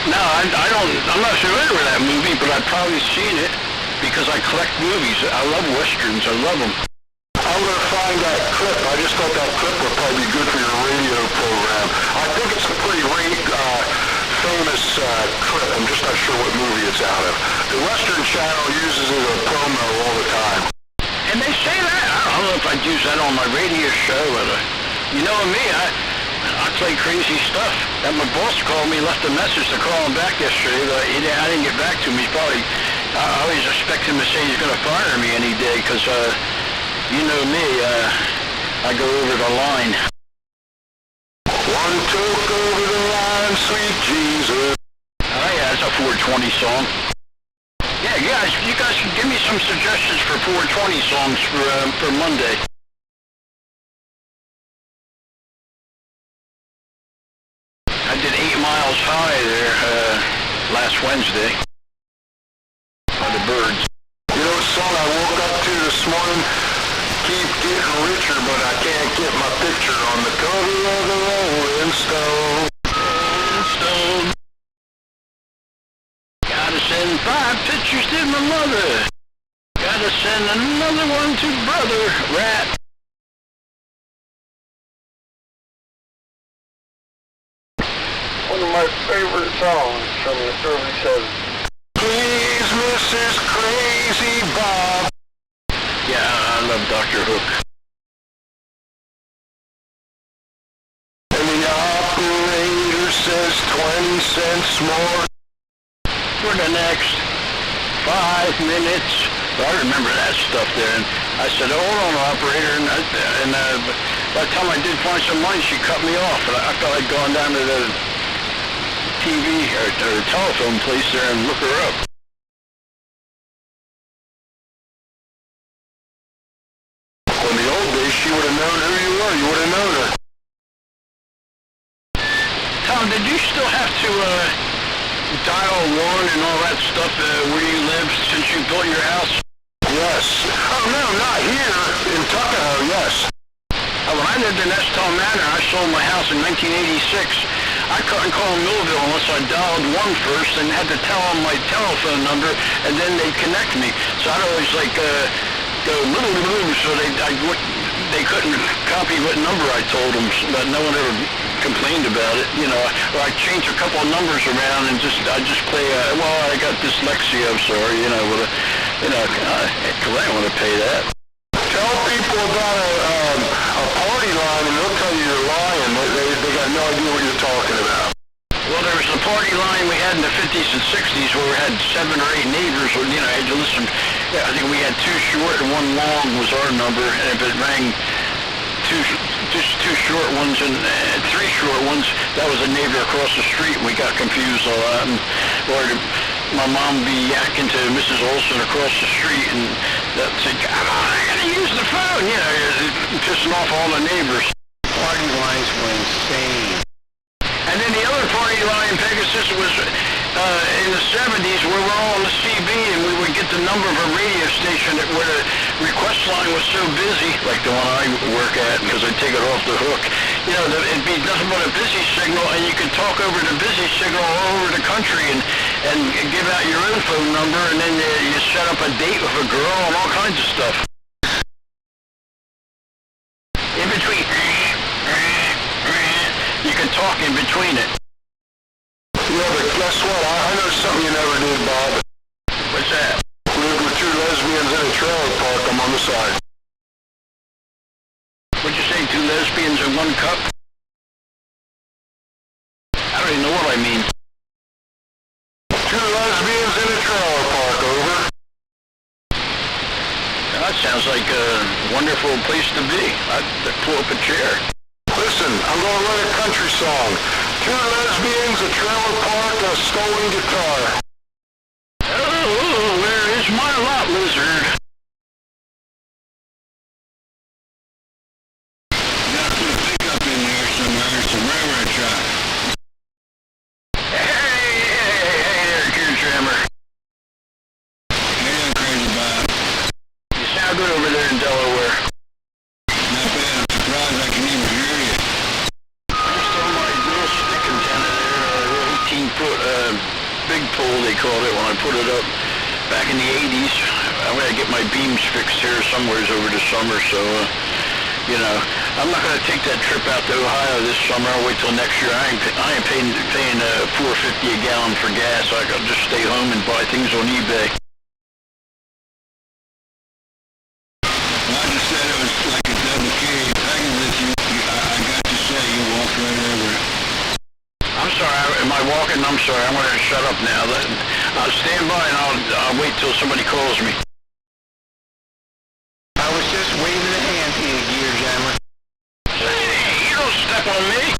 No, I'm not familiar with that movie, but I've probably seen it because I collect movies. I love Westerns. I love them. I'm going to find that clip. I just thought that clip would probably be good for your radio program. I think it's a pretty famous clip. I'm just not sure what movie it's out of. The Western Channel uses it as a promo all the time. And they say that. I don't know if I'd use that on my radio show, but you know me, I play crazy stuff. And my boss called me, left a message to call him back yesterday, but I didn't get back to him. I always expect him to say he's going to fire me any day, because you know me, I go over the line. One took over the line, sweet Jesus. Oh yeah, it's a 420 song. Yeah, you guys can give me some suggestions for 420 songs for Monday. I did 8 Miles High there last Wednesday by the Birds. You know what song I woke up to this morning? Keep getting richer, but I can't get my picture on the cover of the Rolling Stone. Gotta send 5 pictures to my mother. Gotta send another one to Brother Rat. One of my favorite songs from the early 70s. Please, Mrs. Crazy Bob. Yeah, I love Dr. Hook. And the operator says 20 cents more. For the next 5 minutes. I remember that stuff there. And I said, hold on, operator. And by the time I did find some money, she cut me off. And I thought I'd gone down to the TV or telephone place there and look her up. In the old days, she would have known who you were. You would have known her. Tom, did you still have to dial 1 and all that stuff where you live since you built your house? Yes. Oh, no, not here. In Tuckahoe, yes. When I lived in Estelle Manor, I sold my house in 1986. I couldn't call Millville unless I dialed 1 first and had to tell them my telephone number, and then they'd connect me. So I'd always go so they couldn't copy what number I told them, but no one ever complained about it, you know. Or I changed a couple of numbers around and I just play. I got dyslexia. I'm sorry, you know, because I don't want to pay that. Tell people about a party line, and they'll tell you you're lying. They got no idea what you're talking about. Well, there was a party line we had in the 50s and 60s where we had 7 or 8 neighbors. Or, you know, I had to listen. Yeah, I think we had 2 short and 1 long was our number, and if it rang just 2 short ones and 3 short ones, that was a neighbor across the street, and we got confused a lot. Or my mom would be yakking to Mrs. Olson across the street, and that said, "Come on, I gotta use the phone," you know, pissing off all the neighbors. Party lines were insane. And then the other party line in Pegasus was in the 70s where we're all on the CB, and we would get the number of a radio station where the request line was so busy, like the one I work at, because I take it off the hook. You know, it'd be nothing but a busy signal, and you could talk over the busy signal all over the country and give out your own phone number, and then you set up a date with a girl and all kinds of stuff. In between, you can talk in between it. Yeah, but guess what? I know something you never did, Bob. What's that? Lived with 2 lesbians in a trailer park. I'm on the side. What'd you say, 2 lesbians in 1 cup? I don't even know what I mean. 2 lesbians in a trailer park, over. That sounds like a wonderful place to be. I'd pull up a chair. Listen, I'm going to learn a country song. 2 lesbians, a trailer park, a stolen guitar. Oh, where is my lot lizard? You gotta put a pickup in there somewhere, some railroad track. Hey there, gear jammer. Hey there, crazy Bob. You sound good over there in Delaware. Not bad, I'm surprised I can even hear you. Just on my grill stick antenna there, 18 big pole, they called it, when I put it up back in the 80s. I'm going to get my beams fixed here somewhere over the summer, so, you know, I'm not going to take that trip out to Ohio this summer. I'll wait till next year. I ain't paying $4.50 a gallon for gas. I'll just stay home and buy things on eBay. Well, I just said it was like a double key. I got to say, you walked right over it. I'm sorry, am I walking? I'm sorry, I'm going to shut up now. I'll stand by and I'll wait till somebody calls me. I was just waving a hand to you, Gear Jammer. Hey, you don't step on me.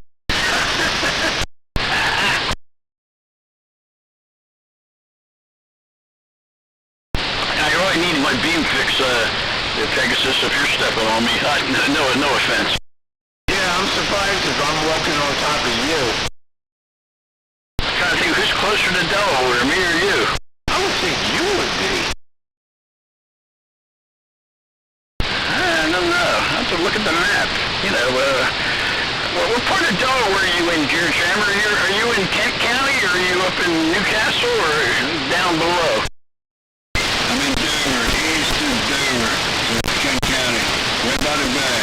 I really need my beam fix, Pegasus, if you're stepping on me. No offense. Yeah, I'm surprised if I'm walking on top of you. I'm trying to think, who's closer to Delaware, me or you? I would think you would be. I don't know. I have to look at the map. You know, what part of Delaware are you in, Gear Jammer? Are you in Kent County, or are you up in Newcastle, or down below? I'm in Dover, east of Dover, Kent County, right by the bay.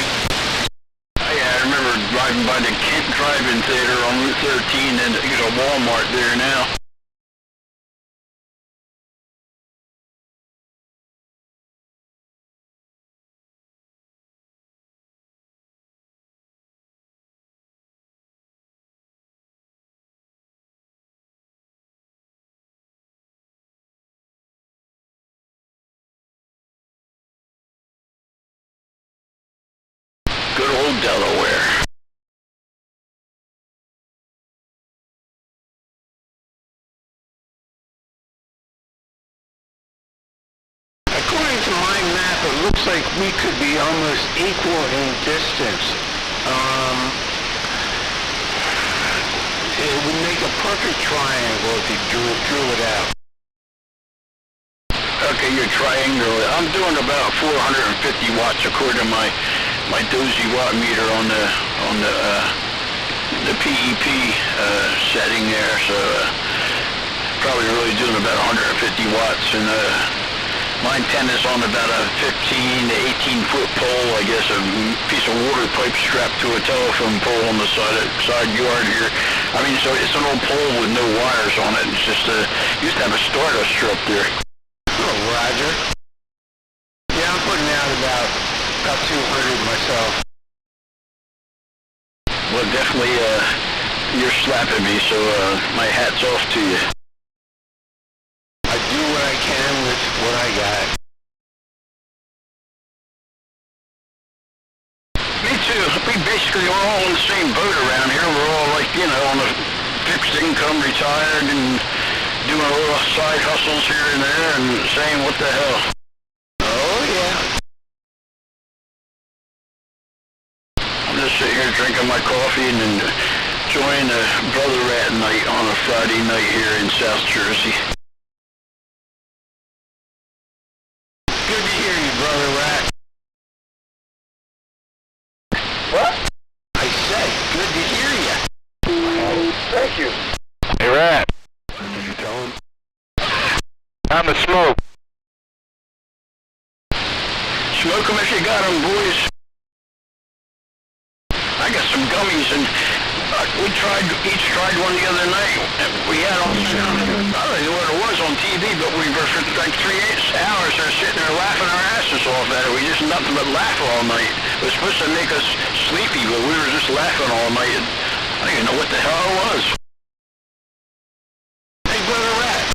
Oh, yeah, I remember driving by the Kent Drive-In Theater on Route 13, and there's a Walmart there now. Good old Delaware. According to my map, it looks like we could be almost equal in distance. It would make a perfect triangle if you drew it out. Okay, you're triangular. I'm doing about 450 watts according to my dozy watt meter on the PEP setting there. So probably really doing about 150 watts, and my antenna's on about a 15 to 18 foot pole, I guess, a piece of water pipe strapped to a telephone pole on the side yard here. I mean, so it's an old pole with no wires on it. It's just used to have a starduster up there. Oh, Roger. Yeah, I'm putting out about 200 myself. Well, definitely, you're slapping me, so my hat's off to you. I do what I can with what I got. Me too. We basically are all in the same boat around here. We're all like, you know, on a fixed income, retired, and doing a little side hustles here and there and saying, what the hell? Oh, yeah. I'm just sitting here drinking my coffee and then enjoying a Brother Rat night on a Friday night here in South Jersey. Good to hear you, Brother Rat. What? I said, good to hear you. Oh, thank you. Hey, Rat. You tell him? Time to smoke. Smoke 'em if you got 'em, boys. I got some gummies, and we each tried one the other night. We had all sound. I don't know what it was on TV, but we were for like 3 hours there sitting there laughing our asses off at it. We just nothing but laugh all night. It was supposed to make us sleepy, but we were just laughing all night. And I don't even know what the hell it was. Hey, Brother Rat.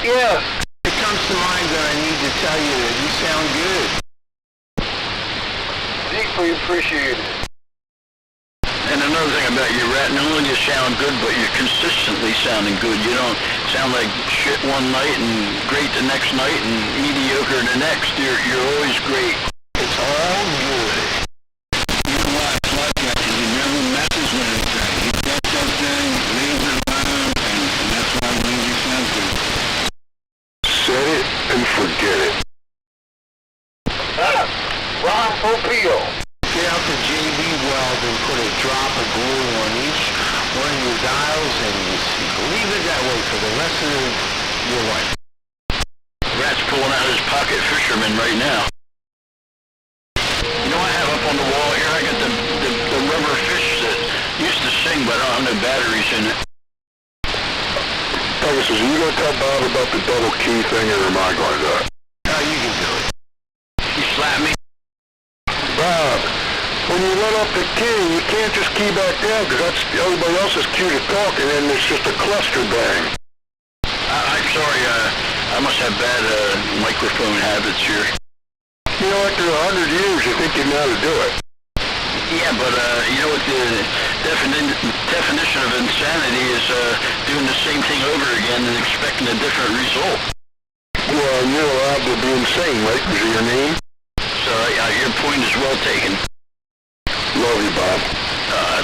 Yeah. It comes to mind that I need to tell you that you sound good. Deeply appreciated. And another thing about you, Rat, not only do you sound good, but you're consistently sounding good. You don't sound like shit one night and great the next night and mediocre the next. You're always great. It's all good. You know why it's like that? Because he never messes with anything. He gets that thing, leaves it alone, and that's why he sounds good. Set it and forget it. Ron Popio. Get out the JV weld and put a drop of glue on each one of your dials and leave it that for the rest of your life. Rat's pulling out his pocket fisherman right now. You know, I have up on the wall here, I got the rubber fish that used to sing, but I don't have no batteries in it. Pegasus, are you going to tell Bob about the double key thing, or am I going to? No, you can do it. You slap me? Bob, when you let up the key, you can't just key back down, because that's everybody else's cue to talk, and then it's just a cluster bang. I'm sorry, I must have bad microphone habits here. You know, after 100 years, you think you know how to do it. Yeah, but you know what the definition of insanity is, doing the same thing over again and expecting a different result. Well, you're allowed to be insane, right, because of your name? So your point is well taken. Love you, Bob. I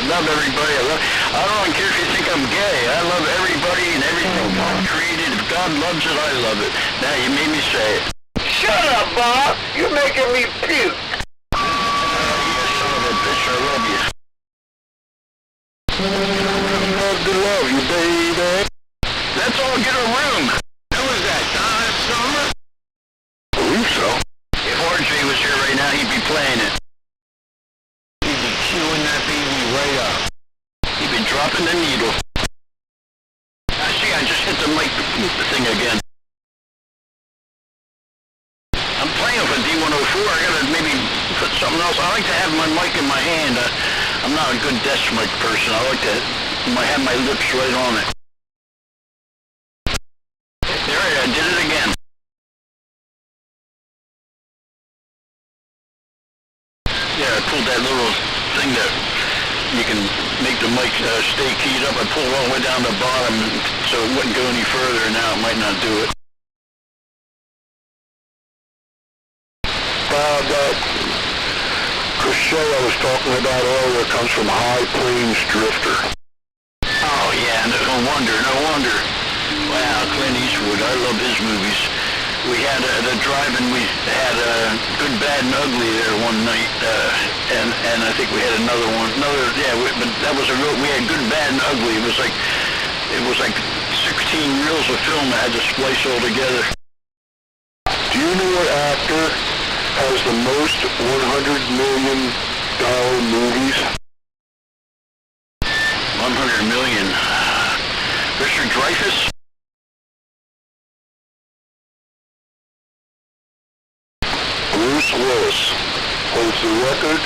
love everybody. I don't care if you think I'm gay. I love everybody and everything God created. If God loves it, I love it. Now, you made me say it. Shut up, Bob! You're making me puke! You son of a bitch, I love you. Love to love you, baby. Let's all get a room. Who was that, Don Summer? I believe so. If RJ was here right now, he'd be playing it. He'd be chewing that baby right up. He'd be dropping the needle. See, I just hit the mic thing again. I'm playing with a D104. I gotta maybe put something else. I like to have my mic in my hand. I'm not a good desk mic person. I like to have my lips right on it. There, I did it again. Yeah, I pulled that little thing that you can make the mic stay keyed up. I pulled it all the way down the bottom so it wouldn't go any further, and now it might not do it. That crochet I was talking about earlier comes from High Plains Drifter. Oh yeah, no wonder. Wow, Clint Eastwood, I love his movies. We had at a drive-in, we had Good, Bad, and Ugly there one night, and I think we had another one. But that was we had Good, Bad, and Ugly. It was like 16 reels of film that had to splice all together. Do you know what actor has the most $100 million movies? 100 million. Richard Dreyfuss? Bruce Willis holds the record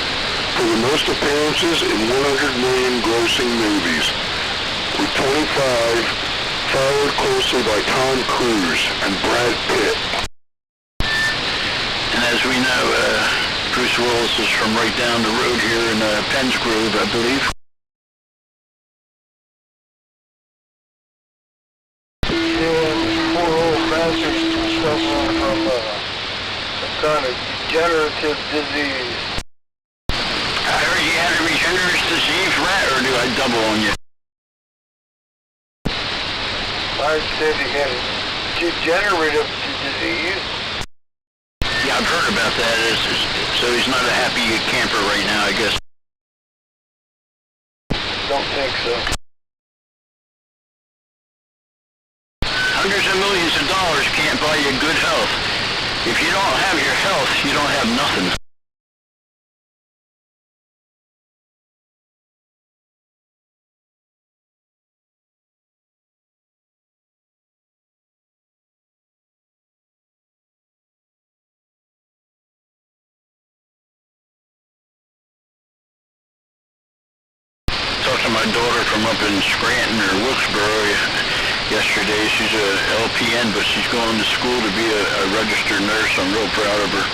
for the most appearances in 100 million grossing movies, with 25, followed closely by Tom Cruise and Brad Pitt. And as we know, Bruce Willis is from right down the road here in Penns Grove, I believe. Yeah, poor old bastard's suffering from some kind of degenerative disease. I heard you had a regenerative disease, Rat, or do I double on you? I said he had a degenerative disease. Yeah, I've heard about that. So he's not a happy camper right now, I guess. Don't think so. Hundreds of millions of dollars can't buy you good health. If you don't have your health, you don't have nothing. Talked to my daughter from up in Scranton or Wilkesboro yesterday. She's a LPN, but she's going to school to be a registered nurse. I'm real proud of her.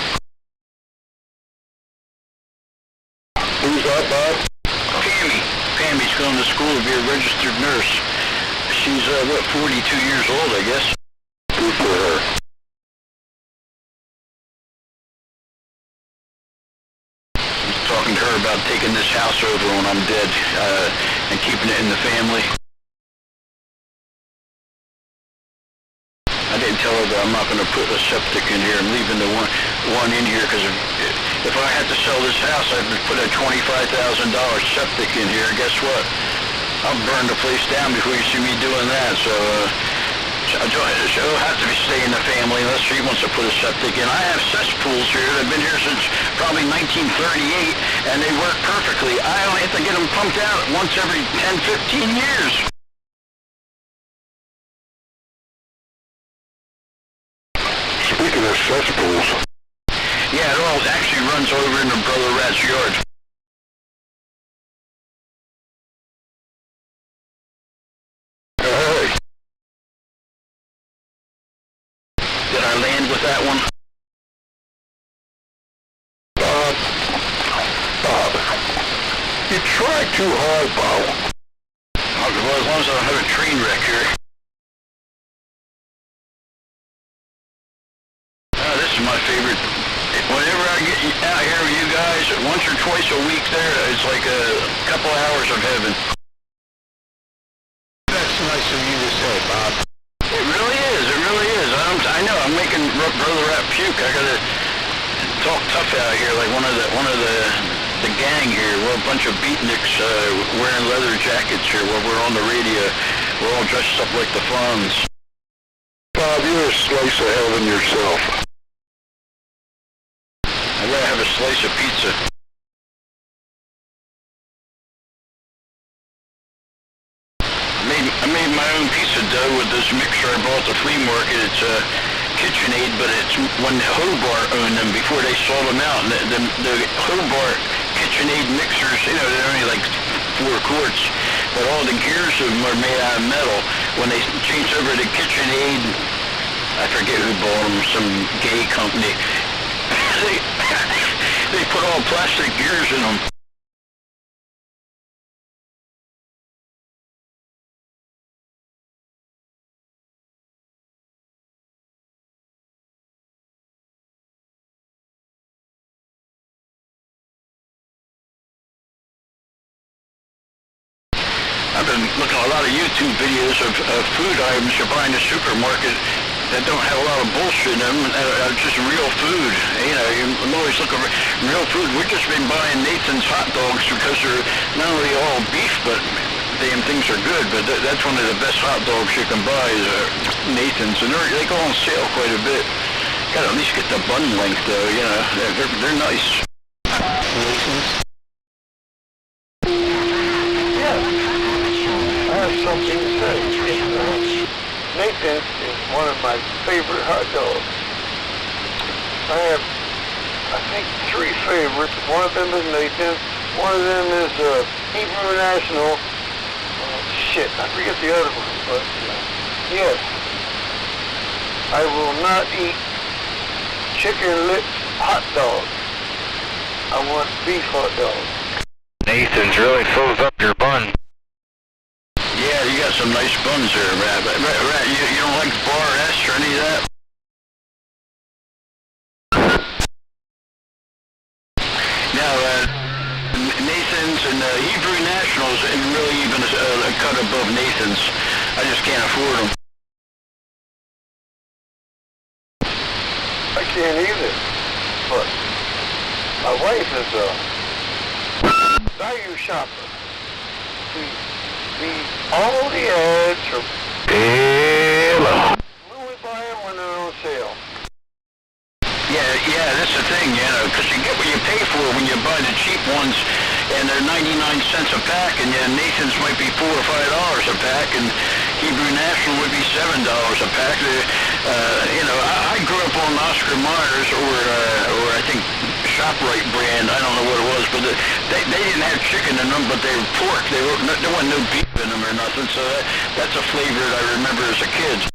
Who's that, Bob? Pammy's going to school to be a registered nurse. She's, 42 years old, I guess. Good for her. Talking to her about taking this house over when I'm dead, and keeping it in the family. I didn't tell her that I'm not going to put a septic in here. I'm leaving the one in here because if I had to sell this house, I'd put a $25,000 septic in here. Guess what? I'll burn the place down before you see me doing that. So, it'll have to be stay in the family unless she wants to put a septic in. I have cesspools here. They've been here since probably 1938, and they work perfectly. I only have to get them pumped out once every 10, 15 years. Speaking of cesspools. Yeah, it all actually runs over into Brother Rat's yard. Hey. Did I land with that one? Bob, you try too hard, Bob. Okay, well, as long as I don't have a train wreck here. This is my favorite. Whenever I get out here with you guys, once or twice a week there, it's like a couple hours of heaven. That's nice of you to say, Bob. It really is. It really is. I know. I'm making Brother Rat puke. I gotta talk tough out here, like one of the gang here. We're a bunch of beatniks wearing leather jackets here. While we're on the radio, we're all dressed up like the Fonz. Bob, you're a slice of heaven yourself. I gotta have a slice of pizza. I made my own pizza dough with this mixer I bought at the flea market. It's KitchenAid, but it's when Hobart owned them before they sold them out. And the Hobart KitchenAid mixers, you know, they're only like 4 quarts, but all the gears of them are made out of metal. When they changed over to KitchenAid, I forget who bought them, some gay company. They put all plastic gears in them. I've been looking at a lot of YouTube videos of food items you buy in the supermarket that don't have a lot of bullshit in them, just real food. You know, I'm always looking for real food. We've just been buying Nathan's hot dogs because they're not only all beef, but damn things are good. But that's one of the best hot dogs you can buy is Nathan's, and they go on sale quite a bit. Got to at least get the bun length though, you know. They're nice. Nathan's? Something to say. Nathan's is one of my favorite hot dogs. I have, I think, 3 favorites. One of them is Nathan's. One of them is Hebrew National. Shit, I forget the other one, but yes. I will not eat chicken lips hot dogs. I want beef hot dogs. Nathan's really fills up your bun. Yeah, you got some nice buns there, Rat. Rat, you don't like Bar S or any of that? Now, Nathan's and Hebrew Nationals ain't really even a cut above Nathan's. I just can't afford them. I can't either, but my wife is a value shopper. She reads all the ads from we buy them when they're on sale. Yeah, that's the thing, you know, because you get what you pay for when you buy the cheap ones, and they're 99 cents a pack, and yeah, Nathan's might be $4 or $5 a pack, and Hebrew National would be $7 a pack. You know, I grew up on Oscar Mayer's or I think ShopRite brand. I don't know what it was, but they didn't have chicken in them, but they were pork. There wasn't no beef in them or nothing. So that's a flavor that I remember as a kid.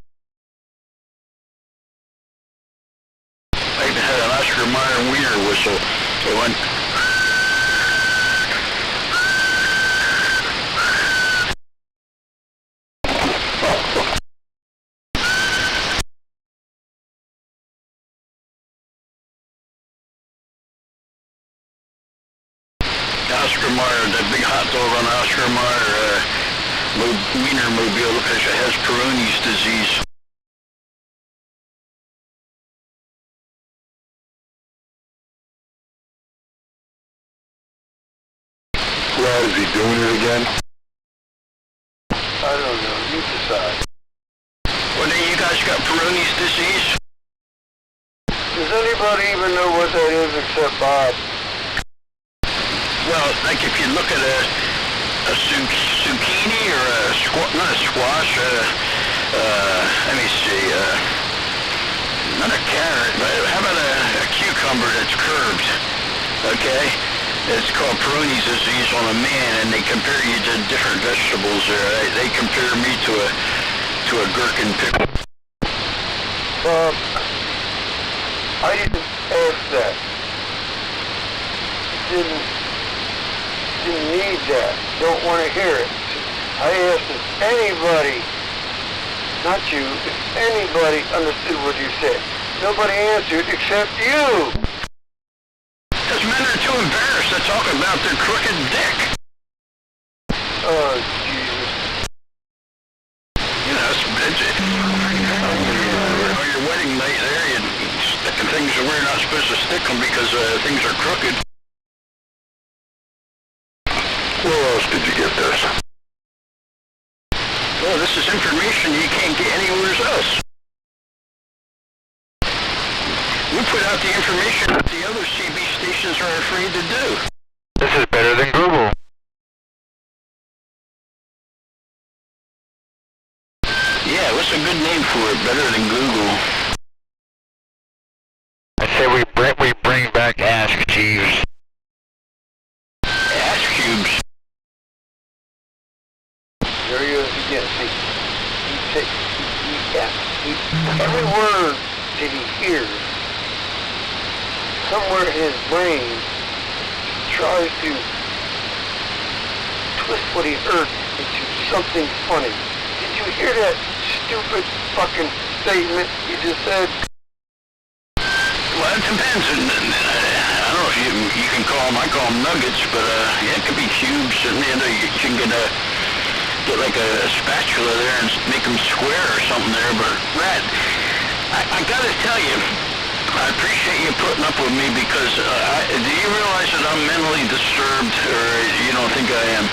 I even had an Oscar Mayer wiener whistle. It went. Oscar Mayer, that big hot dog on Oscar Mayer wiener mobile because it has Peyronie's disease. Well, is he doing it again? You decide. Well, then you guys got Peyronie's disease? Does anybody even know what that is except Bob? Well, like if you look at a zucchini or not a squash, let me see, not a carrot, but how about a cucumber that's curved, okay? It's called Peyronie's disease on a man, and they compare you to different vegetables there. They compare me to a gherkin pickle. I didn't ask that. Didn't need that. Don't want to hear it. I asked if anybody, not you, if anybody understood what you said. Nobody answered except you. Because men are too embarrassed to talk about their crooked dick. Oh, Jesus. You know, on your wedding night there, you're sticking things where you're not supposed to stick them because things are crooked. Where else did you get this? Well, this is information you can't get anywhere else. We put out the information that the other CB stations are afraid to do. This is better than Google. Yeah, what's a good name for it? Better than Google. I say we bring back Ask Jeeves. Ask cubes. There he is again. See, every word that he hears, somewhere in his brain, tries to twist what he heard into something funny. Did you hear that stupid fucking statement you just said? Well, it depends. I don't know if you can call them, I call them nuggets, but yeah, it could be cubes, and you can get like a spatula there and make them square or something there, but Rat, I gotta tell you, I appreciate you putting up with me because do you realize that I'm mentally disturbed, or you don't think I am?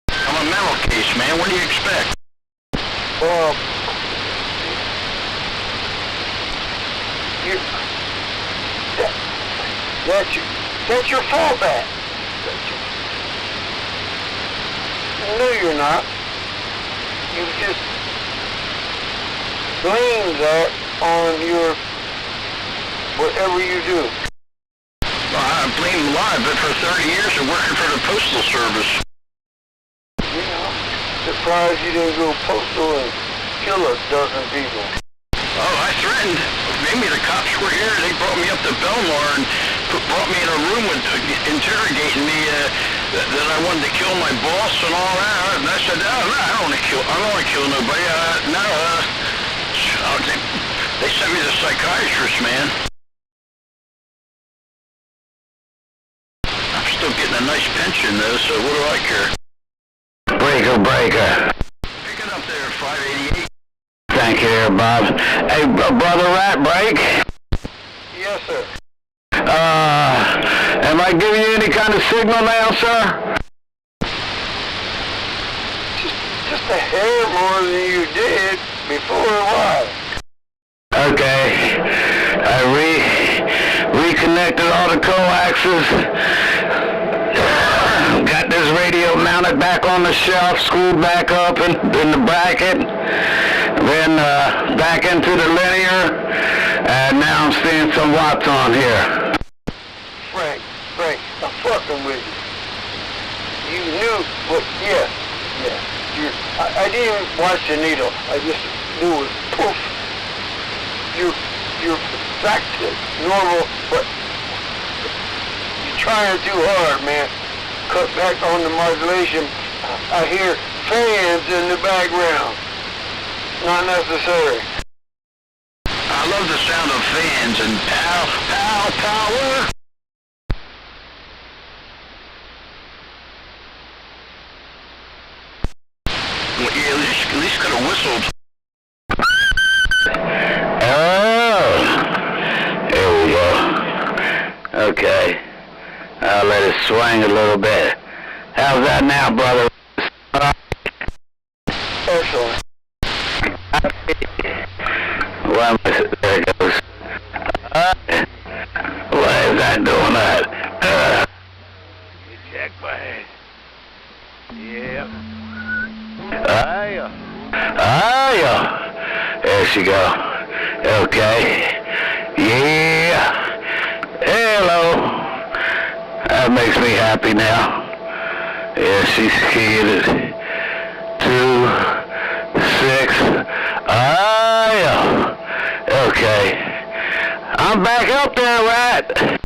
I'm a mental case, man. What do you expect? Well, that's your fallback. No, you're not. You just blame that on your whatever you do. Well, I blame a lot, but for 30 years of working for the Postal Service. Yeah, surprised you didn't go postal and kill a dozen people. Oh, I threatened. Maybe the cops were here. They brought me up to Belmar and brought me in a room with interrogating me that I wanted to kill my boss and all that. And I said, no, I don't want to kill nobody. They sent me to the psychiatrist, man. I'm still getting a nice pension though, so what do I care? Breaker. Pick it up there, 588. Thank you there, Bob. Hey, Brother Rat Break? Yes, sir. Am I giving you any kind of signal now, sir? Just a hair more than you did before a while. Okay. I reconnected all the coaxes. Got this radio mounted back on the shelf, screwed back up in the bracket. Then back into the linear, and now I'm seeing some watts on here. Frank, I'm fucking with you. You knew what, yeah. I didn't even watch the needle. I just knew it was poof. You're back to normal, but you're trying too hard, man. Cut back on the modulation. I hear fans in the background. Not necessary. I love the sound of fans and power. Well, yeah, at least could have whistled. Oh, here we go. Okay, I'll let it swing a little bit. How's that now, brother? All Yeah. Hiya. There she go. Okay. Yeah. Hello. That makes me happy now. Yeah, she's keyed 2, 6. Hiya. Okay. I'm back up there, Rat.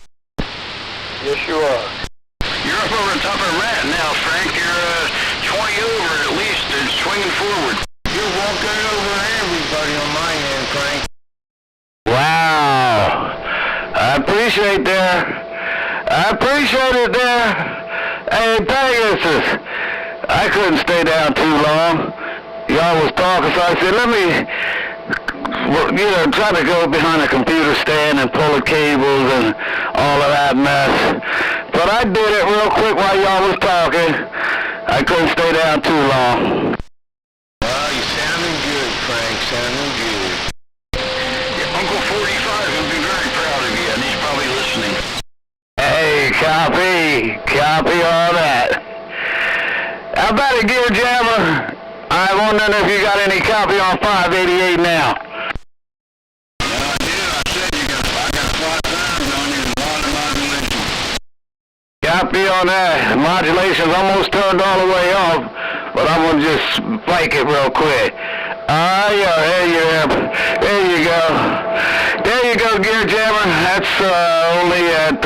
Yes, you are. You're up over the top of Rat now, Frank. You're 20 over at least and swinging forward. You're walking over everybody on my end, Frank. Wow. I appreciate that. I appreciate it there. Hey, Pegasus, I couldn't stay down too long. Y'all was talking, so I said, let me, try to go behind the computer stand and pull the cables and all of that mess. But I did it real quick while y'all was talking. I couldn't stay down too long. Well, you're sounding good, Frank, sounding good. Yeah, Uncle 45 will be very proud of you, and he's probably listening. Hey, copy all that. How about it, Gear Jammer? I'm wondering if you got any copy on 588 now. No, I did. I said I got 5 times on you and a lot of modulation. Copy on that. Modulation's almost turned all the way off, but I'm gonna just spike it real quick. Yeah, there you go. There you go, Gear Jammer. That's only at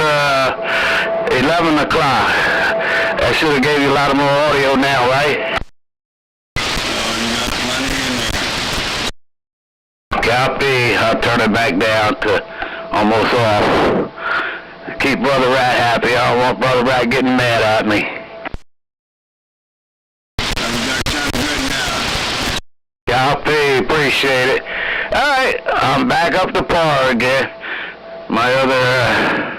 11 o'clock. That should have gave you a lot of more audio now, right? Copy. I'll turn it back down to almost off. Keep Brother Rat happy. I don't want Brother Rat getting mad at me. Copy. Appreciate it. Alright, I'm back up to par again. My other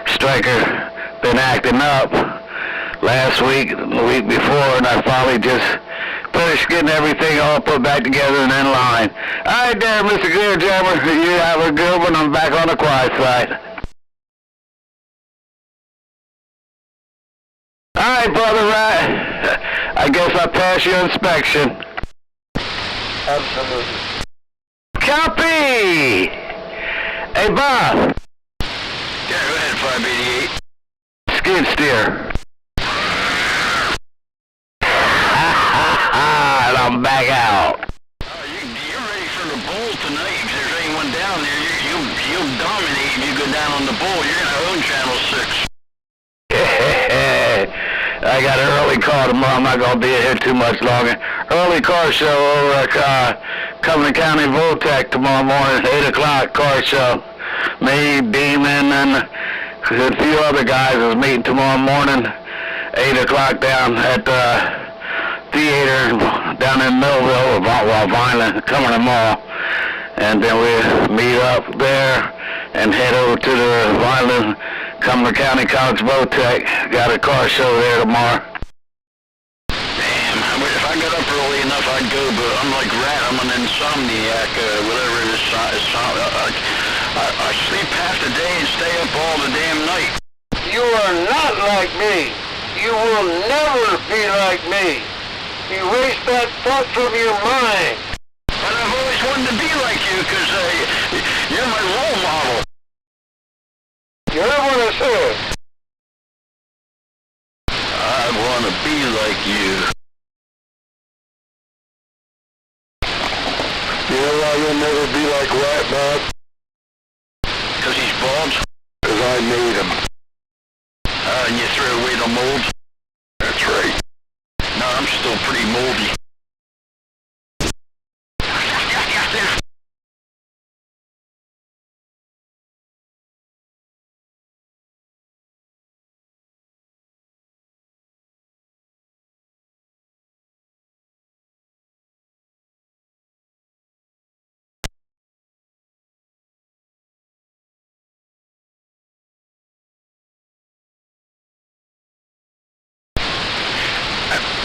striker been acting up last week, the week before, and I finally just finished getting everything all put back together and in line. Alright there, Mr. Gear Jammer. You have a good one. I'm back on the quiet side. Alright, Brother Rat. I guess I passed your inspection. Absolutely. Copy! Hey, Bob. Yeah, go ahead, 588. Skid steer. And I'm back out. You're ready for the bowl tonight. If there's anyone down there, you'll dominate if you go down on the bowl. You're gonna own Channel 6. I got an early car tomorrow. I'm not going to be here too much longer. Early car show over at Cumberland County Voltec tomorrow morning, 8 o'clock car show. Me, Demon, and a few other guys is meeting tomorrow morning, 8 o'clock down at the theater down in Millville, Vineland, Cumberland Mall. And then we meet up there and head over to the Vineland Cumberland County College Voltec. Got a car show there tomorrow. Damn, if I got up early enough, I'd go, but I'm like Rat. I'm an insomniac, whatever it is. I sleep half the day and stay up all the damn night. You are not like me. You will never be like me. Erase that thought from your mind. But I've always wanted to be like you, because you're my role model. You heard what I said. I want to be like you. You know why you'll never be like Rat, Bob? Because he's bald? Because I made him. And you threw away the mold? That's right. No, I'm still pretty moldy.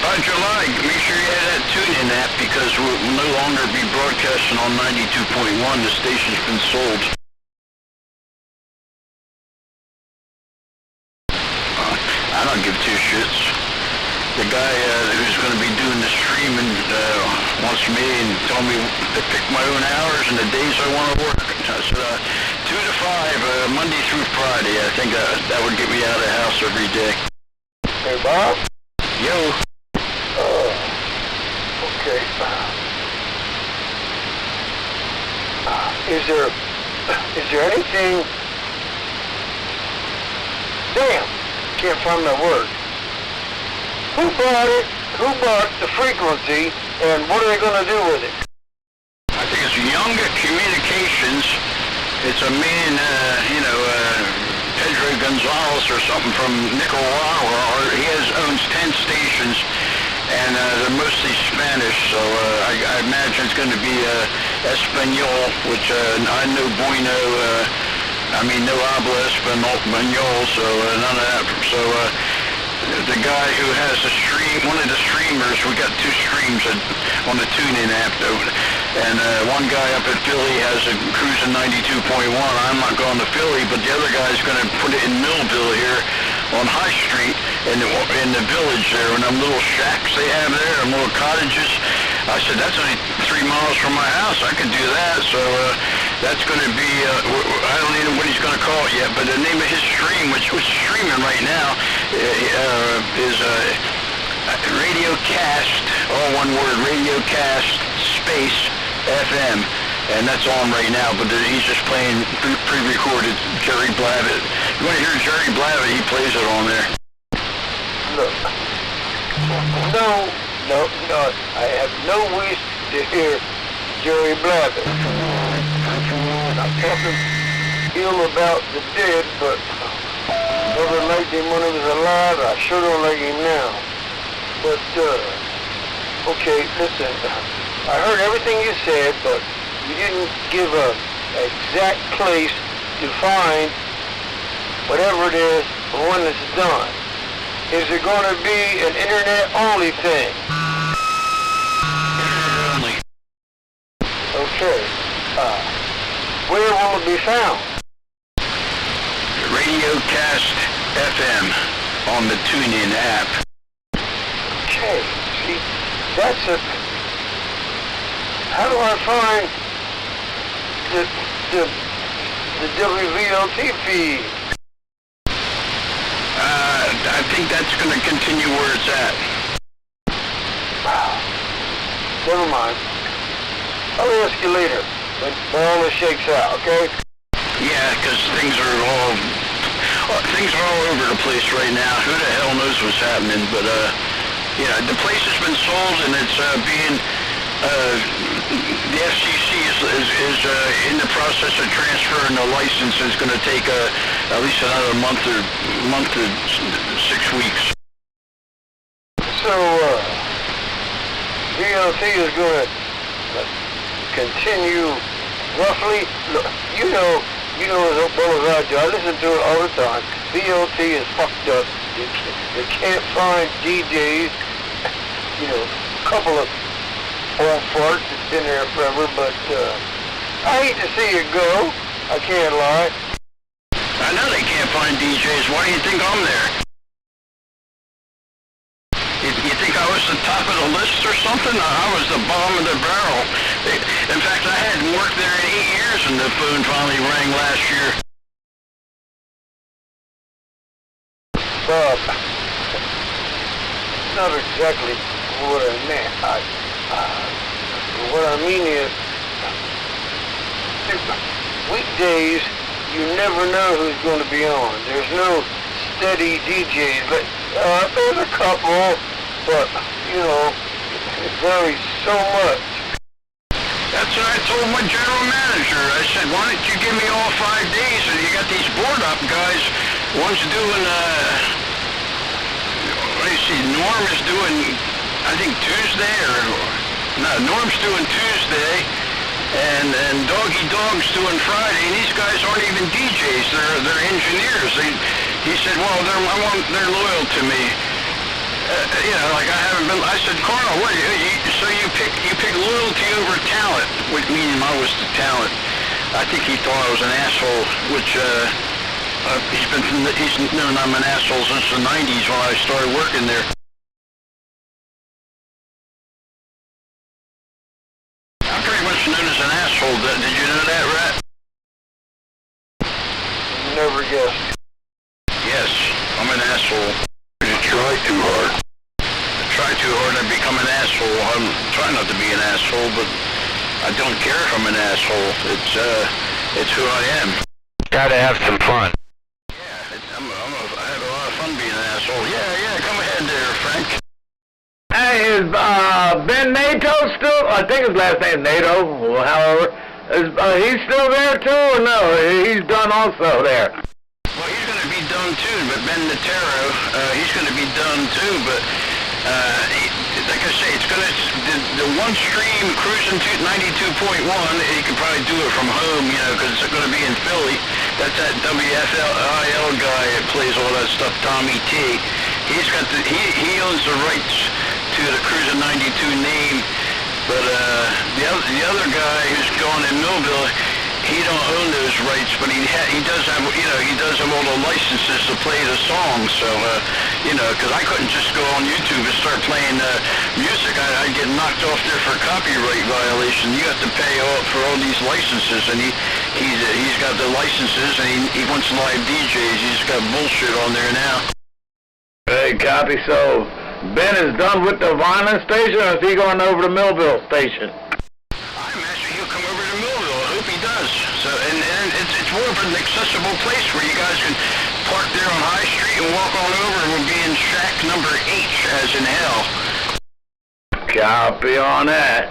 By July, make sure you have that tune-in app because we'll no longer be broadcasting on 92.1. The station's been sold. I don't give two shits. the guy who's going to be doing the streaming wants me and told me to pick my own hours and the days I want to work. I said 2 to 5, Monday through Friday. I think that would get me out of the house every day. Hey, Bob? Yo. Okay. Is there anything... Damn! Can't find my word. Who bought it? Who bought the frequency, and what are they going to do with it? I think it's Younger Communications. It's a man, Pedro Gonzalez or something from Nicaragua, or he owns 10 stations, and they're mostly Spanish, so I imagine it's going to be Espanol, which I know bueno, no habla Espanol, so none of that. So the guy who has the stream, one of the streamers, we got 2 streams on the TuneIn app, and one guy up at Philly has a cruising 92.1. I'm not going to Philly, but the other guy's going to put it in Millville here on High Street in the village there, and them little shacks they have there, them little cottages. I said, that's only 3 miles from my house. I could do that. So that's going to be, I don't even know what he's going to call it yet, but the name of his stream, which was streaming right now, is Radiocast, all one word, Radiocast space FM. And that's on right now, but he's just playing pre-recorded Jerry Blavitt. You want to hear Jerry Blavitt, he plays it on there. Look, no, I have no wish to hear Jerry Blavitt. I'm talking ill about the dead, but never liked him when he was alive. I sure don't like him now. But, okay, listen, I heard everything you said, but you didn't give a exact place to find whatever it is when it's done. Is it going to be an internet-only thing? Internet-only. Okay. Where will it be found? Radiocast FM on the TuneIn app. Okay. See, that's a... How do I find the WVLT feed? I think that's going to continue where it's at. Never mind. I'll ask you later when all this shakes out, okay? Yeah, because things are all over the place right now. Who the hell knows what's happening? But the place has been sold, and it's being the FCC is in the process of transferring the license. It's going to take at least another month to 6 weeks. So VLT is going to continue roughly. Look, you know as well as I do. I listen to it all the time. VLT is fucked up. You can't find DJs. A couple of old farts that's been there forever, but I hate to see it go. I can't lie. I know they can't find DJs. Why do you think I'm there? You think I was the top of the list or something? I was the bottom of the barrel. In fact, I hadn't worked there in 8 years, and the phone finally rang last year. Bob, not exactly what I meant. What I mean is, weekdays, you never know who's going to be on. There's no steady DJs, but there's a couple, but, it varies so much. That's what I told my general manager. I said, why don't you give me all 5 days? And you got these board-up guys. One's doing, Norm is doing, I think, Tuesday, Norm's doing Tuesday, and Doggy Dog's doing Friday, and these guys aren't even DJs, they're engineers. He said, well, they're loyal to me. I haven't been, I said, Carl, what, so you pick loyalty over talent, which meaning I was the talent. I think he thought I was an asshole, which, he's known I'm an asshole since the 90s when I started working there. asshole. Did you know that, Rat? Never guessed. Yes, I'm an asshole. You try too hard. I try too hard and I become an asshole. I'm trying not to be an asshole, but I don't care if I'm an asshole. It's who I am. Gotta have some fun. Yeah, I have a lot of fun being an asshole. Yeah, come ahead there, Frank. Hey, is Ben NATO still? I think his last name's NATO, or however. Is he still there too, or no? He's done also there. Well, he's going to be done too, but Ben Natero, he's going to be done too, but like I say, it's going to, the one stream cruising to 92.1, you can probably do it from home, you know, because it's going to be in Philly. That's that WFLIL guy that plays all that stuff, Tommy T. He's got he owns the rights to the Cruiser 92 name, but the other guy who's going in Millville, he don't own those rights, but he does have, you know, he does have all the licenses to play the songs. So you know, because I couldn't just go on YouTube and start playing music. I'd get knocked off there for copyright violation. You have to pay for all these licenses, and he's got the licenses, and he wants live DJs. He's got bullshit on there now. Hey, copy. So Ben is done with the Violence station, or is he going over to Millville station? I imagine he'll come over to Millville. I hope he does. So, and it's more of an accessible place where you guys can park there on High Street and walk on over, and we'll be in shack number H, as in hell. Copy on that.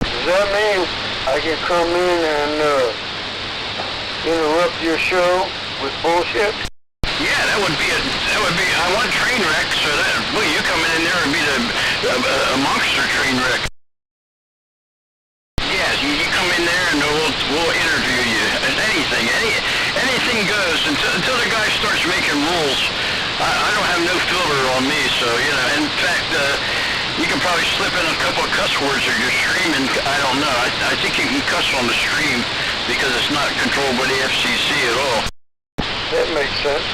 Does that mean I can come in and interrupt your show with bullshit? Yeah, that would be, I want train wreck, so that, well, you coming in there and be a monster train wreck. Yeah, you come in there and we'll interview you. Anything goes until the guy starts making rules. I don't have no filter on me, so, you know, in fact, you can probably slip in a couple of cuss words if you're streaming. I don't know. I think you can cuss on the stream because it's not controlled by the FCC at all. That makes sense.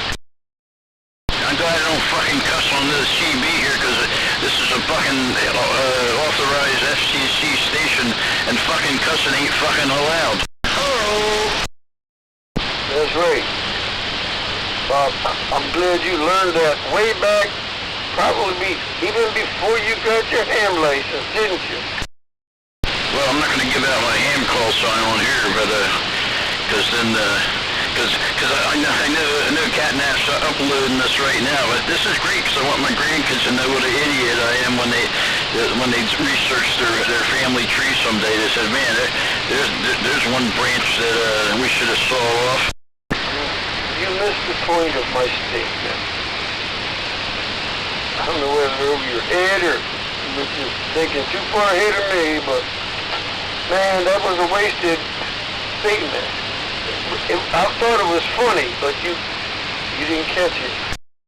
I'm glad I don't fucking cuss on this CB here, because this is a fucking authorized FCC station, and fucking cussing ain't fucking allowed. Oh, that's right. Bob, I'm glad you learned that way back, probably even before you got your ham license, didn't you? Well, I'm not going to give out my ham call sign on here, but, because then, because I know Catnap's uploading this right now, but this is great because I want my grandkids to know what an idiot I am when they research their family tree someday. They said, man, there's one branch that we should have saw off. You missed the point of my statement. I don't know whether over your head or you're just thinking too far ahead of me, but man, that was a wasted statement. I thought it was funny, but you didn't catch it.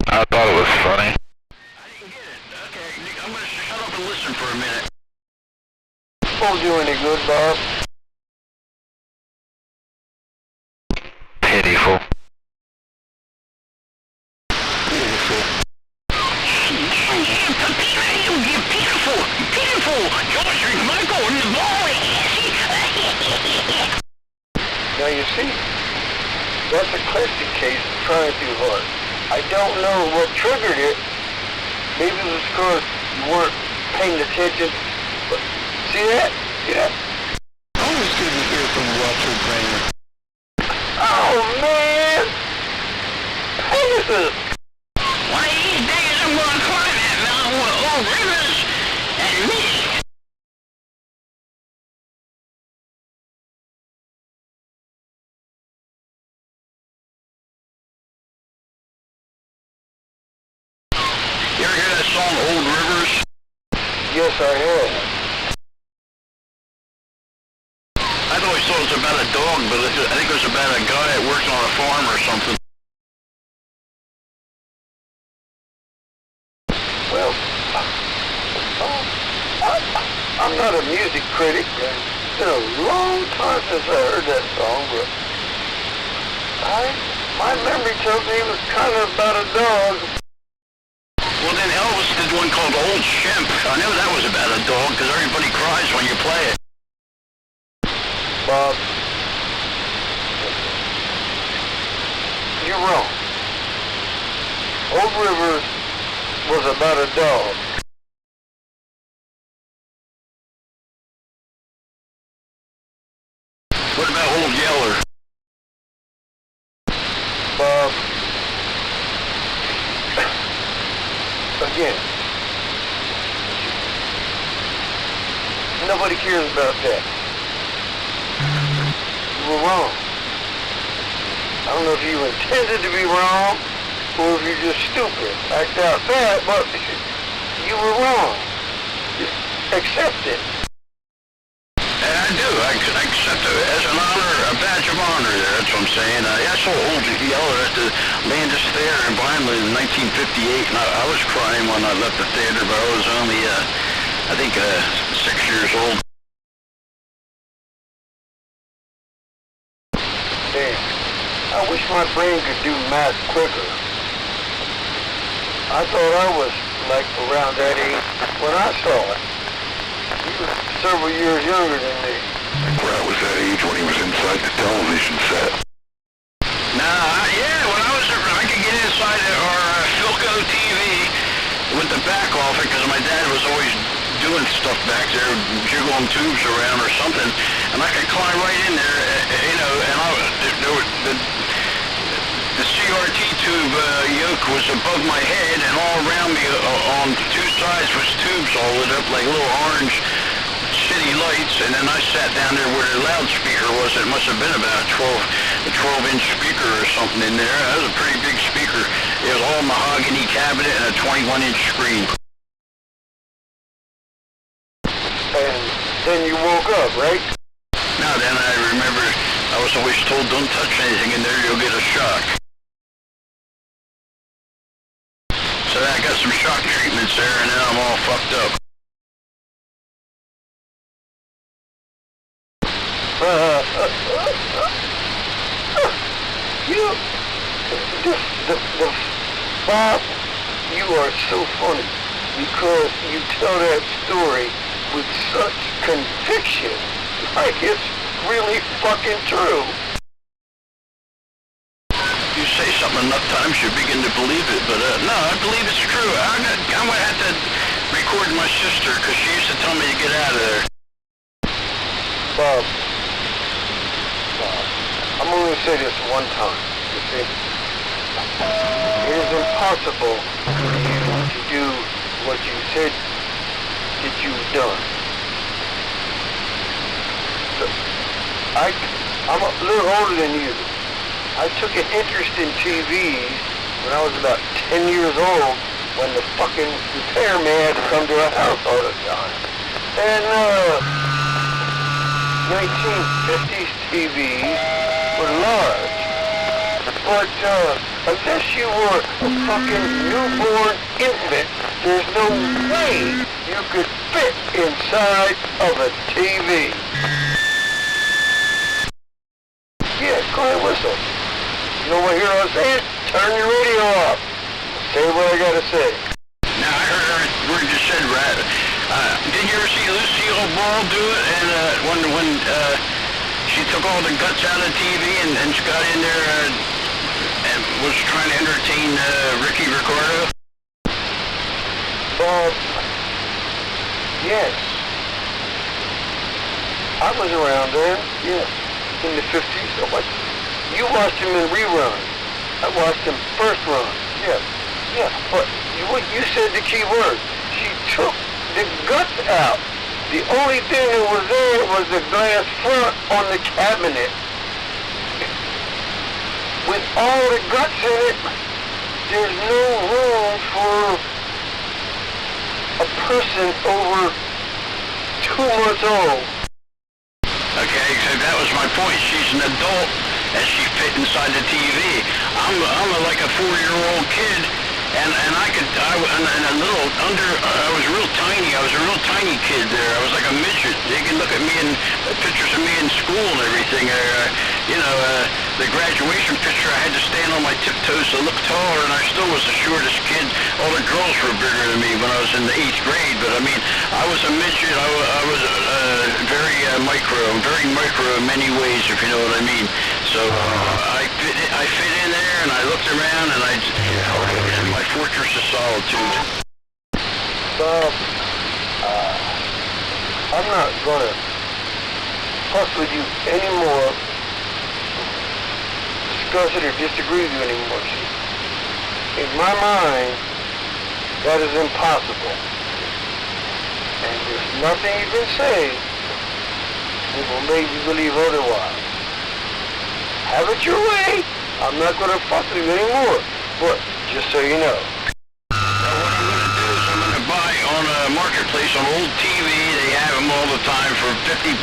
I thought it was funny. I didn't get it. Okay, I'm going to shut up and listen for a minute. Won't do any good, Bob. Pitiful. Pitiful. George Michael in the boy. Now you see, that's a classic case of trying too hard. I don't know what triggered it. Maybe it was because you weren't paying attention. But see that? Yeah. Always good to hear from Ragchew Brainer. Oh man! Pegasus! One of these days I'm going to climb that mountain with old Rivers and me. You ever hear that song, Old Rivers? Yes, I have. I've always thought it was about a dog, but I think it was about a guy that worked on a farm or something. Well, I'm not a music critic. It's been a long time since I heard that song, but my memory tells me it was kind of about a dog. Well, then Elvis did one called Old Shemp. I know that was about a dog, because everybody cries when you play it. Bob, you're wrong. Old Rivers was about a dog. What about Old Yeller? Bob, again, nobody cares about that. You were wrong. I don't know if you intended to be wrong, or if you're just stupid. Act out bad, but you were wrong. Just accept it. And I do. I accept it as an honor, a badge of honor there. That's what I'm saying. I saw Old Yeller at the Landis Theater in Vineland in 1958, and I was crying when I left the theater, but I was only, I think, 6 years old. Damn. I wish my brain could do math quicker. I thought I was like around that age when I saw it. He was several years younger than me. Brad was that age when he was inside the television set. Yeah, when I could get inside our Philco TV with the back off it, because my dad was always doing stuff back there, jiggling tubes around or something, and I could climb right in there, and the CRT tube yoke was above my head, and all around me on two sides was tubes all lit up like little orange city lights, and then I sat down there where the loudspeaker was. It must have been about a 12-inch speaker or something in there. That was a pretty big speaker. It was all mahogany cabinet and a 21-inch screen. And then you woke up, right? Now then, I remember I was always told, don't touch anything in there, you'll get a shock. So I got some shock treatments there, and now I'm all fucked up. Bob, you are so funny because you tell that story with such conviction, like it's really fucking true. You say something enough times, you begin to believe it, but no, I believe it's true. I'm going to have to record my sister, because she used to tell me to get out of there. Bob, I'm only going to say this one time. You see, it is impossible for you to do what you said that you've done. I'm a little older than you. I took an interest in TV when I was about 10 years old, when the fucking repairman had to come to our house all the time. And 1950s TVs were large. But unless you were a fucking newborn infant, there's no way you could fit inside of a TV. Yeah, go ahead, whistle. You know what I'm saying? Turn your radio off. Say what I gotta say. Now, I heard where you said, Rat. Did you ever see Lucille Ball do it? And when she took all the guts out of TV and she got in there and was trying to entertain Ricky Ricardo? Yes. I was around then, yes. In the 50s. You watched him in reruns. I watched him first run. Yeah. But you said the key word. She took the guts out. The only thing that was there was the glass front on the cabinet. With all the guts in it, there's no room for a person over 2 months old. Okay, so that was my point. She's an adult, and she fit inside the TV. I'm like a 4-year-old kid, and I was real tiny. I was a real tiny kid there. I was like a midget. You can look at me in pictures of me in school and everything. The graduation picture, I had to stand on my tiptoes to look taller, and I still was the shortest kid. All the girls were bigger than me when I was in the 8th grade, but I mean, I was a midget. I was very micro in many ways, if you know what I mean. So I fit in there, and I looked around, and and my fortress of solitude. Bob, I'm not gonna fuss with you anymore, discuss it or disagree with you anymore. See, in my mind, that is impossible. And there's nothing you can say that will make me believe otherwise. Have it your way. I'm not gonna fuss with you anymore. But just so you know. What I'm going to do is I'm going to buy on a marketplace on old TV. They have them all the time for $50.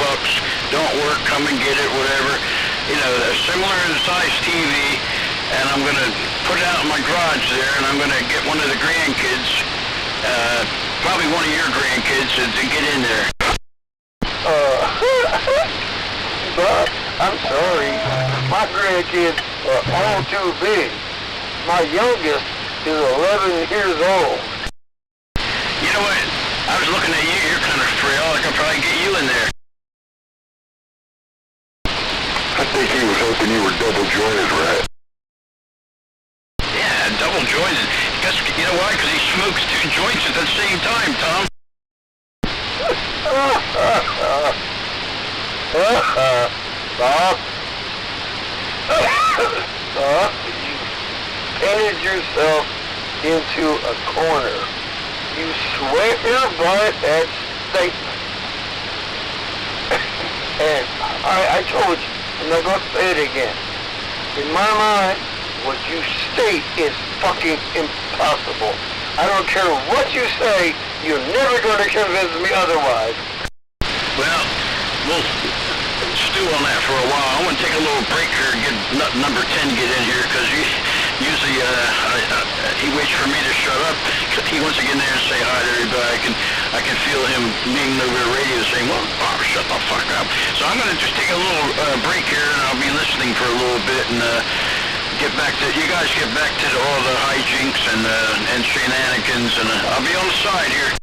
Don't work, come and get it, whatever. A similar size TV, and I'm going to put it out in my garage there, and I'm going to get one of the grandkids, probably one of your grandkids, to get in there. But I'm sorry, my grandkids are all too big. My youngest is 11 years old. You know what? I was looking at you. You're kind of frail. I could probably get you in there. I think he was hoping you were double jointed, right? Yeah, double jointed. Guess you know why? Because he smokes 2 joints at the same time, Tom. Bob. Bob, you painted yourself into a corner. You swear by that statement. And I told you, I'm not going to say it again. In my mind, what you state is fucking impossible. I don't care what you say, you're never going to convince me otherwise. Well, we'll stew on that for a while. I'm going to take a little break here and get number 10 get in here, because usually he waits for me to shut up. He wants to get in there and say hi to everybody. I can feel him being over the radio saying, well, Bob, shut the fuck up. So I'm going to just take a little break here, and I'll be listening for a little bit, and you guys get back to all the hijinks and shenanigans, and I'll be on the side here.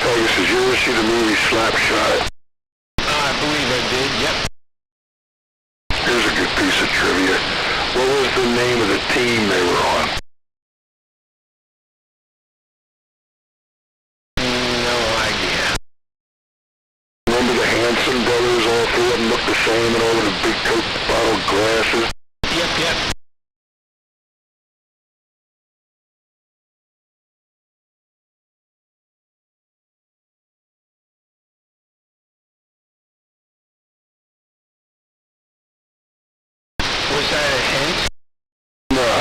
Pegasus, did you ever see the movie Slapshot? I believe I did, yep. Here's a good piece of trivia. What was the name of the team they were on? No idea. Remember the Hanson brothers, all 3 of them looked the same and all with the big Coke bottle glasses? Yep. Was that a hint? No.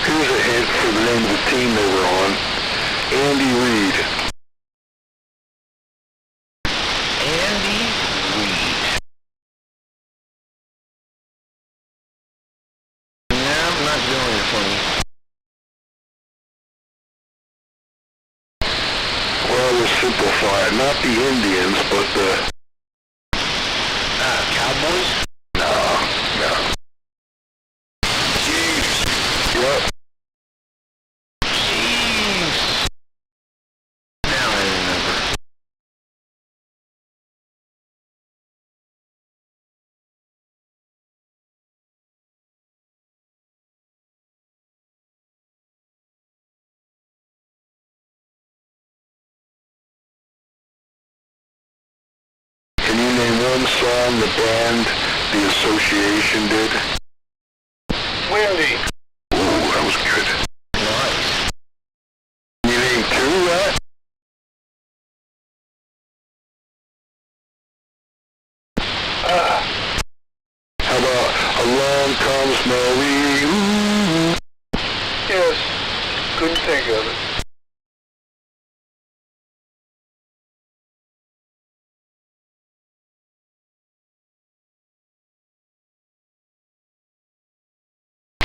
Here's a hint for the name of the team they were on. Andy Reid. Andy Reid. No, I'm not doing it for me. Well, we'll simplify it. Not the Indians, but the name one song the band, The Association did? Windy. Ooh, that was good. Nice. You name two, right? How about Along Comes Mary? Ooh. Yes. Couldn't think of it.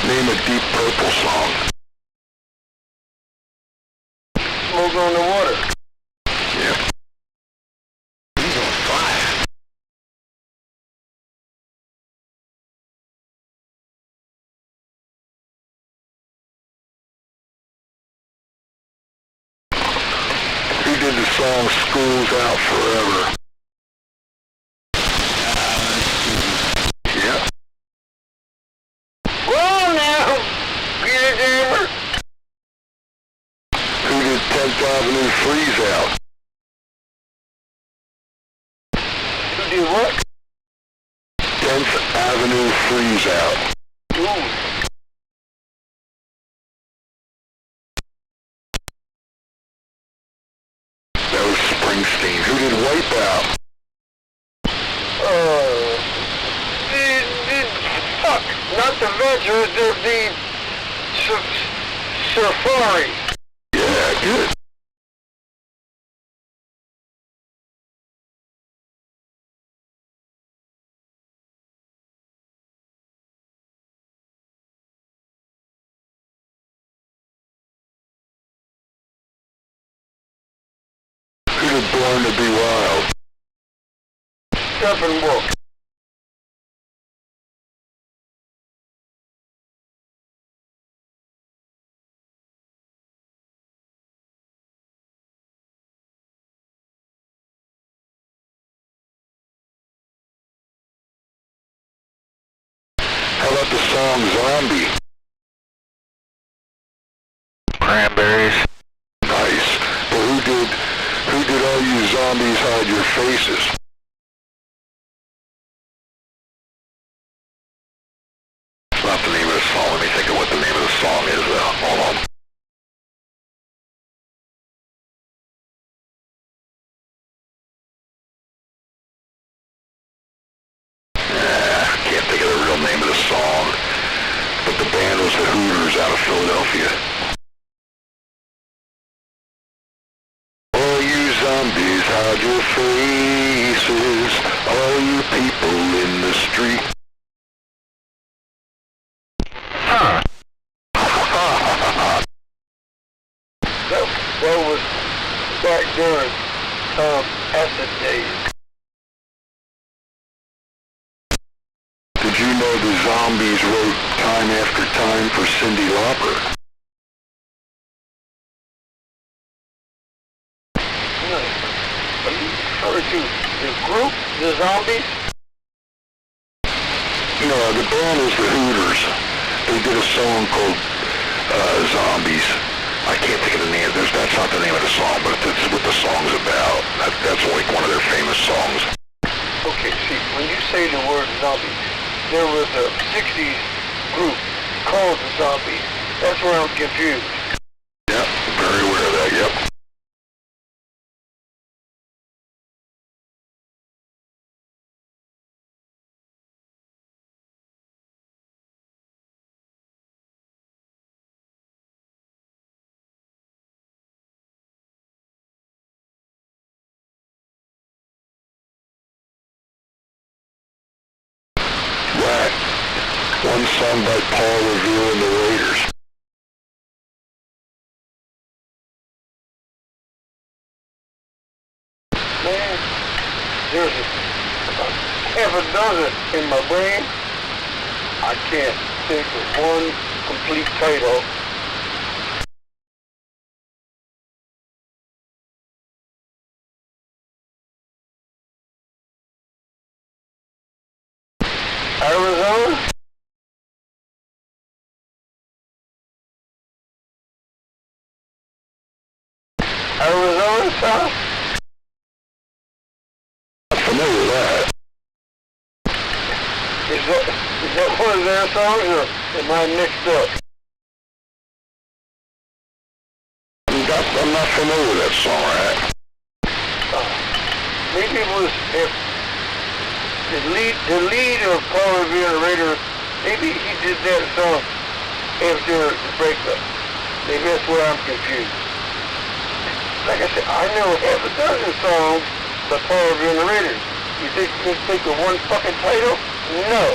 Name a Deep Purple song. Smoke on the water. Yep. He's on fire. Who did the song School's Out Forever? Yep. Well now, Peter Gamer. Who did 10th Avenue Freeze Out? Who did what? 10th Avenue Freeze Out. Ooh. That was Springsteen. Who did Wipeout? Fuck, not the Ventures, the Safari. Yeah, good. Who did Born to Be Wild? Steppenwolf. How about the song Zombie? Cranberries. Nice. But who did All You Zombies Hide Your Faces? It's not the name of the song. Let me think of what the name of the song is. Hold on. Can't think of the real name of the song. But the band was the Hooters out of Philadelphia. All you zombies, hide your faces. All you people in the street. Huh. That was back during acid days. Did you know the Zombies wrote Time After Time for Cyndi Lauper? Are you referring to the group, the Zombies? No, the band was the Hooters. They did a song called Zombies. I can't think of the name. That's not the name of the song, but that's what the song's about. That's like one of their famous songs. Okay, see, when you say the word Zombies, there was a 60s group called the Zombies. That's where I'm confused. Yep, very aware of that, yep. Right. One song by Paul Revere and the Raiders. Man, there's half a dozen in my brain. I can't think of one complete title. Arizona? Arizona, South? Not familiar with that. that one of their songs, or am I mixed up? I'm not familiar with that song, right? Maybe it was if the lead of Paul Revere Raider. Maybe he did that song after the breakup. Maybe that's where I'm confused. Like I said, I know half a dozen songs by Paul Revere Raiders. You think you can think of one fucking title? No.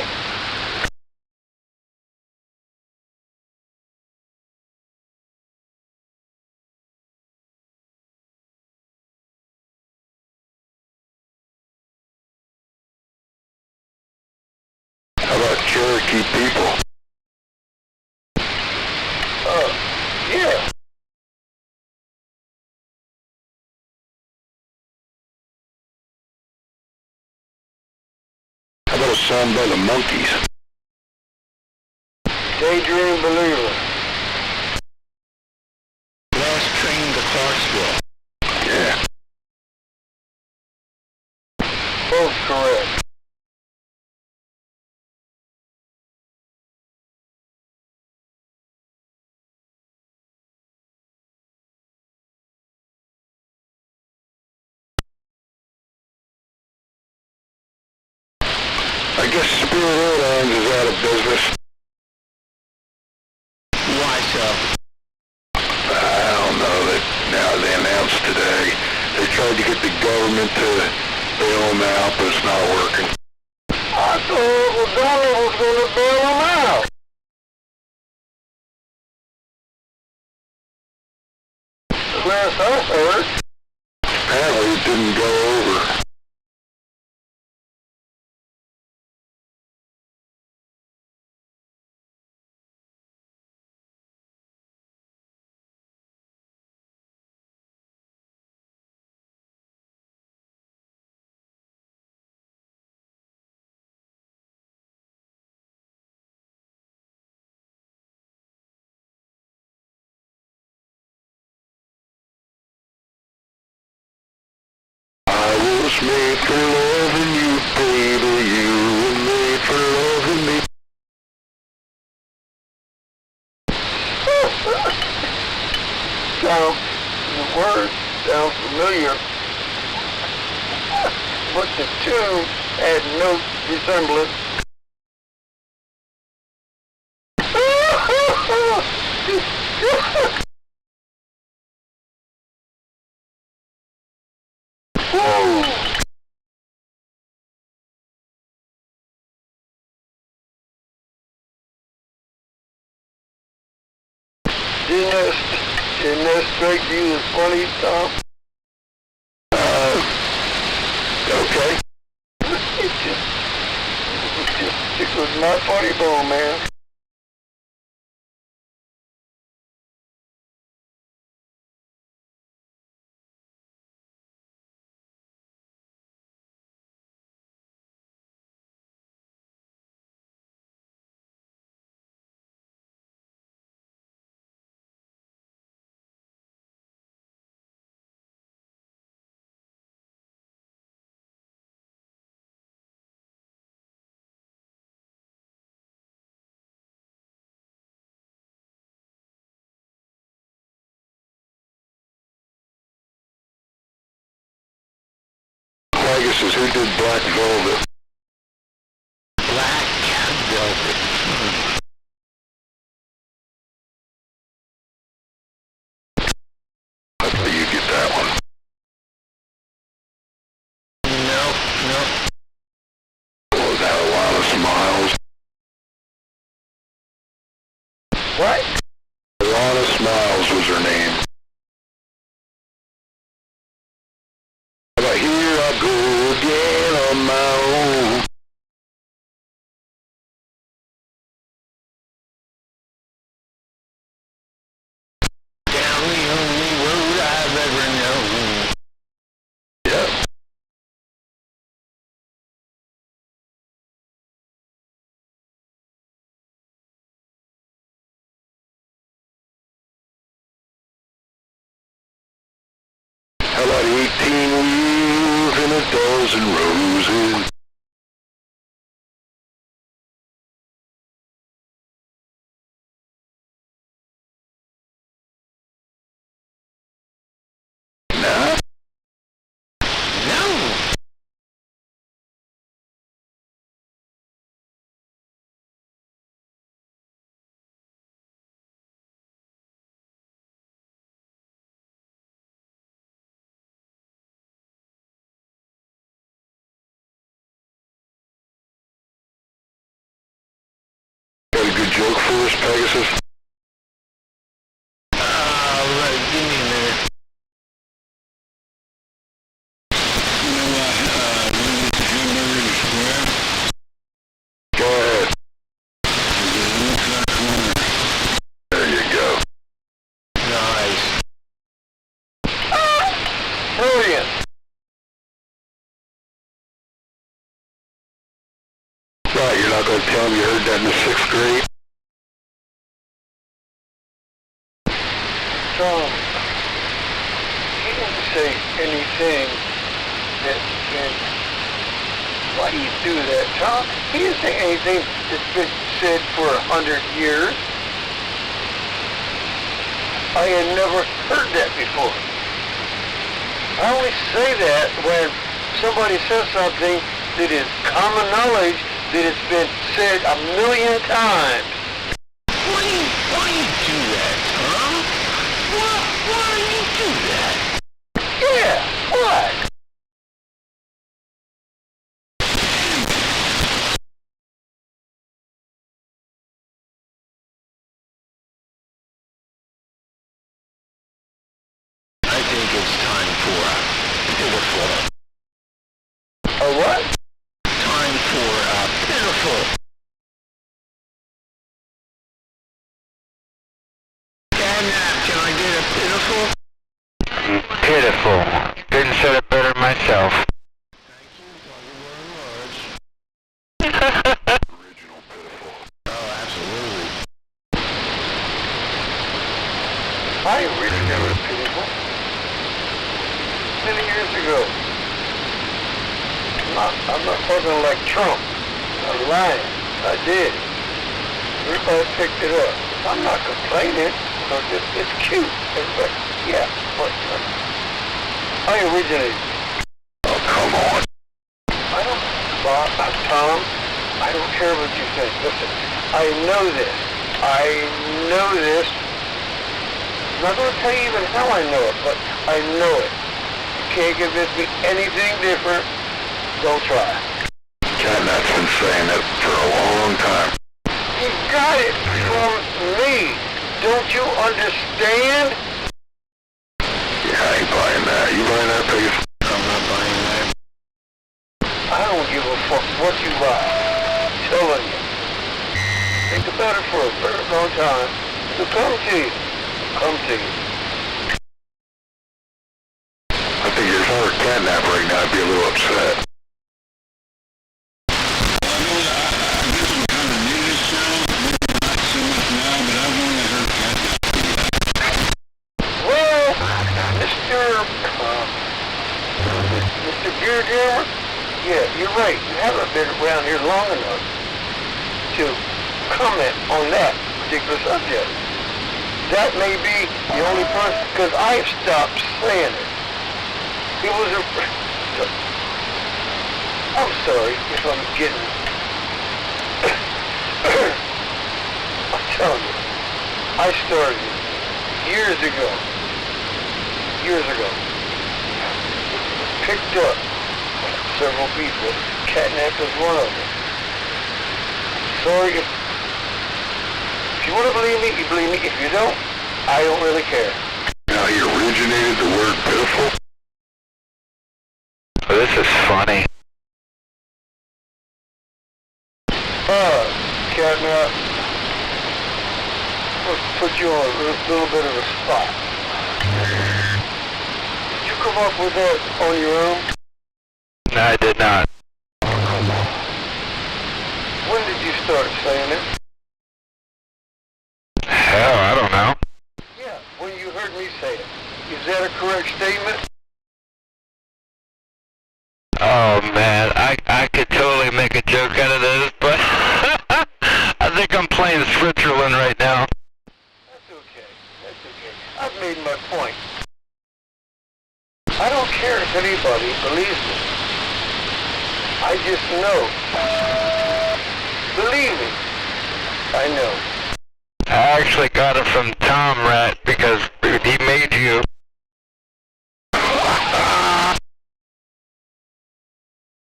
How about Cherokee People? Yeah. How about a song by the Monkees? Daydream Believer. Last Train to Clarksville. Yeah. Both correct. I guess Spirit Airlines is out of business. Why so? I don't know. Now they announced today they tried to get the government to bail them out, but it's not working. I thought Obama was going to bail them out. The last I heard. Apparently it didn't go over. I was made for loving you, baby. You were made for loving me. The words sound familiar, but the tune had no resemblance. Didn't that strike you as funny, Tom? Okay. It just tickles my funny bone, man. Pegasus, who did Black Velvet? Black Velvet. I thought you'd get that one. No. Was that a lot of smiles? What? Alana Smiles was her name. But here I go again on my own. Down the only road I've ever known. Yep. How about 18 wheels and a dozen roses? Got a good joke for us, Pegasus? Give me a minute. You know what, when we get to Hamburger and Square, Go ahead. there's a little flat corner. There you go. Nice. Brilliant. Right, you're not going to tell him you heard that in the 6th grade? Tom, he didn't say anything that can, why do you do that, Tom? He didn't say anything that's been said for 100 years. I had never heard that before. I only say that when somebody says something that is common knowledge that has been said 1,000,000 times. Why do you do that, Tom? Why do you do that? Yeah, what? I think it's time for a pitiful. A what? Time for a pitiful. Dad, can I get a pitiful? Pitiful. Couldn't have said it better myself. Thank you, thought you were words. Original pitiful. Oh, absolutely. I really never pitiful. Many years ago. I'm not talking like Trump. I'm lying. I did. Everybody picked it up. I'm not complaining because it's cute. Everybody, yeah, but I originated. Oh, come on. I don't, Tom, I don't care what you think. Listen, I know this. I'm not going to tell you even how I know it, but I know it. You can't convince me anything different. Don't try. Catnap's been saying it for a long time. You got it from me. Don't you understand? Yeah, I ain't buying that. You buying that, Pegasus? I'm not buying that. I don't give a fuck what you buy. I'm telling you. Think about it for a very long time. It'll come to you. Come to you. I think if I were Catnap right now, I'd be a little upset. Well, Mr. Beer Jammer, yeah, you're right. You haven't been around here long enough to comment on that particular subject. That may be the only person, because I stopped saying it. It was a... I'm sorry if I'm getting... I'm telling you, I started years ago. Picked up several people. Catnap was one of them. Sorry if you want to believe me, you believe me. If you don't, I don't really care. Now, he originated the word pitiful? This is funny. Catnap, let's put you on a little bit of a spot. Did you come up with that on your own? No, I did not. When did you start saying it? Hell, I don't know. Yeah, when you heard me say it. Is that a correct statement? Oh, man, I could totally make a joke out of this, but I think I'm playing Switzerland right now. That's okay. I've made my point. I don't care if anybody believes me. I just know. Believe me. I know. I actually got it from Tom Rat because he made you.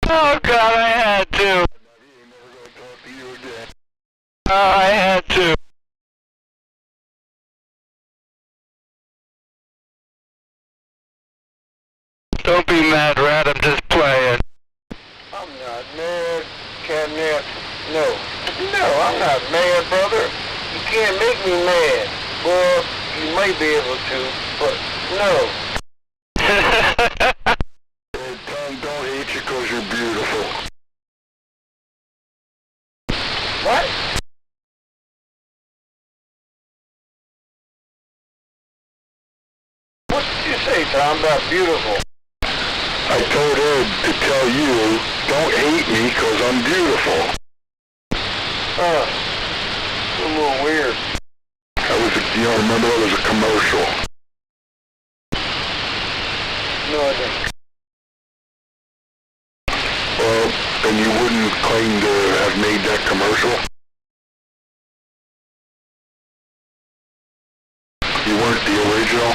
Oh, God, I had to. Oh, I Not mad, catnap. No. No, I'm not mad, brother. You can't make me mad. Well, you might be able to, but no. Hey, Tom, don't hate you 'cause you're beautiful. What? What did you say, Tom, about beautiful? I told Ed to tell you, don't hate me 'cause I'm beautiful. A little weird. That was, remember that was a commercial. No, I didn't. Well, then you wouldn't claim to have made that commercial? You weren't the original?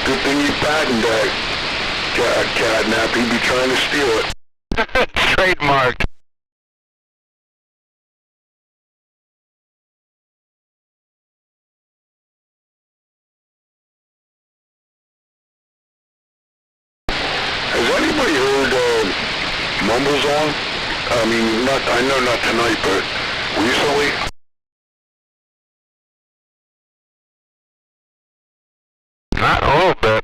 Good thing you patented that catnap. He'd be trying to steal it. Trademarked. Has anybody heard Mumbles on? I mean, I know not tonight, but recently? Not a little bit.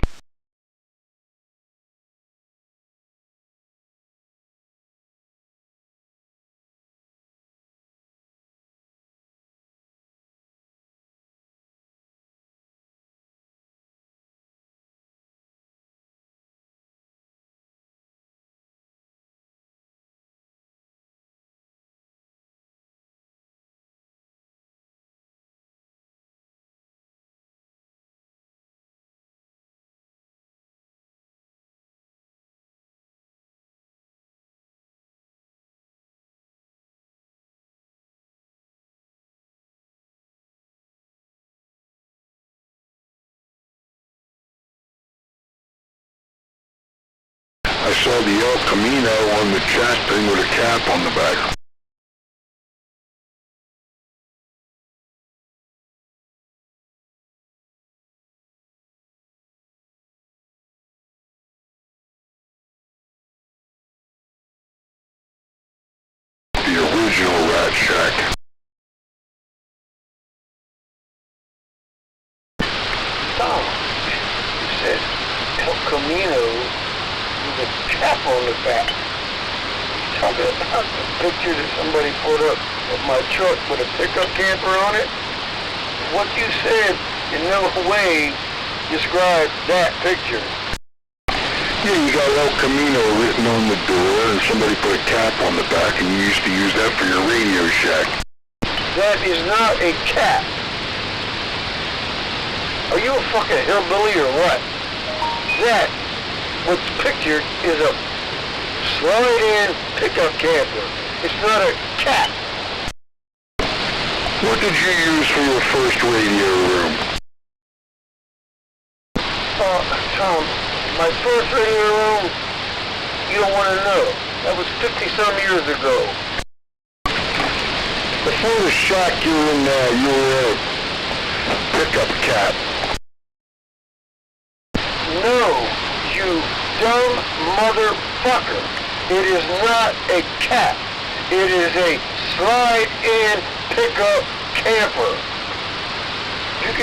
I saw the El Camino on the chat thing with a cap on the back. The original Rat Shack. Tom, you said El Camino with a cap on the back. You talking about the picture that somebody put up of my truck with a pickup camper on it? What you said in no way described that picture. Yeah, you got El Camino written on the door, and somebody put a cap on the back, and you used to use that for your Radio Shack. That is not a cap. Are you a fucking hillbilly or what? That, what's pictured, is a slide-in pickup camper. It's not a cap. What did you use for your first radio room? Tom, my first radio room, you don't want to know. That was 50-some years ago. Before the shack you were in now, you were a pickup cat. No, you dumb motherfucker. It is not a cap. It is a slide-in pickup camper. You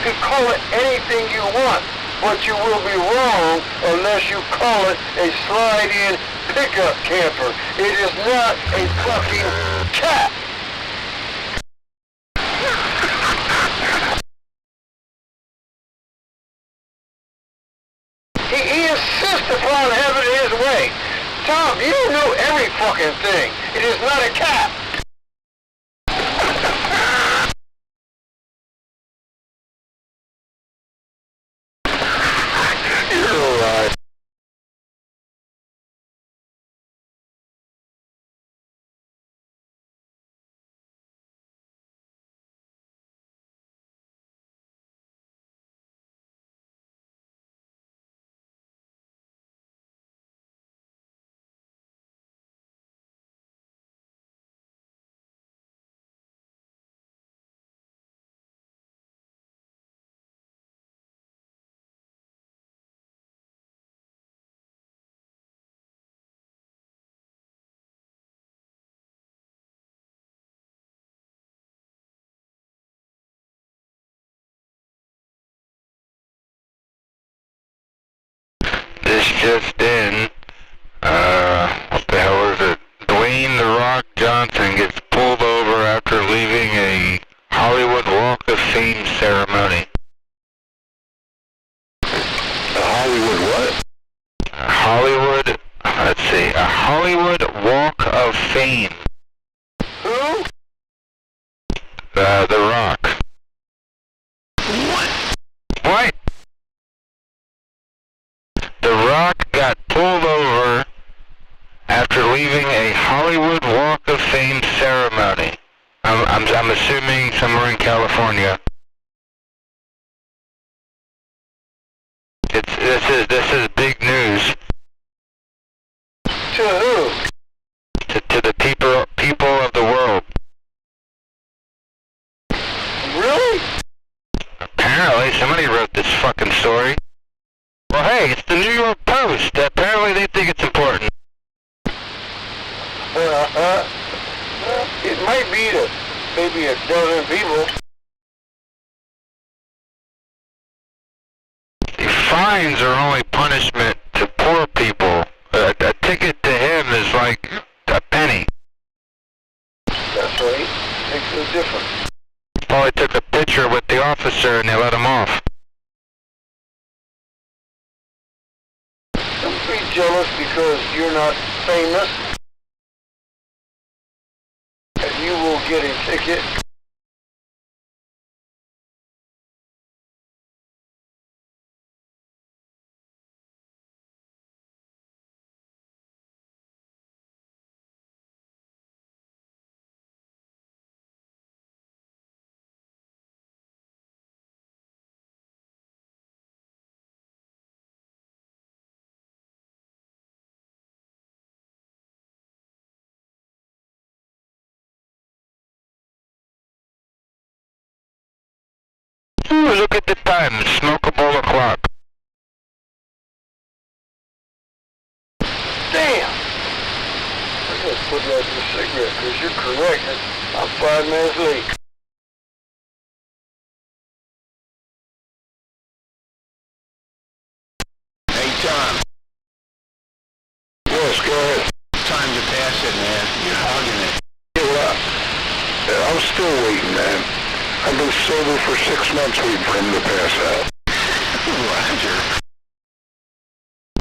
could call it anything you want, but you will be wrong unless you call it a slide-in pickup camper. It is not a fucking cap. He insists upon having it his way. Tom, you don't know every fucking thing. It is not a cap. just in. What the hell is it? Dwayne "The Rock" Johnson gets pulled over after leaving a Hollywood Walk of Fame ceremony. A Hollywood what? A Hollywood Walk of Fame. Who? The Rock. What? The Rock got pulled over after leaving a Hollywood Walk of Fame ceremony. I'm assuming somewhere in California. This is big news. To who? To the people of the world. Really? Apparently, somebody wrote this fucking story. Well, hey, it's the New York Post. Apparently, they think it's important. It might be to maybe a dozen people. Fines are only punishment to poor people. A ticket to him is like a penny. That's right. Makes no difference. Probably took a picture with the officer and they let him off. Don't be jealous because you're not famous. And you will get a ticket. Ooh, look at the time. Smokable o'clock. Damn! I gotta put that in the cigarette because you're correct. I'm 5 minutes late. Hey, Tom. Yes, go ahead. Time to pass it, man. You're hogging it. I'm still waiting, man. I've been sober for 6 months waiting for him to pass out. Roger.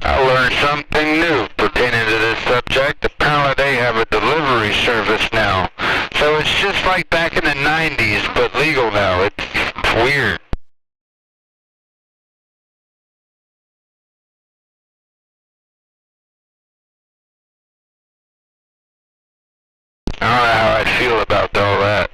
I learned something new pertaining to this subject. Apparently they have a delivery service now. So it's just like back in the 90s, but legal now. It's weird. I don't know how I feel about all that.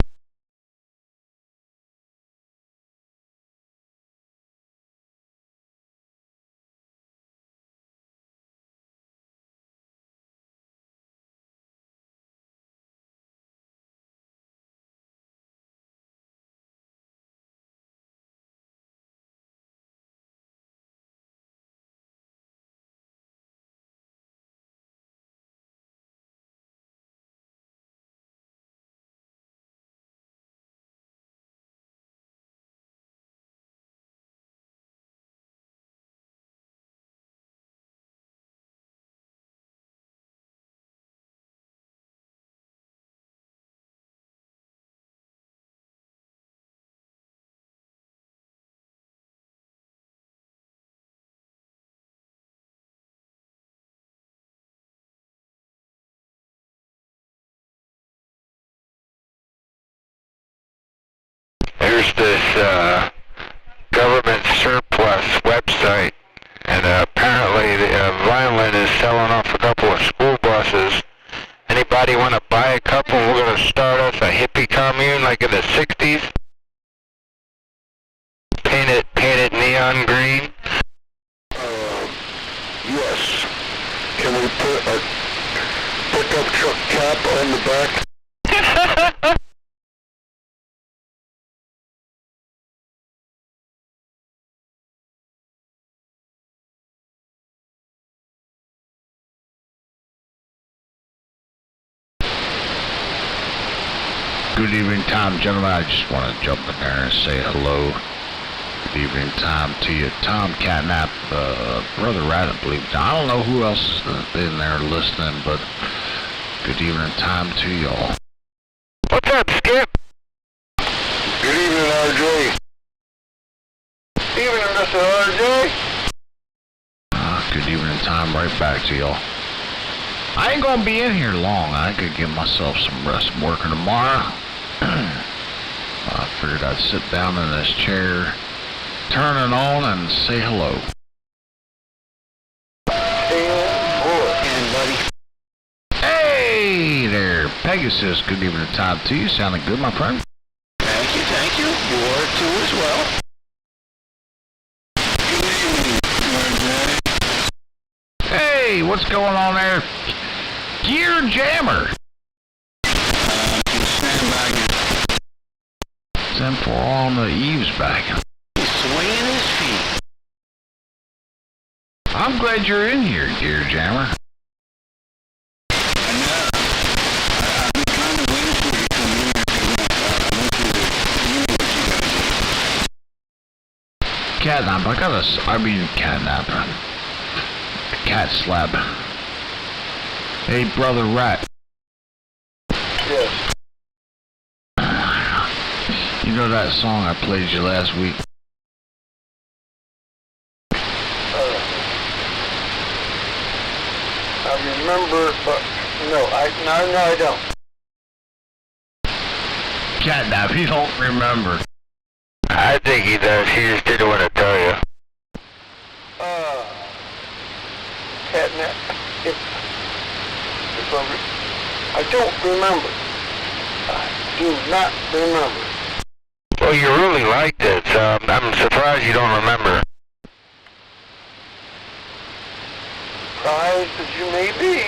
There's this government surplus website, and apparently Vineland is selling off a couple of school buses. Anybody want to buy a couple? We're going to start us a hippie commune like in the 60s. Paint it neon green. Yes. Can we put a pickup truck cap on the back? Good evening, Tom. Gentlemen, I just want to jump in there and say hello. good evening time to you. Tom Catnap, Brother Rat, I believe. Now, I don't know who else is in there listening, but good evening time to y'all. What's up, Skip? Good evening, RJ. Evening, Mr. RJ. Good evening time right back to y'all. I ain't gonna be in here long. I could give myself some rest. I'm working tomorrow. I figured I'd sit down in this chair, turn it on, and say hello. 10-4. Buddy. Hey there, Pegasus. Good evening time to you. Sounding good, my friend. Thank you, thank you. You are too as well. Good evening, RJ. Hey, what's going on there? Gear Jammer. He's sandbagging. Send for on the eaves back. He's swinging his feet. I'm glad you're in here, Gear Jammer. I know. I've been kind of waiting for you to come in here because I want you to do what you gotta do. Catnap, catnap. Cat slap. Hey, Brother Rat. Yes. You know that song I played you last week? I remember, but no, I don't. Catnap, he don't remember. I think he does. He just didn't want to tell you. Catnap. I don't remember. I do not remember. Well, you really liked it, so I'm surprised you don't remember. Surprised as you may be,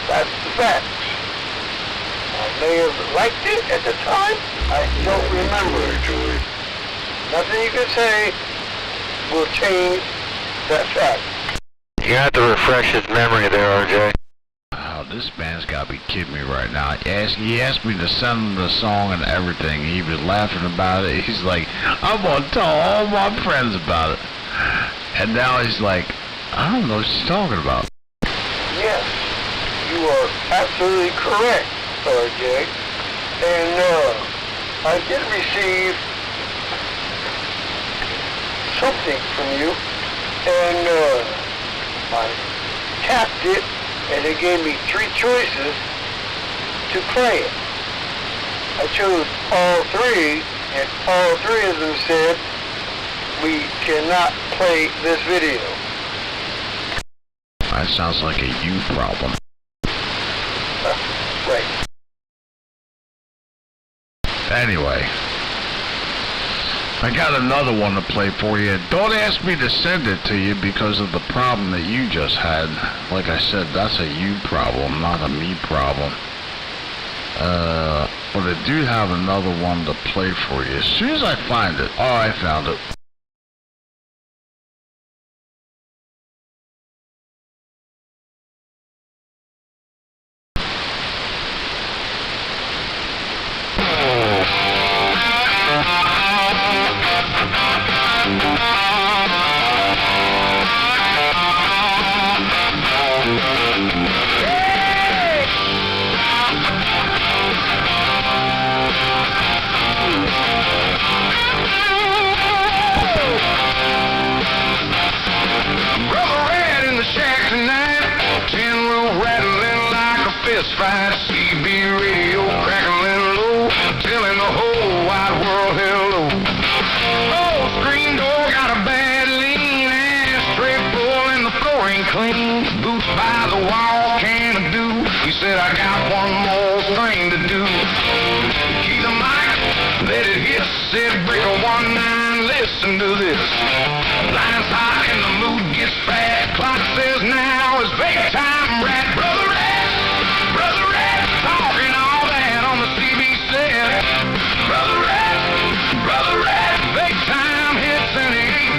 that's the fact. I may have liked it at the time. I don't remember. Nothing you can say will change that fact. You have to refresh his memory there, RJ. Oh, this man's got to be kidding me right now. He asked me to send him the song and everything. He was laughing about it. He's like, I'm going to tell all my friends about it. And now he's like, I don't know what she's talking about. Yes, you are absolutely correct, RJ. And I did receive something from you, and I tapped it, and it gave me 3 choices to play it. I chose all 3, and all 3 of them said, we cannot play this video. That sounds like a you problem. Right. Anyway, I got another one to play for you. Don't ask me to send it to you because of the problem that you just had. Like I said, that's a you problem, not a me problem. But I do have another one to play for you as soon as I find it. Oh, I found it. Fight CB radio crackling low, telling the whole wide world hello. Oh, screen door got a bad lean, ashtray full and the floor ain't clean. Boots by the wall, can I do? He said I got one more thing to do. Key the mic, let it hit. Said breaker 19, listen to this. Line's hot and the mood gets bad. Clock says now is bake time, rat brother.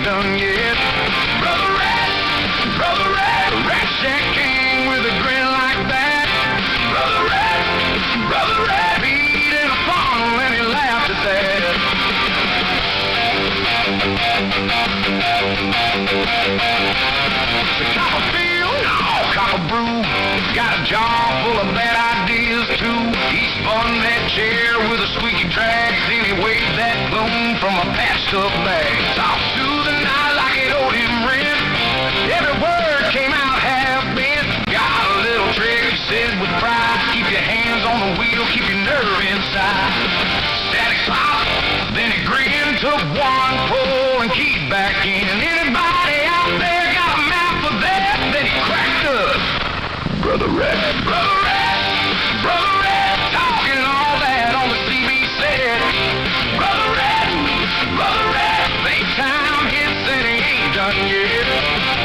Done yet. Brother Rat Shack King with a grin like that. Brother Rat, beat in a funnel and he laughed at that. The copper field, oh, copper brew, got a jar full of bad ideas too. He spun that chair with a squeaky drag, then he waved that plume from a patched up bag. Talked through the night like it owed him rent. Every word came out half bent. Got a little trick, he said with pride. Keep your hands on the wheel, keep your nerve inside. Static pop, then he grinned, took one pull and keyed back in. Anybody out there got a map for that? Then he cracked up. Brother Rat, Brother Rat, Brother Rat, talking all that on the CB said. Brother Rat, Brother Rat, think time hits and he ain't done yet.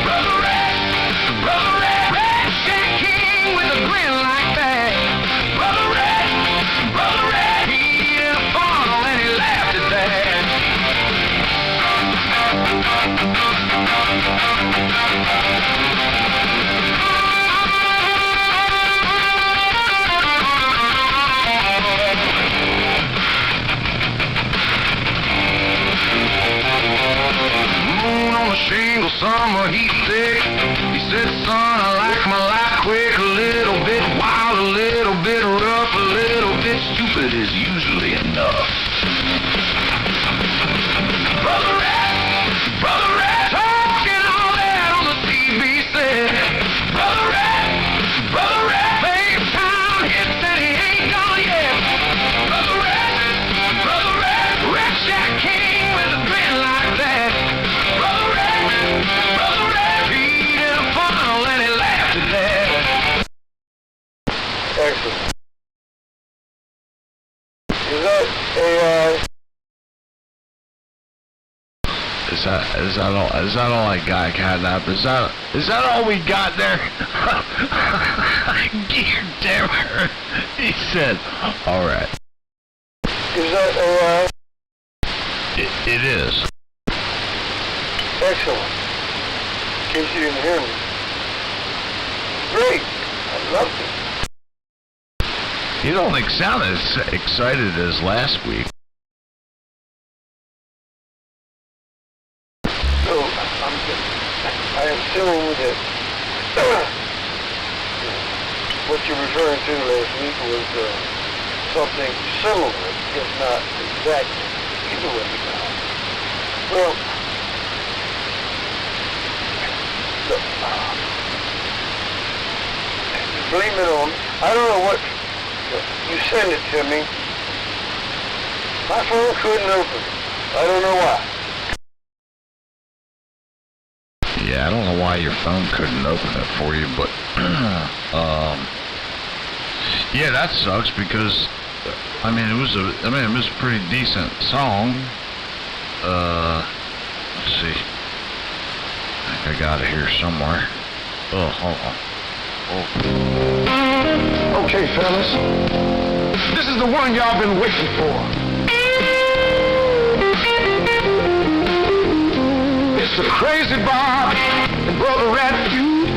Brother Rat, Brother Rat, Rat Shack King with a grin like that. Brother Rat, Brother Rat, he did a funnel and he laughed at that. Moon on the shingle, summer heat thick. He said, son, I like my life quick, a little bit wild, a little bit rough, a little bit stupid is usually enough. Brother Rat, talking all that on the CB said. Brother Rat, babe, time hits and he ain't gone yet. Brother Rat, Rat Shack King with a grin like that. Brother Rat, he did a funnel and he laughed at that. Excellent. Is that AI? Is that all I got, Catnap? Is that all we got there? Damn her. He said, all right. Is that AI? It is. Excellent. In case you didn't hear me. Great. I loved it. You don't sound as excited as last week. So, I assume that what you're referring to last week was something similar, if not exactly. Either way you go. Well, look, blame it on, I don't know what, you send it to me. My phone couldn't open it. I don't know why. Yeah, I don't know why your phone couldn't open it for you, but yeah, that sucks because it was a pretty decent song. Let's see. I think I got it here somewhere. Oh, hold on. Oh. Okay, fellas, this is the one y'all been waiting for. It's the Crazy Bob and Brother Rat feud.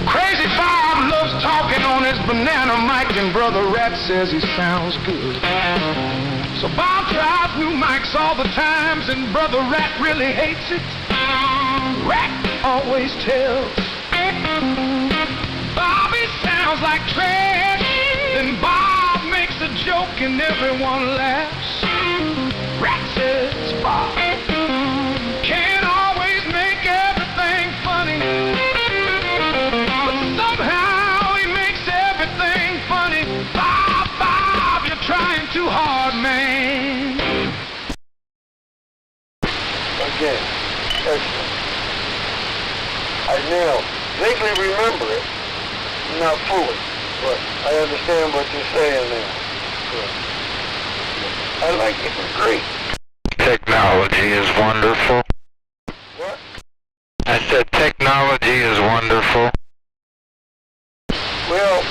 Crazy Bob loves talking on his banana mic, and Brother Rat says he sounds good. So Bob tries new mics all the times, and Brother Rat really hates it. Rat always tells Bobby sounds like trash. Then Bob makes a joke and everyone laughs. Rat says Bob can't always make everything funny, but somehow he makes everything funny. Bob, you're trying too hard, man. Again, excellent. I now vaguely remember it, not fully, but I understand what you're saying now. I like it. It's great. Technology is wonderful. What? I said technology is wonderful. Well,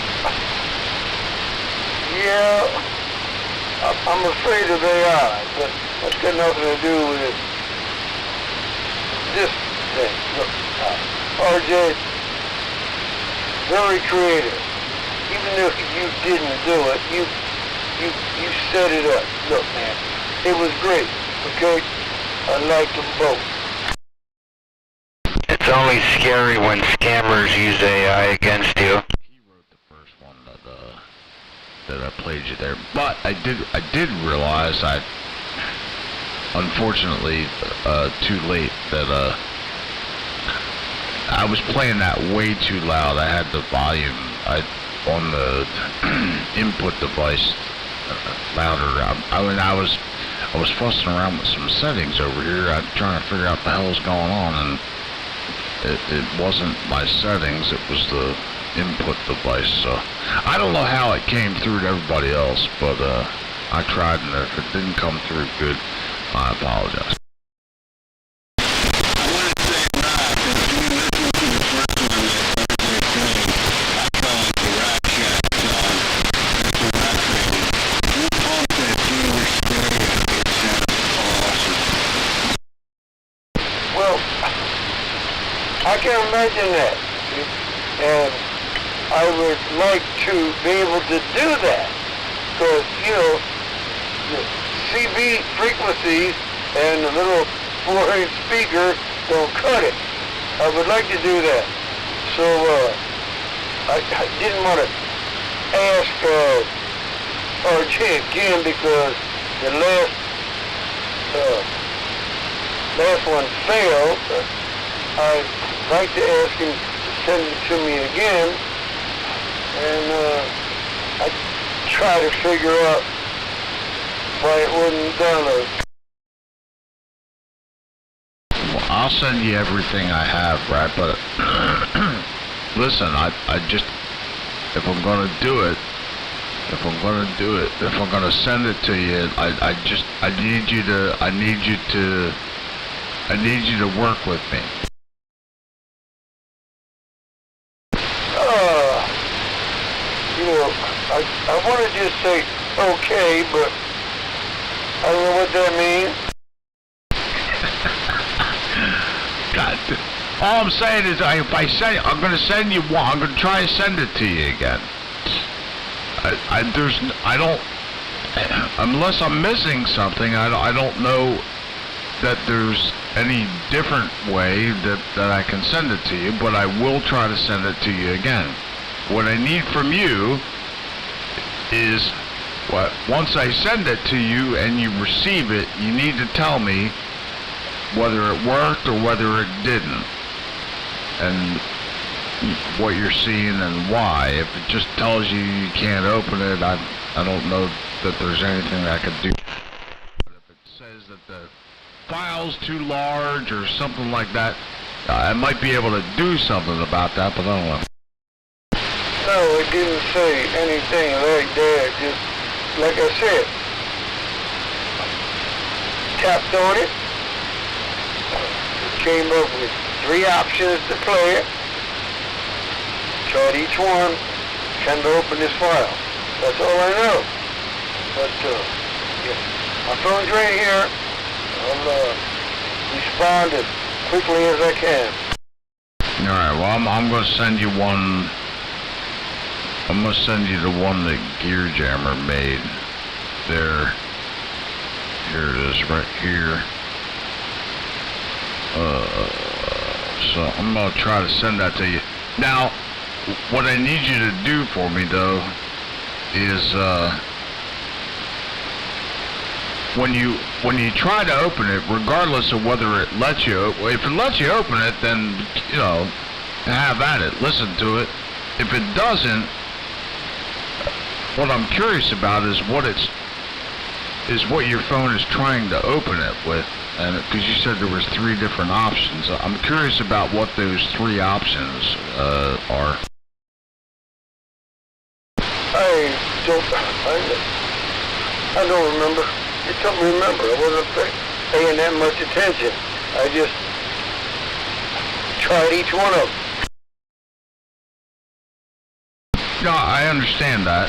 yeah, I'm afraid of AI, but that's got nothing to do with this thing. Look, RJ, very creative. Even if you didn't do it, you set it up. Look, man, it was great, okay? I like them both. It's always scary when scammers use AI against you. He wrote the first one that I played you there, but I did realize unfortunately, too late that I was playing that way too loud. I had the volume on the input device louder. I was fussing around with some settings over here. I'm trying to figure out what the hell was going on, and it wasn't my settings. It was the input device. So I don't know how it came through to everybody else, but I tried, and if it didn't come through good, I apologize. I can imagine that, and I would like to be able to do that, because, you know, the CB frequencies and the little 4-inch speaker don't cut it. I would like to do that. So, I didn't want to ask RJ again, because the last one failed. I'd like to ask him to send it to me again, and I'd try to figure out why it wouldn't download. Well, I'll send you everything I have, right? But listen, I just, if I'm gonna do it, if I'm gonna send it to you, I need you to work with me. I want to just say okay, but I don't know what that means. God, all I'm saying is, if I send, I'm going to send you one. I'm going to try and send it to you again. Unless I'm missing something, I don't know that there's any different way that I can send it to you, but I will try to send it to you again. What I need from you is, once I send it to you and you receive it, you need to tell me whether it worked or whether it didn't, and what you're seeing and why. If it just tells you you can't open it, I don't know that there's anything I could do. But if it says that the file's too large or something like that, I might be able to do something about that, but I don't know. No, it didn't say anything like that. Just like I said, tapped on it, came up with 3 options to play it. Tried each one, trying to open this file. That's all I know. But yeah, my phone's right here. I'll respond as quickly as I can. All right. Well, I'm going to send you one. I'm going to send you the one that Gear Jammer made. There. Here it is, right here. So I'm going to try to send that to you. Now, what I need you to do for me, though, is when you try to open it, regardless of whether it lets you, if it lets you open it, then, you know, have at it, listen to it. If it doesn't, what I'm curious about is what your phone is trying to open it with, and because you said there was 3 different options, I'm curious about what those 3 options are. I don't remember. You don't remember. I wasn't paying that much attention. I just tried each one of them. No, I understand that.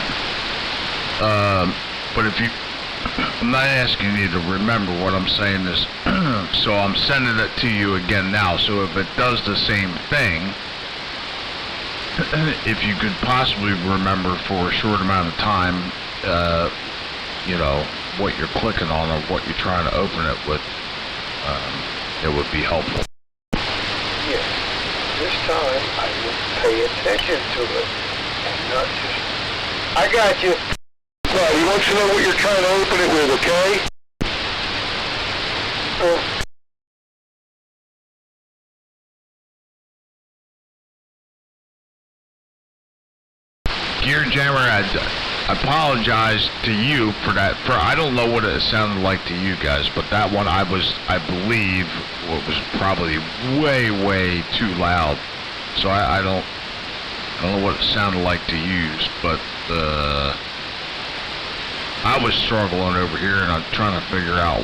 But I'm not asking you to remember. What I'm saying is, so I'm sending it to you again now. So if it does the same thing, if you could possibly remember for a short amount of time, you know, what you're clicking on or what you're trying to open it with, it would be helpful. Yes. This time I will pay attention to it and not just... I got you. Well, he wants to know what you're trying to open it with, okay? Gear Jammer, I apologize to you for that. I don't know what it sounded like to you guys, but that one I believe, was probably way too loud. So I don't know what it sounded like to use, but I was struggling over here, and I'm trying to figure out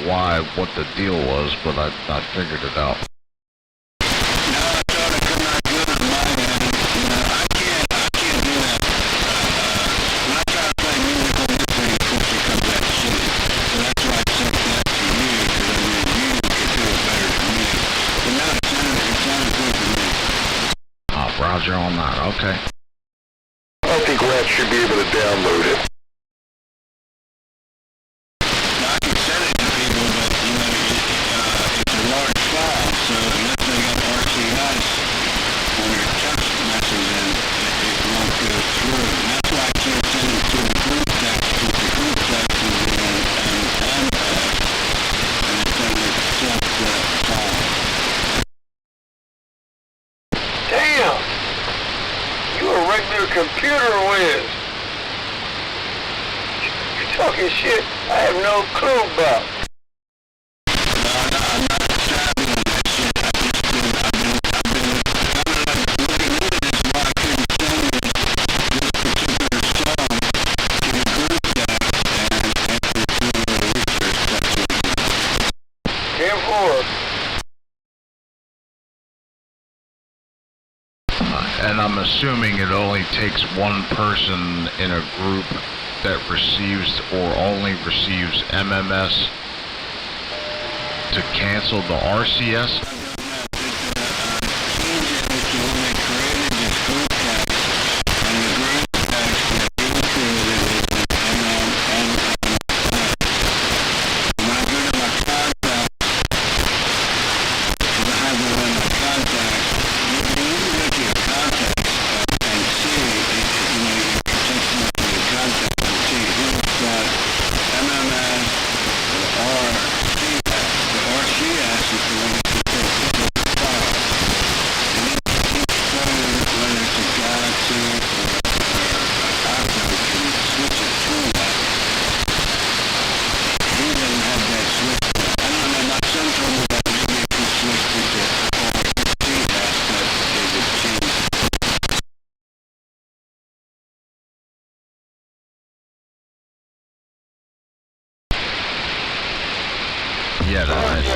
what the deal was, but I figured it out. Roger on that, okay. I think Rat should be able to download it. I can send it to people, but, it's a large file, so unless they got RCIs on your text message, then it won't go through. And that's why I can't send it to the group text, because the group text is in an MPEG, and it doesn't accept that file. Damn! You a regular computer whiz. You're talking shit I have no clue about. I'm not savvy on that shit. I've been looking into this why I couldn't send this particular song to the group text and enter through the research section. 10-4. And I'm assuming it only takes one person in a group that receives or only receives MMS to cancel the RCS.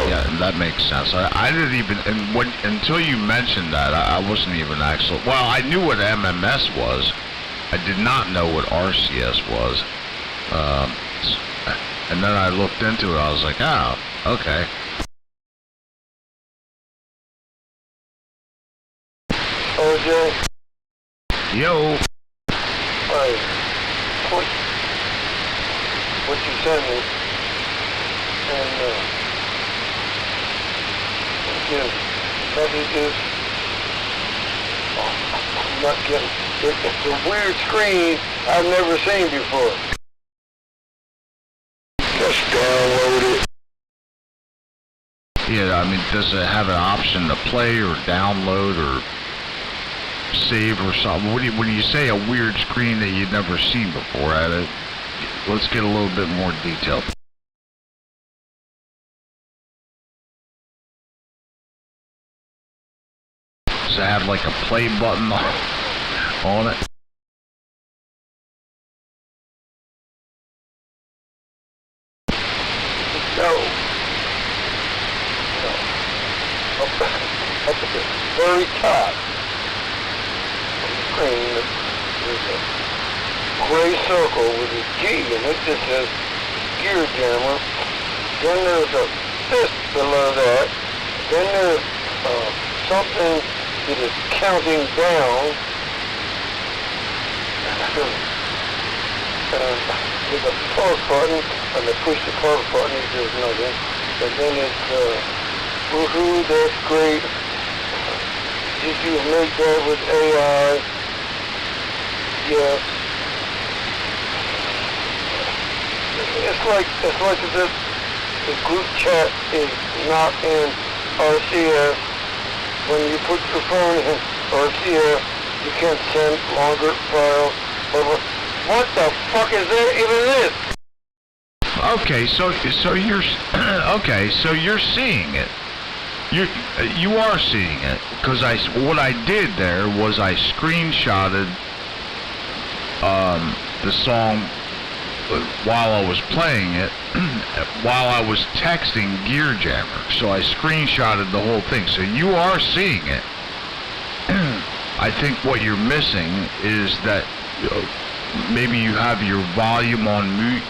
Yeah, that makes sense. I didn't even, until you mentioned that, I wasn't even actually, well, I knew what MMS was. I did not know what RCS was. And then I looked into it, I was like, oh, okay. OJ? Yo. Hey, what you sent me? And, messages. I'm not getting. It's a weird screen I've never seen before. Just download it. Yeah, I mean, does it have an option to play or download or save or something? When you say a weird screen that you've never seen before, let's get a little bit more detail. Does it have like a play button on it? No. Up at the very top of the screen is a gray circle with a G, and it just says Gear Jammer. Then there's a fist below that. Then there's something that is counting down. There's a pause button, and I push the pause button, there's nothing. And then it's Woohoo, that's great. Did you make that with AI? Yes. It's like the group chat is not in RCS. When you put your phone in RCS, you can't send longer files. What the fuck is that even this? Okay, so you're okay, so you're seeing it. You are seeing it, because what I did there was I screenshotted the song while I was playing it, while I was texting Gear Jammer. So I screenshotted the whole thing. So you are seeing it. I think what you're missing is that maybe you have your volume on mute.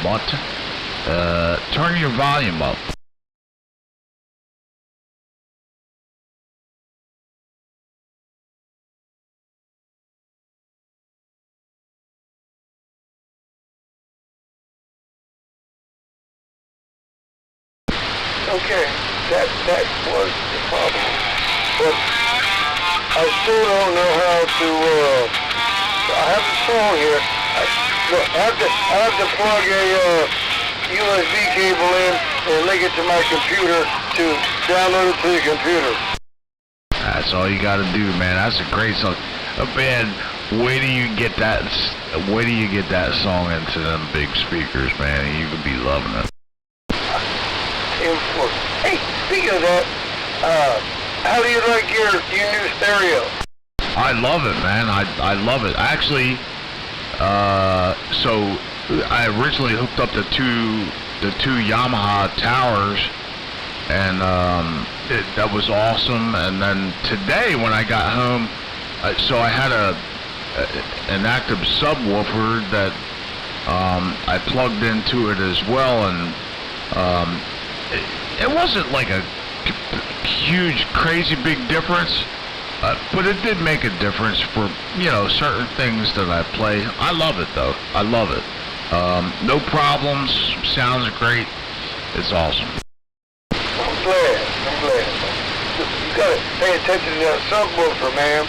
What? Turn your volume up. Okay, that was the problem. But I still don't know how to, I have the song here. I have to plug a USB cable in and link it to my computer to download it to the computer. That's all you gotta do, man. That's a great song. Man, wait till you get that song into them big speakers, man. You could be loving it. Hey, speaking of that, how do you like your new stereo? I love it, man. I love it. Actually, so I originally hooked up the two Yamaha towers, and that was awesome. And then today when I got home, so I had an active subwoofer that I plugged into it as well, and it wasn't like a huge, crazy big difference, but it did make a difference for, certain things that I play. I love it, though. I love it. No problems. Sounds great. It's awesome. I'm glad. You gotta pay attention to that subwoofer, man.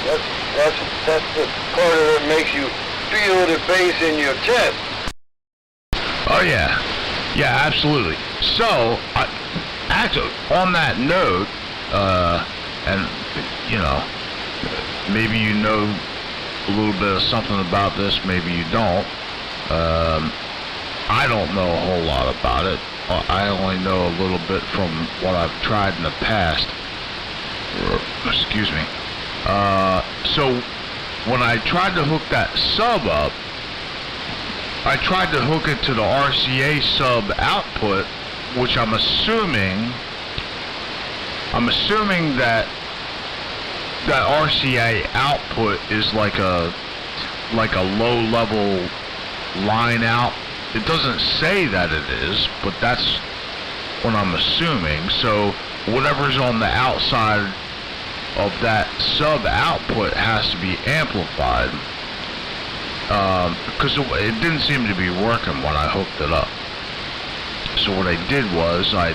That's the part of it that makes you feel the bass in your chest. Oh, yeah. Yeah, absolutely. So, actually, on that note, and, maybe you know a little bit of something about this, maybe you don't. I don't know a whole lot about it. I only know a little bit from what I've tried in the past. Excuse me. So, when I tried to hook that sub up, I tried to hook it to the RCA sub output, which I'm assuming that RCA output is like a low level line out. It doesn't say that it is, but that's what I'm assuming. So whatever's on the outside of that sub output has to be amplified. Because it didn't seem to be working when I hooked it up. So what I did was I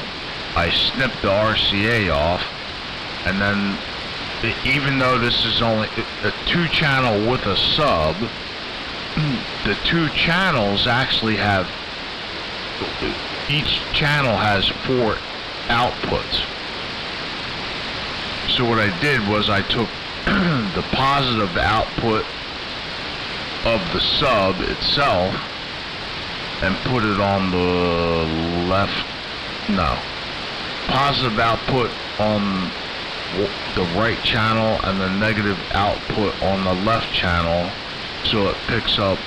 snipped the RCA off, and then even though this is only a 2-channel with a sub, the 2 channels actually have, each channel has 4 outputs. So what I did was I took the positive output of the sub itself and put it on the positive output on the right channel and the negative output on the left channel, so it picks up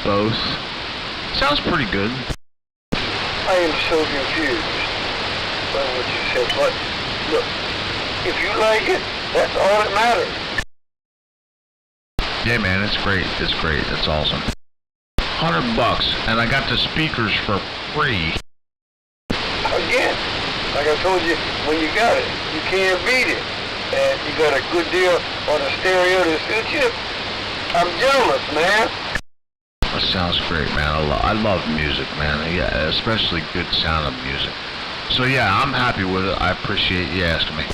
both. Sounds pretty good. I am so confused by what you said, but look, if you like it, that's all that matters. Yeah, man, it's great. It's great. It's awesome. $100, and I got the speakers for free. Again, like I told you, when you got it, you can't beat it. And you got a good deal on a stereo that suits you. I'm jealous, man. That sounds great, man. I love music, man. Yeah, especially good sound of music. So yeah, I'm happy with it. I appreciate you asking me.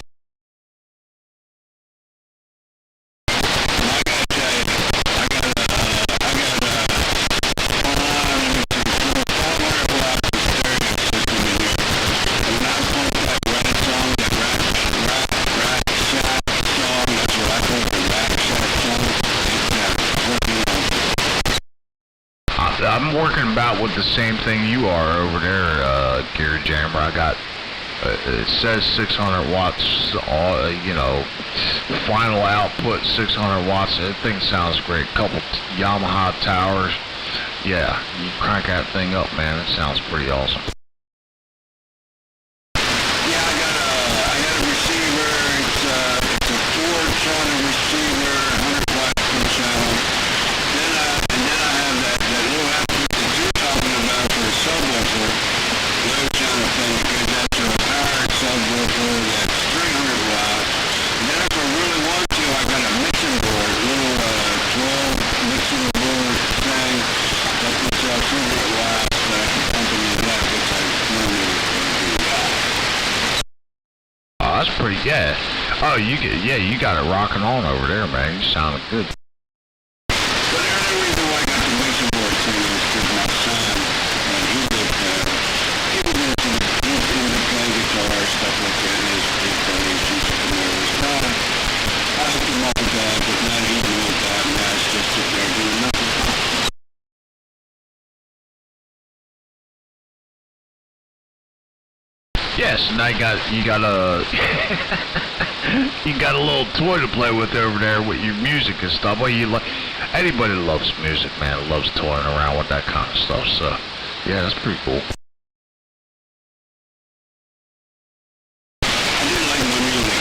I'm working about with the same thing you are over there, Gear Jammer. I got, it says 600 watts, final output 600 watts. That thing sounds great. Couple Yamaha towers. Yeah, you crank that thing up, man. It sounds pretty awesome. Yeah, I got a receiver. It's a 4-channel receiver, 100 watts per channel. Then I have that little output that you're talking about for a subwoofer, low channel thing that goes out to a powered subwoofer that's 300 watts. And then if I really want to, I got a mixing board, a little 12 mixing board thing that puts out 200 watts that I can pump into that, which I normally do that. Oh, that's pretty good. Oh, you got it rocking on over there, man. You sounded good. But the only reason why I got the mixing board thing is because my son, he would play guitar, stuff like that, and his buddies used to come over. So I hooked him up with that, but not even with that, and now it's just sitting there doing nothing. Yes, now you got a you got a little toy to play with over there with your music and stuff. Well, anybody loves music, man. Loves toying around with that kind of stuff. So, yeah, that's pretty cool. I do like my music,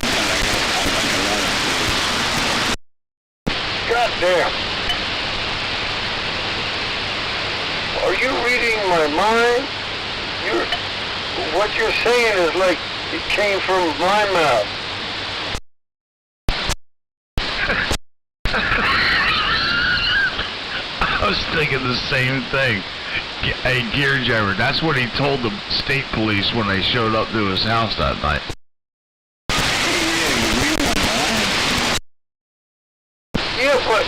I like a lot of things. God damn. Are you reading my mind? What you're saying is like it came from my mouth. I was thinking the same thing. Hey, Gear Jammer, that's what he told the state police when they showed up to his house that night. Yeah, but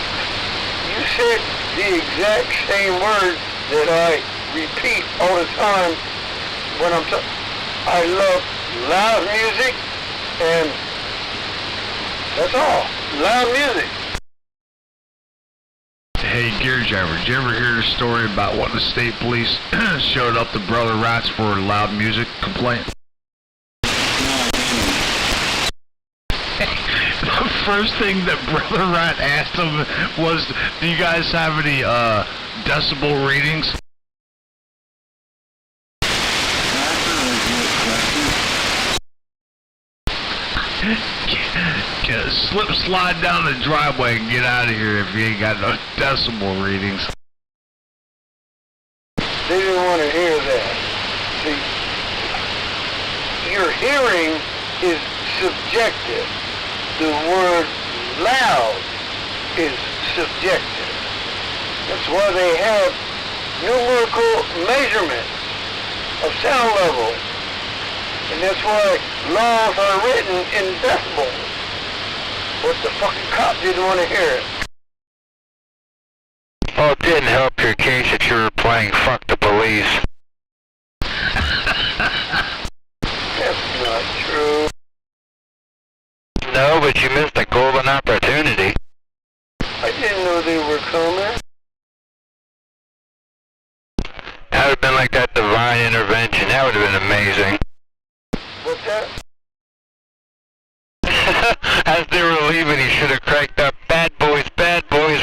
you said the exact same word that I repeat all the time when I'm talking. I love loud music, and that's all. Loud music. Hey, Gear Jammer, did you ever hear the story about when the state police showed up to Brother Rats for a loud music complaint? The first thing that Brother Rat asked him was, do you guys have any decibel readings? Slide down the driveway and get out of here if you ain't got no decibel readings. They didn't want to hear that. See, your hearing is subjective. The word loud is subjective. That's why they have numerical measurements of sound level. And that's why laws are written in decibels. But the fucking cop didn't want to hear it. Well, it didn't help your case that you were playing Fuck the Police. That's not true. No, but you missed a golden opportunity. I didn't know they were coming. That would have been like that divine intervention. That would have been amazing. What's that? As they were leaving, he should have cranked up, bad boys,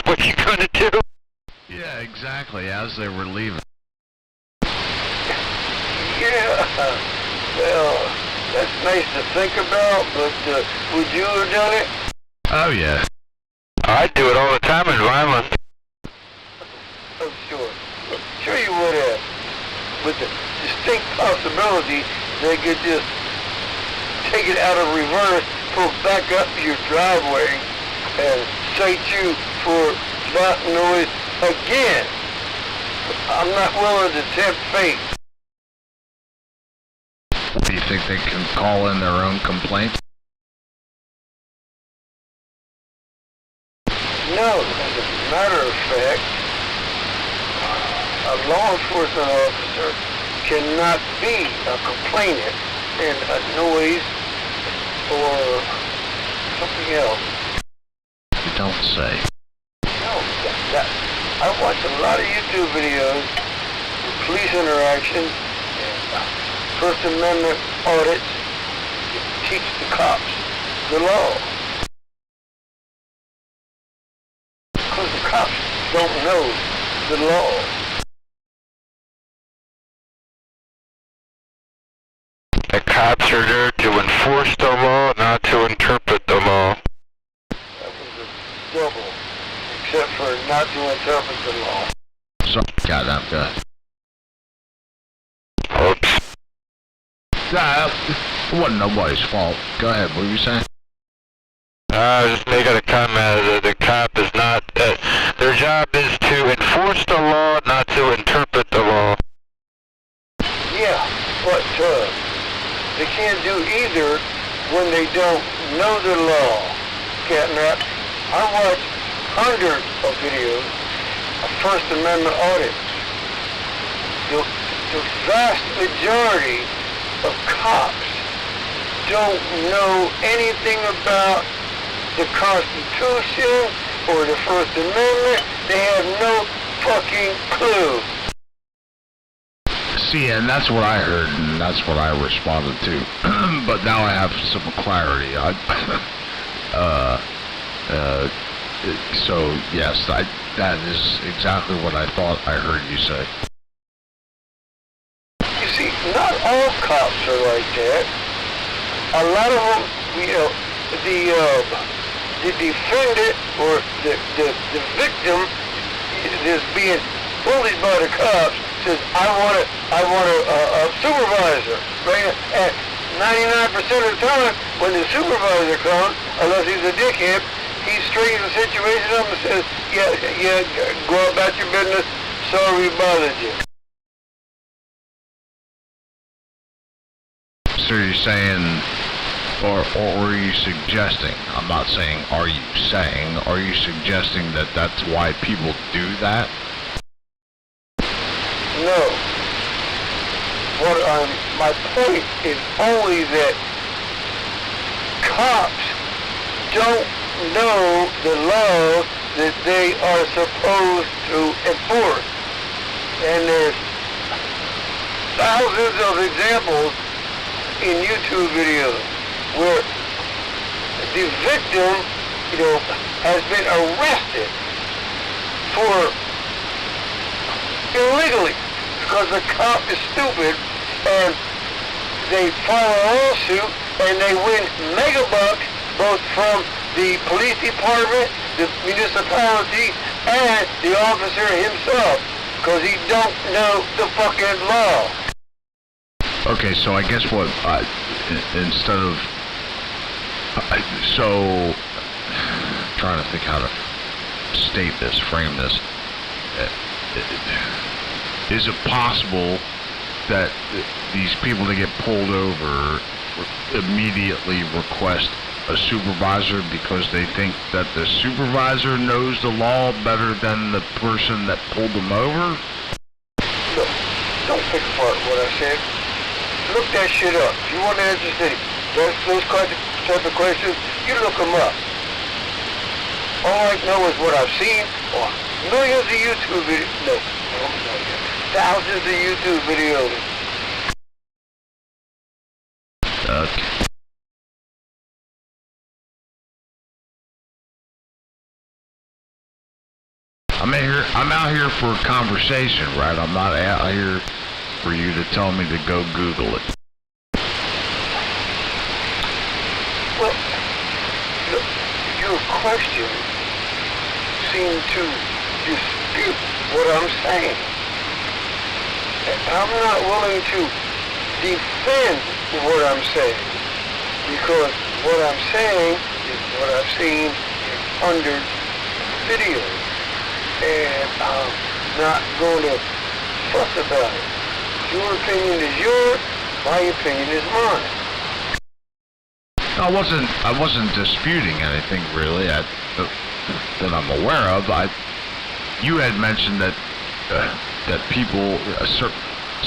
what you gonna do? Yeah, exactly, as they were leaving. Yeah, well, that's nice to think about, but would you have done it? Oh, yeah. I do it all the time in Vineland. Oh, sure. Sure you would have. With the distinct possibility they could just take it out of reverse, pull back up your driveway, and cite you for loud noise Again, I'm not willing to tempt fate. Do you think they can call in their own complaints? No, as a matter of fact, a law enforcement officer cannot be a complainant in a noise or something else. You don't say. No, I watch a lot of YouTube videos with police interactions and First Amendment audits to teach the cops the law. Because the cops don't know the law. The cops are there to enforce the law, not to interpret the law. That was a double, except for not to interpret the law. So, goddamn good. Oops. Nah, it wasn't nobody's fault. Go ahead, what were you saying? I was just making a comment that the cop is not, their job is to enforce the law, not to interpret the law. Yeah, but they can't do either when they don't know the law. Catnap. I watch hundreds of videos of First Amendment audits. The vast majority of cops don't know anything about the Constitution or the First Amendment. They have no fucking clue. See, and that's what I heard, and that's what I responded to. But now I have some clarity. So, yes, that is exactly what I thought I heard you say. You see, not all cops are like that. A lot of them, the defendant or the victim is being bullied by the cops. Says, I want a supervisor. Right? And 99% of the time, when the supervisor comes, unless he's a dickhead, he straightens the situation up and says, yeah, go about your business. Sorry we bothered you. So you're saying, or are you suggesting, I'm not saying are you saying, are you suggesting that that's why people do that? No. My point is only that cops don't know the law that they are supposed to enforce. And there's thousands of examples in YouTube videos where the victim, has been arrested for illegally because the cop is stupid and they file a lawsuit and they win mega bucks both from the police department, the municipality, and the officer himself because he don't know the fucking law. Okay, so I guess what, instead of, so, trying to think how to state this, frame this, is it possible that these people that get pulled over immediately request a supervisor because they think that the supervisor knows the law better than the person that pulled them over? Look, don't pick apart what I said. Look that shit up. If you want to answer those type of questions, you look them up. All I know is what I've seen on millions of YouTube videos. No, thousands of YouTube videos. Okay. I'm out here for a conversation, right? I'm not out here for you to tell me to go Google it. Well, your question seemed to dispute what I'm saying. I'm not willing to defend what I'm saying because what I'm saying is what I've seen in hundreds of videos. and I'm not going to fuss about it. Your opinion is yours, my opinion is mine. I wasn't disputing anything really that I'm aware of. You had mentioned that people,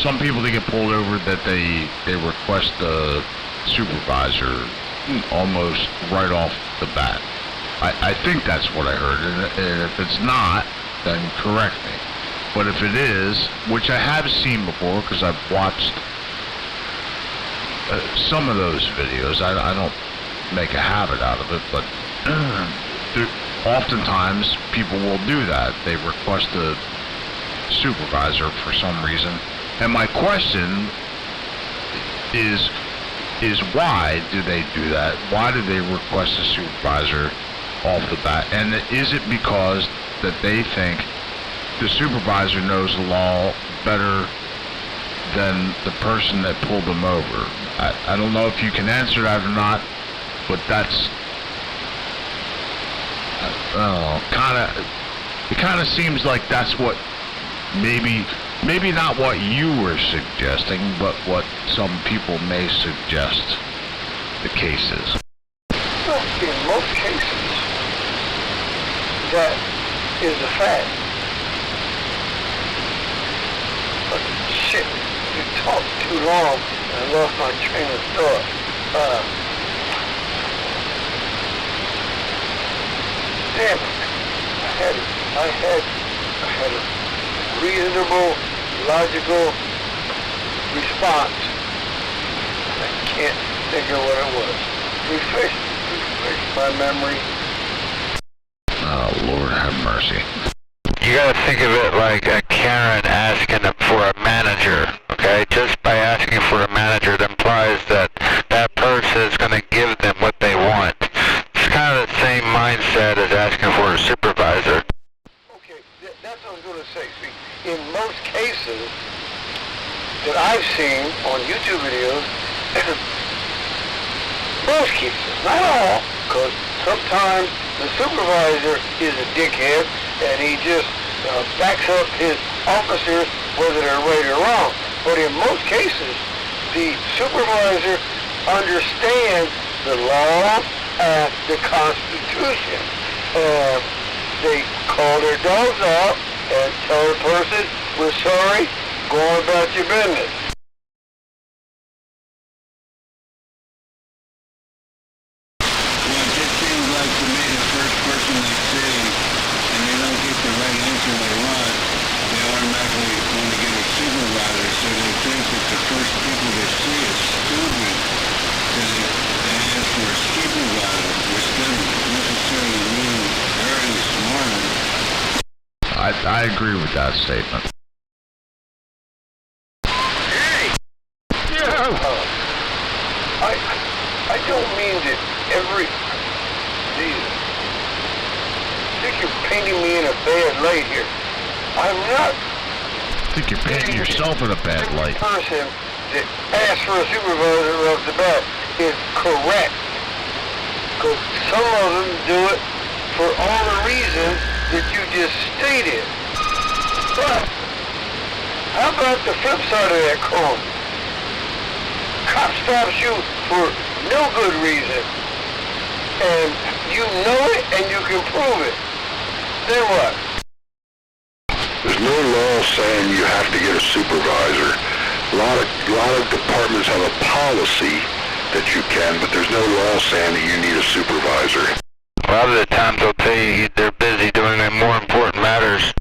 some people that get pulled over, that they request a supervisor almost right off the bat. I think that's what I heard, and if it's not, then correct me. But if it is, which I have seen before because I've watched some of those videos, I don't make a habit out of it, but oftentimes people will do that. They request a supervisor for some reason. And my question is why do they do that? Why do they request a supervisor off the bat? And is it because that they think the supervisor knows the law better than the person that pulled them over? I don't know if you can answer that or not, but that's, I don't know, it kind of seems like that's what maybe not what you were suggesting, but what some people may suggest the case is. Well, in most cases, that is a fact. But shit, you talked too long and I lost my train of thought. Damn it. I had a reasonable, logical response. I can't think of what it was. Refresh my memory. Oh, Lord have mercy. You gotta think of it like a Karen asking for a manager, okay? Just by asking for a manager, it implies that that person is gonna give them what they want. It's kind of the same mindset as asking for a supervisor. Okay, that's what I was going to say. See, in most cases that I've seen on YouTube videos, most cases, not all, because sometimes the supervisor is a dickhead and he just backs up his officers whether they're right or wrong. But in most cases, the supervisor understands the law and the Constitution. They call their dogs out and tell the person, we're sorry, go on about your business. Well, it just seems like to me the first person they see, and they don't get the right answer they want, they automatically want to get a supervisor, so they think that the first people they see is stupid, so they ask for a supervisor, which doesn't necessarily mean they're any smarter. I agree with that statement. Hey! I don't mean that every... Jesus. I think you're painting me in a bad light here. I'm not... I think you're painting yourself in a bad light. Every person that asks for a supervisor off the bat is correct. Because some of them do it for all the reasons that you just stated. But how about the flip side of that coin? Cop stops you for no good reason, and you know it and you can prove it. Then what? There's no law saying you have to get a supervisor. A lot of departments have a policy that you can, but there's no law saying that you need a supervisor. A lot of the times they'll tell you they're busy doing more important matters.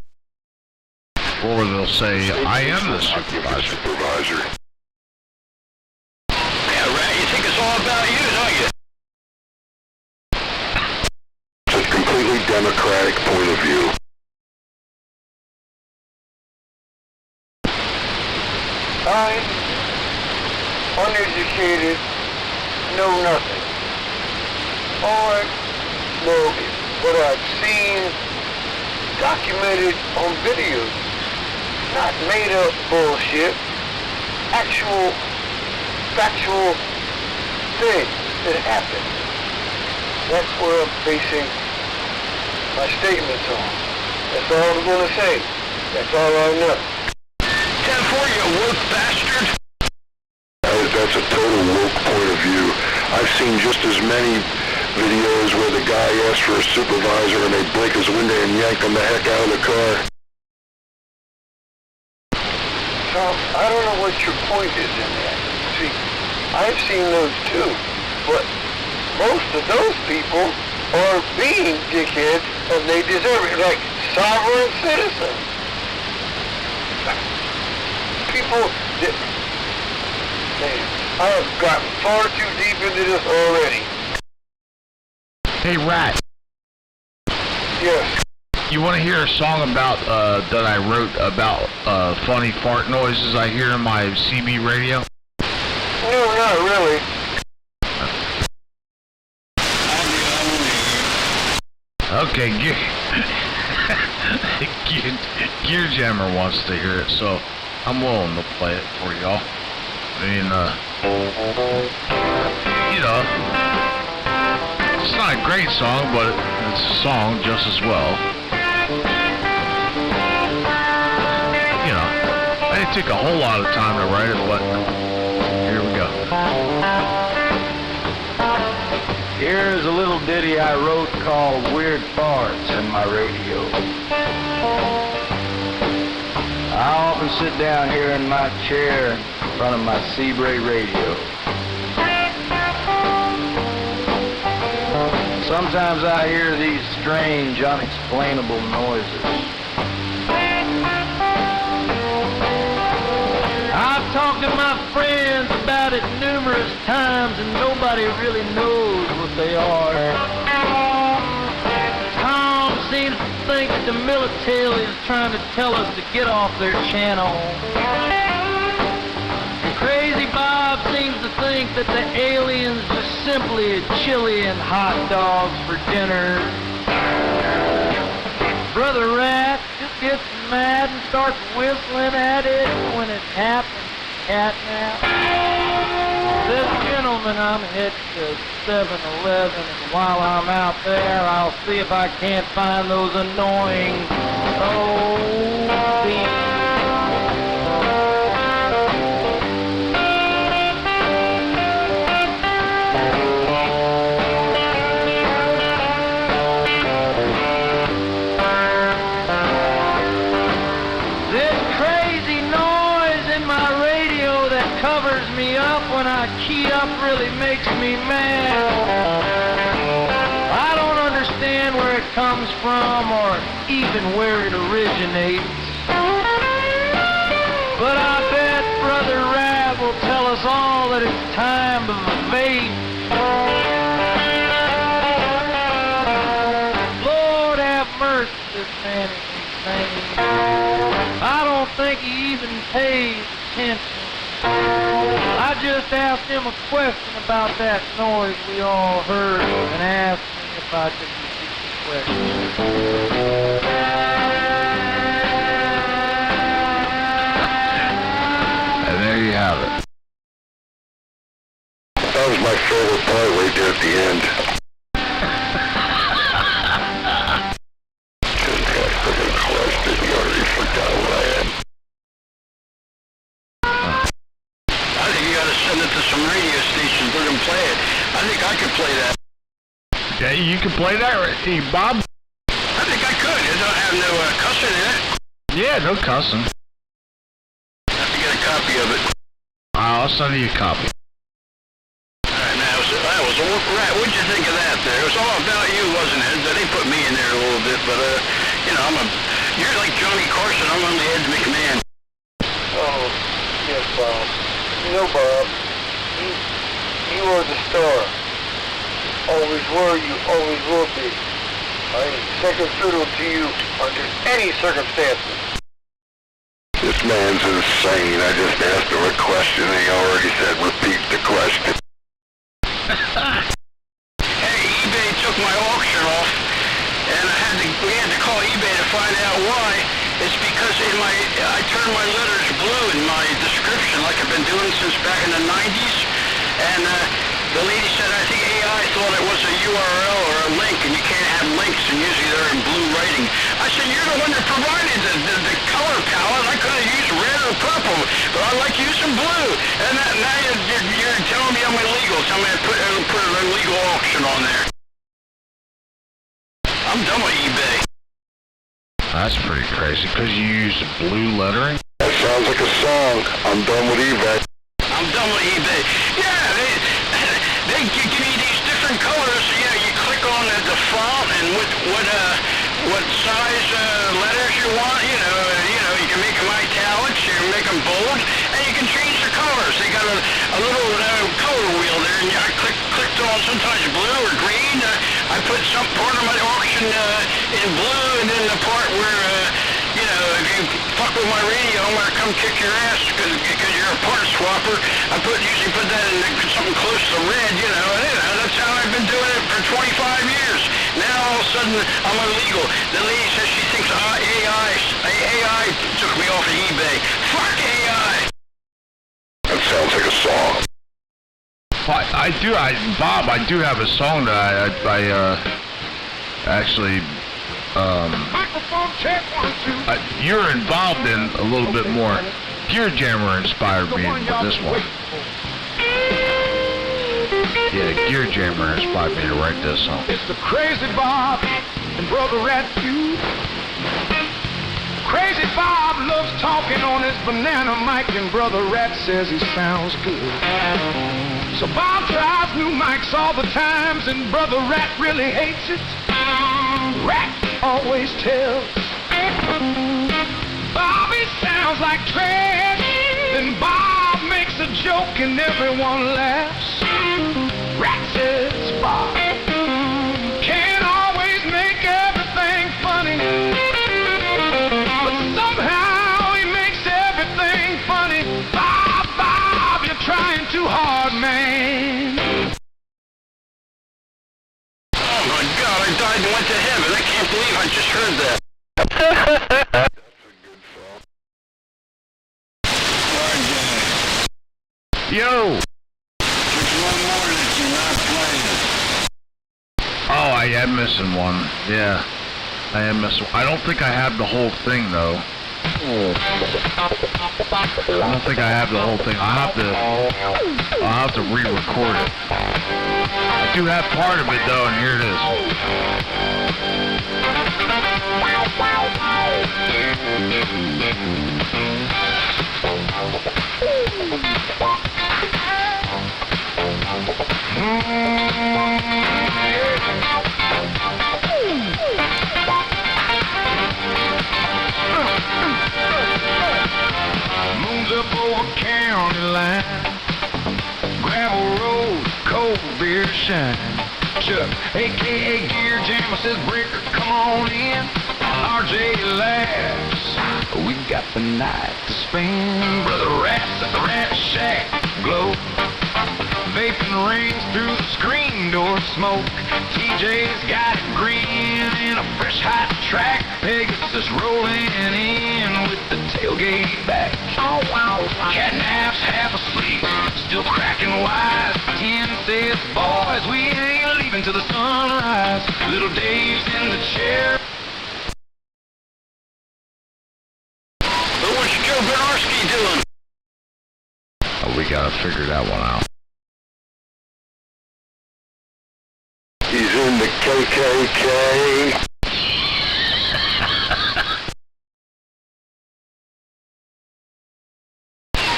Or they'll say, I am the supervisor. Yeah, Rat, you think it's all about you, don't you? It's a completely democratic point of view. I'm uneducated, know nothing. All I know is what I've seen documented on videos. Not made up bullshit. Actual, factual things that happened. That's where I'm basing my statements on. As That's all I'm gonna say. That's all I know. 10-4, you woke bastard. That's a total woke point of view. I've seen just as many videos where the guy asks for a supervisor and they break his window and yank him the heck out of the car. Tom, I don't know what your point is in that. See, I've seen those too, but most of those people are being dickheads and they deserve it, like sovereign citizens. People that... Man, I have gotten far too deep into this already. Hey, Rat. Yes. You want to hear a song about that I wrote about funny fart noises I hear in my CB radio? No, not really. Okay, Gear Jammer wants to hear it, so I'm willing to play it for y'all. I mean, you know, it's not a great song, but it's a song just as well. You know, I didn't take a whole lot of time to write it, but here we go. Here's a little ditty I wrote called Weird Farts in My Radio. I often sit down here in my chair in front of my Seabray radio. Sometimes I hear these strange, unexplainable noises. I've talked to my friends about it numerous times and nobody really knows what they are. Tom seems to think that the military is trying to tell us to get off their channel. And Crazy Bob seems to think that the aliens are simply chili and hot dogs for dinner. Brother Rat just gets mad and starts whistling at it when it happens. Catnap. This gentleman, I'm headed to 7-Eleven, and while I'm out there, I'll see if I can't find those annoying old beans. Covers me up when I key up really makes me mad. I don't understand where it comes from or even where it originates. But I bet Brother Rab will tell us all that it's time to vape. Lord have mercy, this man is insane. I don't think he even pays attention. I just asked him a question about that noise we all heard and asked me if I could repeat the question. And there you have it. That was my favorite part right there at the end. Just got freaking crushed. You already forgot what I had. Send it to some radio stations, let them play it. I think I could play that. Yeah, you can play that, right? Hey, Bob? I think I could. It don't have no cussing in it. Yeah, no cussing. I have to get a copy of it. I'll send you a copy. Alright, now, that was a Rat. What'd you think of that there? It was all about you, wasn't it? They put me in there a little bit, but, you know, you're like Johnny Carson. I'm on the Ed McMahon. Oh, yes, Bob. No, Bob. You are the star. Always were, you always will be. I am second fiddle to you under any circumstances. This man's insane. I just asked him a question and he already said repeat the question. Hey, eBay took my auction off, and we had to call eBay to find out why. It's because I turned my letters blue in my description like I've been doing since back in the 90s. And the lady said, I think AI thought it was a URL or a link, and you can't have links, and usually they're in blue writing. I said, you're the one that purple, but I like using blue. And now you're telling me I'm illegal. Tell me I put an illegal auction on there. I'm done with eBay. That's pretty crazy, because you used blue lettering? That sounds like a song. I'm done with eBay. I'm done with eBay. Yeah, they give me these different colors. Yeah, you click on the font and what size letters you want. You know, you can make them italics, you can make them bold, and you can change the colors. They got a little color wheel there, and I clicked on sometimes blue or green. I put some part of my auction in blue, and then the part where if you fuck with my radio, I'm gonna come kick your ass because you're a part swapper. I usually put that in something close to red, and that's how I've been doing it for 25 years. Now all of a sudden I'm illegal. The lady says she thinks AI took me off of eBay. Fuck AI. That sounds like a song. Bob, I do have a song that I actually, Microphone check, 1, 2. you're involved in a little bit more. Gear Jammer inspired me with this one. Yeah, Gear Jammer inspired me to write this song. It's the Crazy Bob and Brother Ragchew. Crazy Bob loves talking on his banana mic, and Brother Rat says he sounds good. So Bob tries new mics all the times, and Brother Rat really hates it. Rat always tells Bobby sounds like trash. Then Bob makes a joke and everyone laughs. Rat says Bob can't always make everything funny, but somehow he makes everything funny. Bob, you're trying too hard, man. Oh my God, I died and went to heaven. I can't believe I just heard that. Yo! There's one more that you're not playing. Oh, I am missing one. Yeah, I am missing. I don't think I have the whole thing though. I don't think I have the whole thing. I'll have to re-record it. I do have part of it though, and here it Moons up over county line, gravel road, cold beer shine. Chuck, a.k.a. Gear Jammer, says Breaker, come on in. RJ laughs, we got the night to spend. Brother Rat's at the Rat Shack glow. Vaping rings through the screen door smoke. TJ's got a grin in a fresh hot track. Pegasus rolling in with the tailgate back. Catnap's half asleep, still cracking wise. 10 says, boys, we ain't leaving till the sunrise. Little Dave's in the chair. But what's Joe Bernarski doing? is. We gotta figure that one out. He's in the KKK.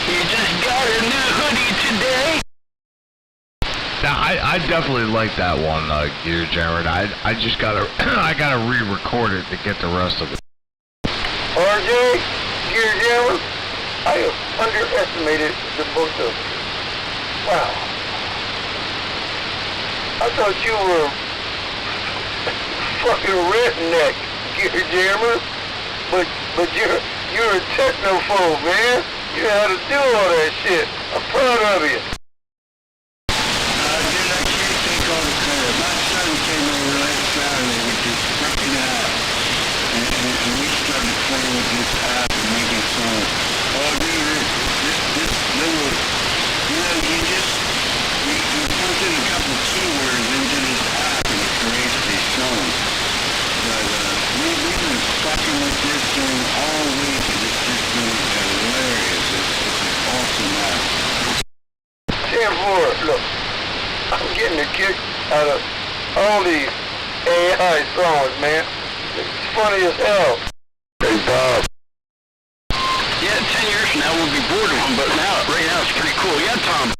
You just got a new hoodie today? Now, I definitely like that one, Gear Jammer. I just gotta I gotta re-record it to get the rest of it. RJ, Gear Jammer, I have underestimated the both of you. Wow. I thought you were fucking redneck, Gear Jammer, but you're a technophobe, man. You know how to do all that shit. I'm proud of you. Dude, I can't take all the credit. My son came over last Saturday with this fucking app, and we started playing with this app and making songs. Oh, dude, this little, you punch in a couple keywords into this app and it creates these songs. But we've been fucking with this thing all week, and it's just been hilarious. out of all these AI songs, man. It's funny as hell. Hey, Bob. Yeah, 10 years from now we'll be bored of them, but right now it's pretty cool. Yeah, Tom.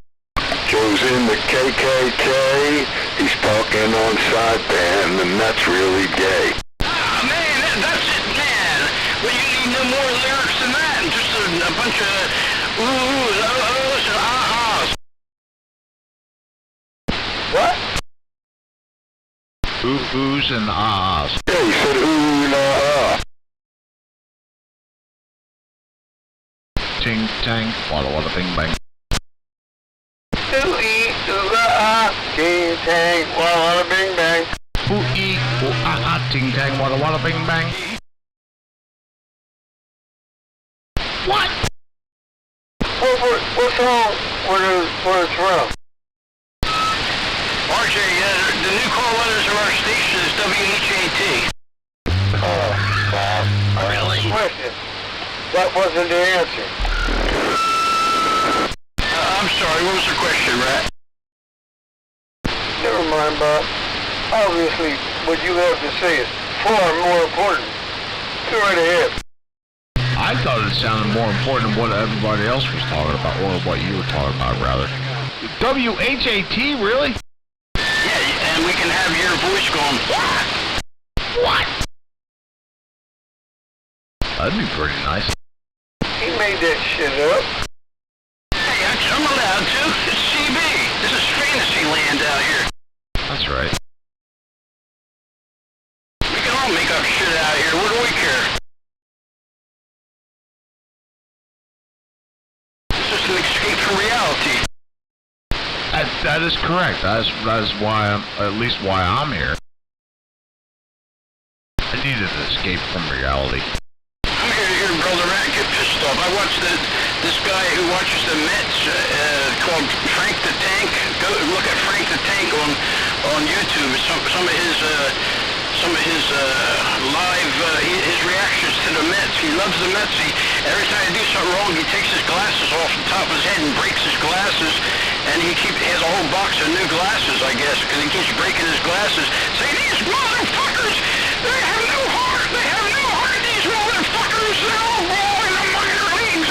Joe's in the KKK. He's talking on sideband, and that's really gay. Ah, man, that's it, man. Well, you need no more lyrics than that. Just a bunch of oohs, ohs, and ahas. What? Oohs and ahs. Yeah, he said ooh, nah, Ting tang, walla walla bing bang. Ooh-ee, ooh-ah, ting tang, walla bing bang. Ooh-ee, ooh-ah-ah, ting tang, walla walla bing bang. What? What song were it from? RJ, the new call letters of our station is WHAT. Really? Question. That wasn't the answer. I'm sorry, what was the question, Rat? Never mind, Bob. Obviously, what you have to say is far more important. Go right ahead. I thought it sounded more important than what everybody else was talking about, or what you were talking about, rather. WHAT, really? Yeah, and we can have your voice going, what? What? That'd be pretty nice. He made that shit up. Hey, I'm allowed to. It's CB. This is fantasy land out here. That's right. We can all make up shit out here. What do we care? It's just an escape from reality. That is correct. That is why at least why I'm here. I needed an escape from reality. I'm here to hear Brother Rat get pissed off. I watched this guy who watches the Mets called Frank the Tank. Go look at Frank the Tank on YouTube. Some of his live his reactions to the Mets. He loves the Mets. Every time they do something wrong, he takes his glasses off the top of his head and breaks his glasses. And he has a whole box of new glasses, I guess, because he keeps breaking his glasses. Say, these motherfuckers, they have no heart. They have no heart. These motherfuckers, they're all wrong in the minor leagues.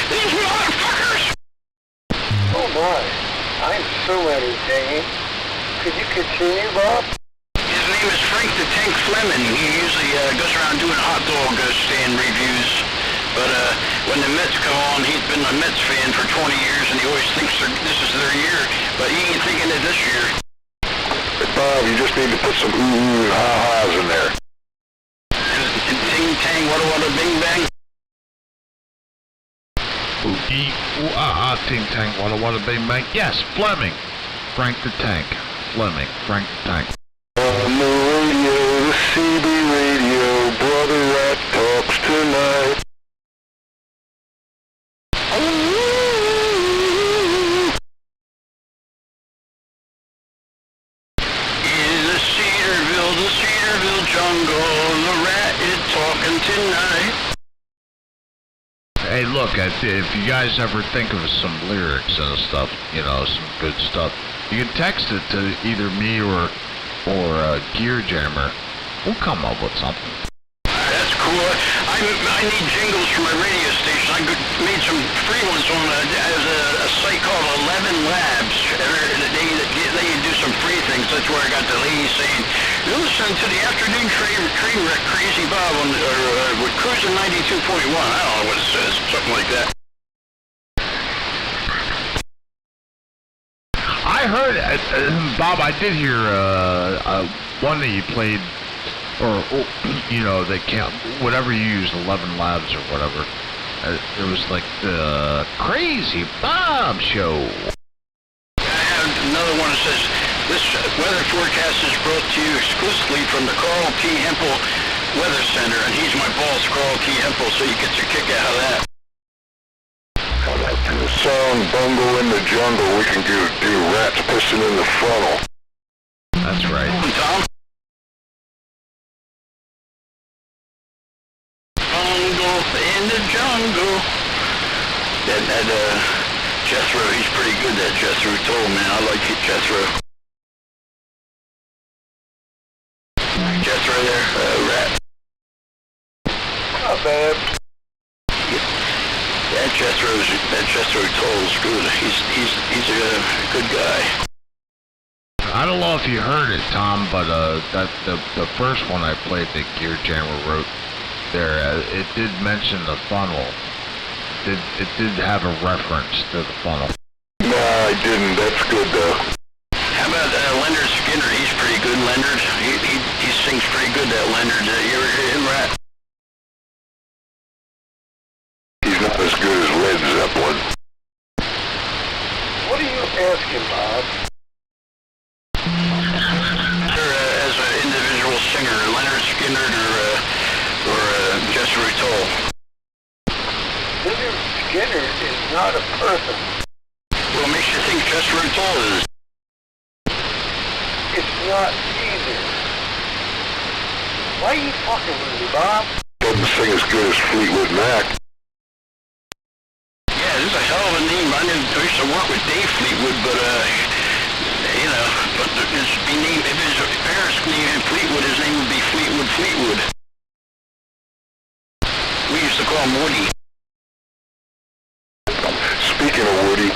These motherfuckers. Oh my, I'm so entertained. Could you continue, Bob? His name is Frank the Tank Fleming. He usually goes around doing hot dog stand reviews. But when the Mets come on, he's been a Mets fan for 20 years, and he always thinks this is their year. But he ain't thinking it this year. Hey, Bob, you just need to put some ooh, ha-has in there. And ting tang, wada bing bang. Ooh-ee, ooh-ah-ah, ting tang, walla walla bing bang. Yes, Fleming. Frank the Tank. Fleming. Frank the Tank. On the radio, the CB radio, Brother Rat talks tonight. In the Cedarville jungle, the rat is talking tonight. Hey, look, if you guys ever think of some lyrics and stuff, you know, some good stuff, you can text it to either me or Gear Jammer. We'll come up with something. That's cool. I need jingles for my radio station. I made some free ones on a site called 11 Labs. They do some free things. That's where I got the lady saying, "You're listening to the afternoon train wreck, Crazy Bob with Cruising 92.1." I don't know what it says, something like that. I heard, Bob, I did hear one that you played, or you know, they can't, whatever you use, 11 Labs or whatever. It was like the Crazy Bob Show. I have another one that says, "This weather forecast is brought to you exclusively from the Carl T. Hempel Weather Center," and he's my boss, Carl T. Hempel, so you get your kick out of that. The song Bungle in the Jungle, we can do Rats Pissing in the Funnel. That's right. Tom? Bungle in the jungle. That Jethro, he's pretty good, that Jethro told, man. I like Jethro. Jethro there, Rat. Not bad. That Jethro Tull's good. He's a good guy. I don't know if you heard it, Tom, but that the first one I played that Gear Jammer wrote there, it did mention the funnel. It did have a reference to the funnel. No, I didn't. That's good though. How about Leonard Skinner? He's pretty good, Leonard. He sings pretty good, that Leonard. You ever hear him, Rat? He's not as good as Led Zeppelin. What are you asking, Bob? As an individual singer, Leonard Skinner or Jethro Tull? Leonard Skinner is not a person. What makes you think Jethro Tull is? It's not either. Why are you fucking with me, Bob? Doesn't sing as good as Fleetwood Mac. Yeah, this is a hell of a name. I used to work with Dave Fleetwood, but but it's be named, if his parents named Fleetwood, his name would be Fleetwood. We used to call him Woody. Speaking of Woody,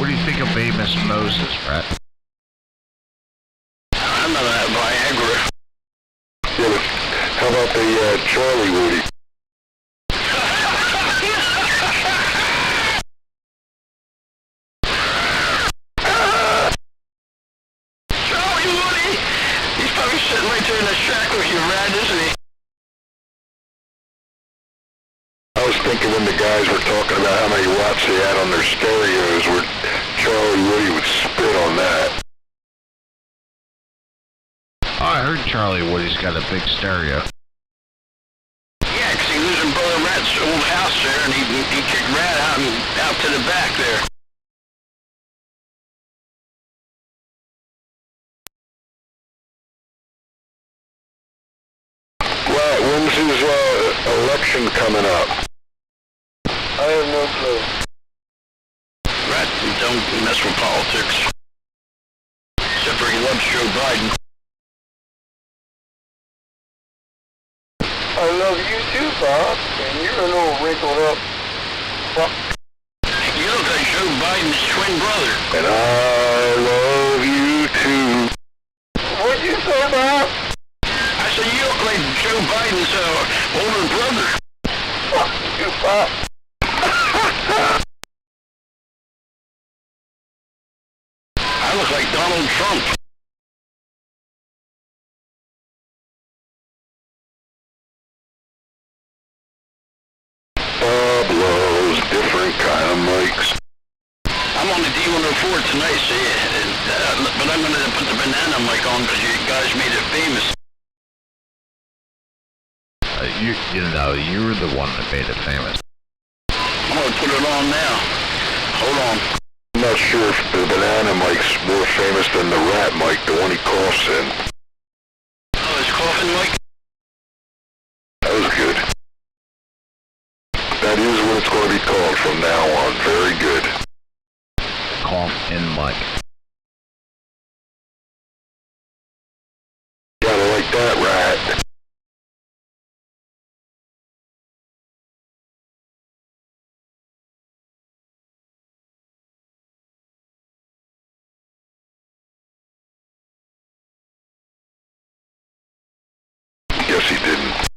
What do you think of Amos Moses, Brett? I'm not a Viagra. yeah, but how about the Charlie Woody? Charlie Woody! He's probably sitting right there in the shack with you, Rad, isn't he? I was thinking when the guys were talking about how many watts they had on their stereos, where Charlie Woody would spit on that. Oh, I heard Charlie Woody's got a big stereo. Yeah, 'cause he lives in Brother Rat's old house there, and he kicked Rat out to the back there. Right, when's his election coming up? I have no clue. Rat don't mess with politics. Except for he loves Joe Biden. I love you too, Bob, and you're an old wrinkled up fuck. You look like Joe Biden's twin brother. And I love you too. What'd you say, Bob? I said, you look like Joe Biden's older brother. Fuck you, Bob. I look like Donald Trump. Bob loves different kind of mics. I'm on the D104 tonight, see, but I'm going to put the banana mic on because you guys made it famous. You were the one that made it famous. I'm going to put it on now. Hold on. I'm not sure if the banana mic's more famous than the rat mic, the one he coughs in. Oh, his coffin mic? That was good. That is what it's going to be called from now on. Very good. Cough in mic. Gotta like that, rat. Yes, he didn't.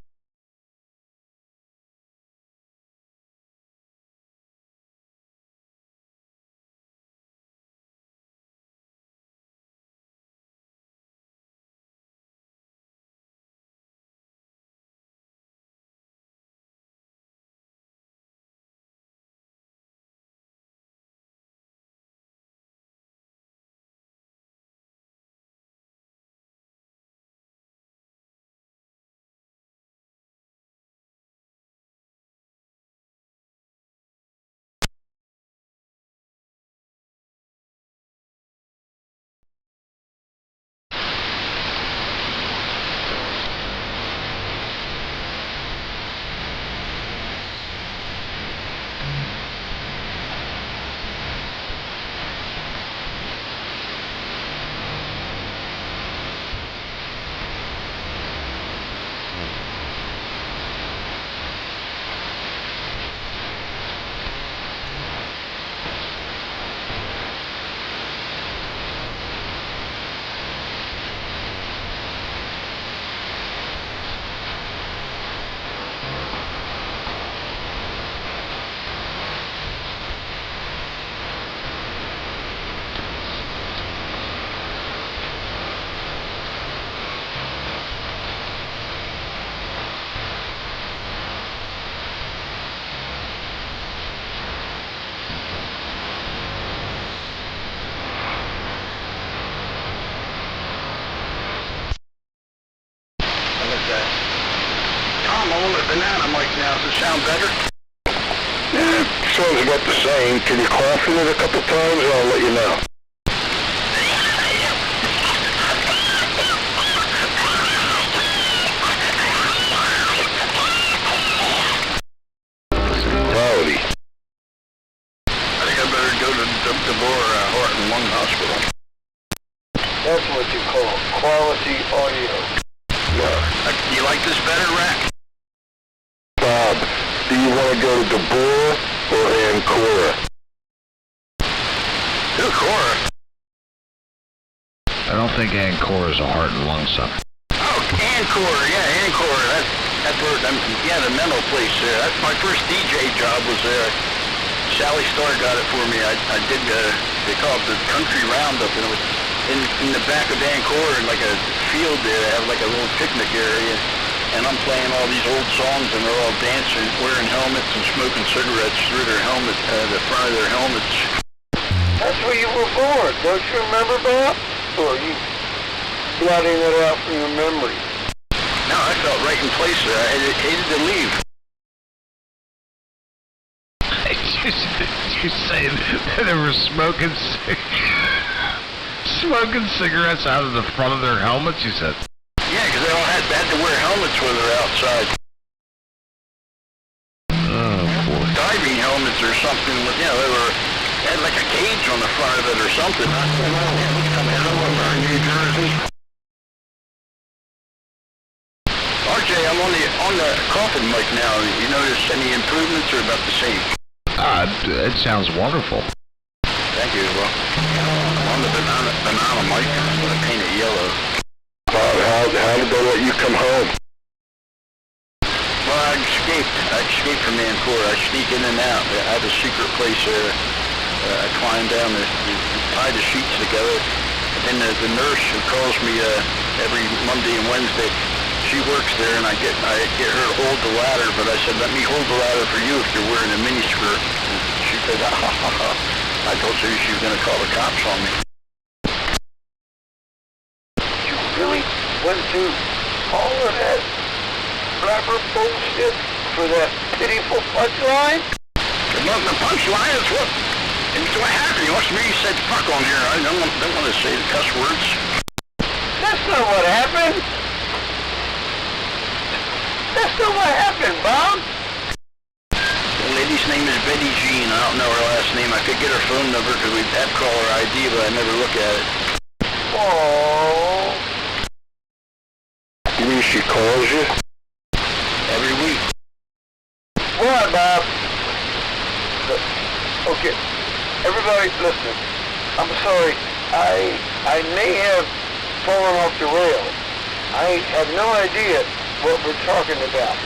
on the banana mic now. Does it sound better? Yeah, sounds about the same. Can you cough in it a couple times and I'll let you know? Quality. I think I better go to the Heart and Lung Hospital. That's what you call quality audio. Do you like this better, Rack? Bob, do you want to go to DeBoer or Ancora? Who, Cora? I don't think Ancora is a heart and lung center. Oh, Ancora, yeah, Ancora. That's where, yeah, the mental place there. That's my first DJ job was there. Sally Starr got it for me. I did, they call it the Country Roundup, and it was in the back of Ancora, in like a field there. They have like a little picnic area, and I'm playing all these old songs, and they're all dancing, wearing helmets and smoking cigarettes through their helmet, the front of their helmets. That's where you were born. Don't you remember, Bob? Or are you blotting it out from your memory? No, I felt right in place there. I hated to leave. You say that they were smoking cigarettes out of the front of their helmets, you said? Yeah, because they all had to wear helmets when they're outside. Oh, boy. Diving helmets or something. You know, they had like a cage on the front of it or something. New Jersey. RJ, I'm on the coffin mic now. You notice any improvements or about the same? It sounds wonderful. Thank you. Well, I'm on the banana mic. I'm going to paint it yellow. Bob, how did they let you come home? Well, I escaped from Ancora. I sneak in and out. I have a secret place there. I climb down, tie the sheets together. And the nurse who calls me every Monday and Wednesday, she works there, and I get her to hold the ladder. But I said, let me hold the ladder for you if you're wearing a miniskirt. And she said, ha ha ha ha. I told her she was going to call the cops on me. You really went through all of that blabber bullshit for that pitiful punchline? The punchline is what happened. You must have maybe said fuck on here. I don't want to say the cuss words. That's not what happened. That's not what happened, Bob. The lady's name is Betty Jean. I don't know her last name. I could get her phone number because we'd have caller ID, but I never look at it. Oh. You mean she calls you? Every week. Why, Bob? Okay. Everybody, listen. I'm sorry. I may have fallen off the rail. I have no idea what we're talking about.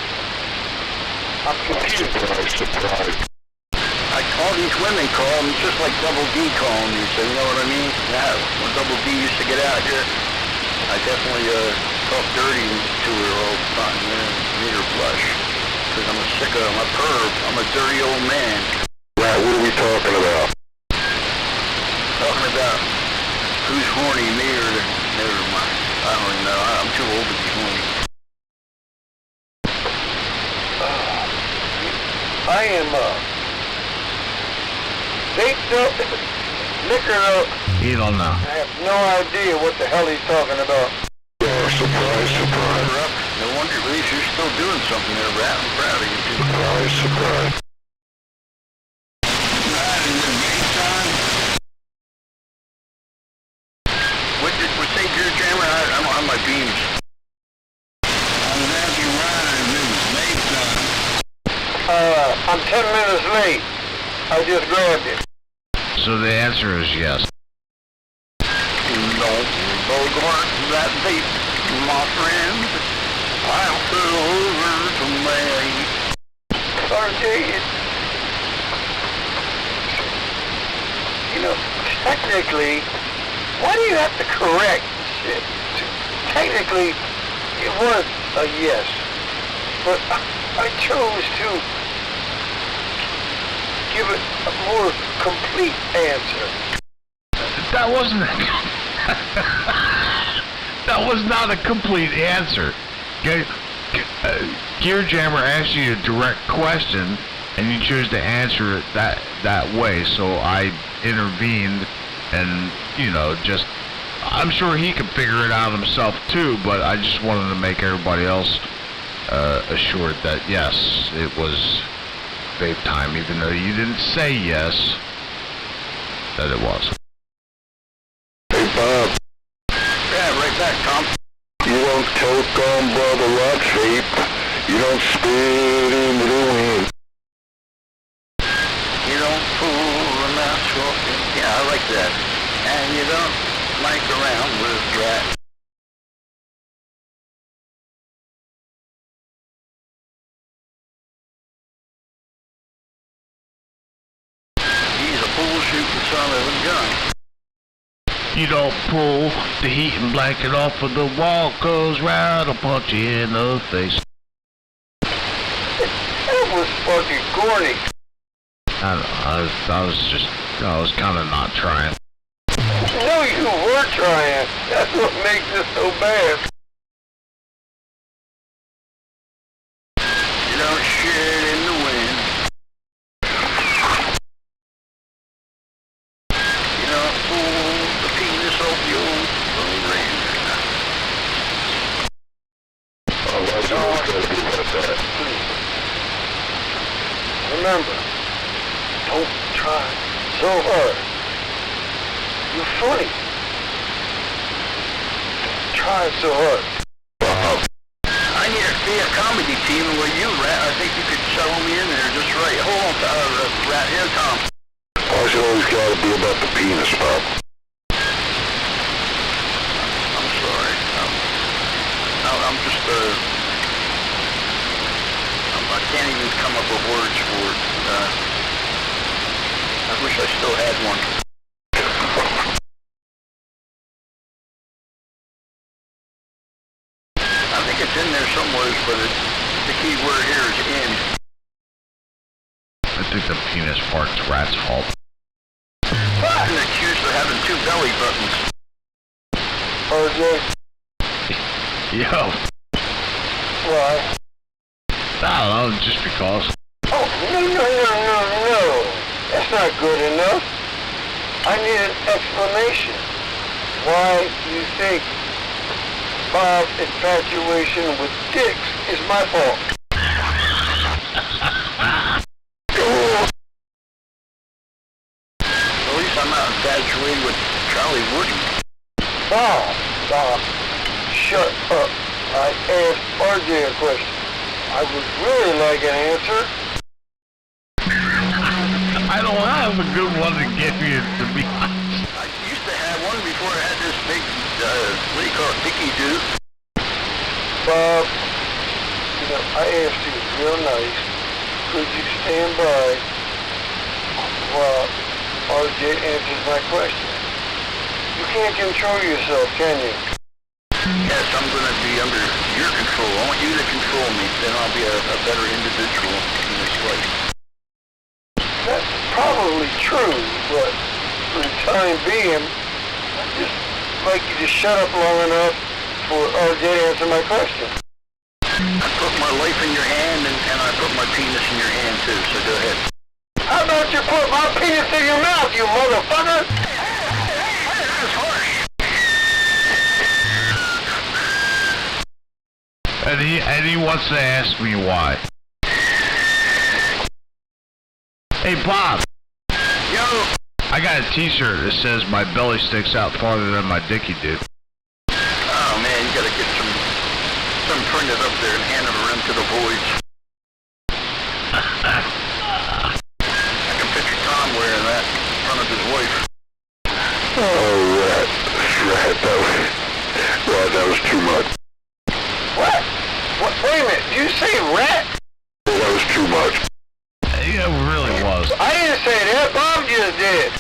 I'm confused. Surprise. All these women call me just like Double D calling me, so you know what I mean? Yeah, when Double D used to get out here, I definitely talk dirty to her all the time, made her blush. Because I'm a sicko, I'm a perv, I'm a dirty old man. Right, what are we talking about? Talking about who's horny, me or never mind. I don't even know. I'm too old to be horny. I am, vaped up, liquored up. You don't know. I have no idea what the hell he's talking about. Yeah, surprise. No wonder, at least you're still doing something there, Rat. I'm proud of you, too. Surprise. What say, Dear Jammer? I'm on my beams. I'm 10 minutes late. I just grabbed it. So the answer is yes. No, bogarts that vape, my friend. I'll pull over to May. RJ, you know, technically, why do you have to correct shit? Technically, it was a yes, but I chose to give it a more complete answer. That wasn't that was not a complete answer. Okay? Gear Jammer asked you a direct question, and you chose to answer it that way. So I intervened, and just I'm sure he could figure it out himself too. But I just wanted to make everybody else assured that yes, it was vape time, even though you didn't say yes, that it was. Hey, Bob. Yeah, right back, Tom. You don't choke on Brother Rock's vape. You don't spit into the wind. You don't fool the mouth off. Yeah, I like that. And you don't mic around with rat. He's a bull shooting son of a gun. You don't pull the heating blanket off of the wall, 'cause right, I'll punch you in the face. That was fucking corny. I don't know, I was kind of not trying. No, you were trying. That's what makes it so bad. You don't shit in the wind. You don't pull the penis off your own ring. Oh, I know it's going to be like that. Remember, don't try so hard. You're funny. Don't try so hard. I need to be a comedy team where you, Rat. I think you could settle me in there just right. Hold on, Rat. Here, Tom. Why should always got to be about the penis, Bob? I'm sorry. I'm just, I can't even come up with words for it. I wish I still had one. I think it's in there somewhere, but the key word here is in. I think the penis part's Rat's fault. I've been accused of having 2 belly buttons. RJ, Yo, why? I don't know, just because. Oh, no. That's not good enough. I need an explanation. Why you think Bob's infatuation with dicks is my fault? At least I'm not infatuated with Charlie Woody. Bob, shut up. I asked RJ a question. I would really like an answer. I don't have a good one to give you, to be honest. I used to have one before I had this big, what do you call it, dicky dude. Bob, I asked you real nice. Could you stand by while RJ answers my question? You can't control yourself, can you? Yes, I'm going to be under your control. I want you to control me. Then I'll be a better individual in this life. That's probably true, but for the time being, I'd just like you to shut up long enough for RJ to answer my question. I put my life in your hand, and I put my penis in your hand, too, so go ahead. How about you put my penis in your mouth, you motherfucker? That's harsh. And he wants to ask me why. Hey, Bob. Yo. I got a t-shirt that says my belly sticks out farther than my dicky do. Oh, man, you got to get some printed up there and hand it around to the boys. I can picture Tom wearing that in front of his wife. Oh, Rat, that was too much. What? Wait a minute, did you say rat? That was too much. Yeah, it really was. I didn't say that, Bob just did.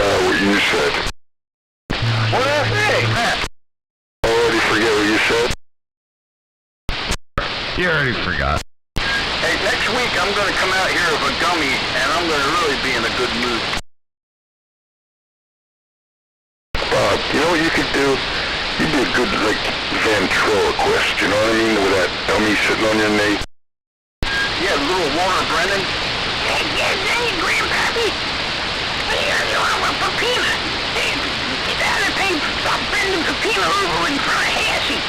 What you said. What did I say? Already forget what you said? You already forgot. Hey, next week I'm going to come out here with a gummy, and I'm going to really be in a good mood. Bob, you know what you could do? You'd be a good, like, ventriloquist, you know what I mean? With that dummy sitting on your knee. Yeah, little Warner Brennan. Hey, Grandpappy. Hey, you want Pepina? Hey, get out of thing. Stop bending Pepina over in front of Hassie.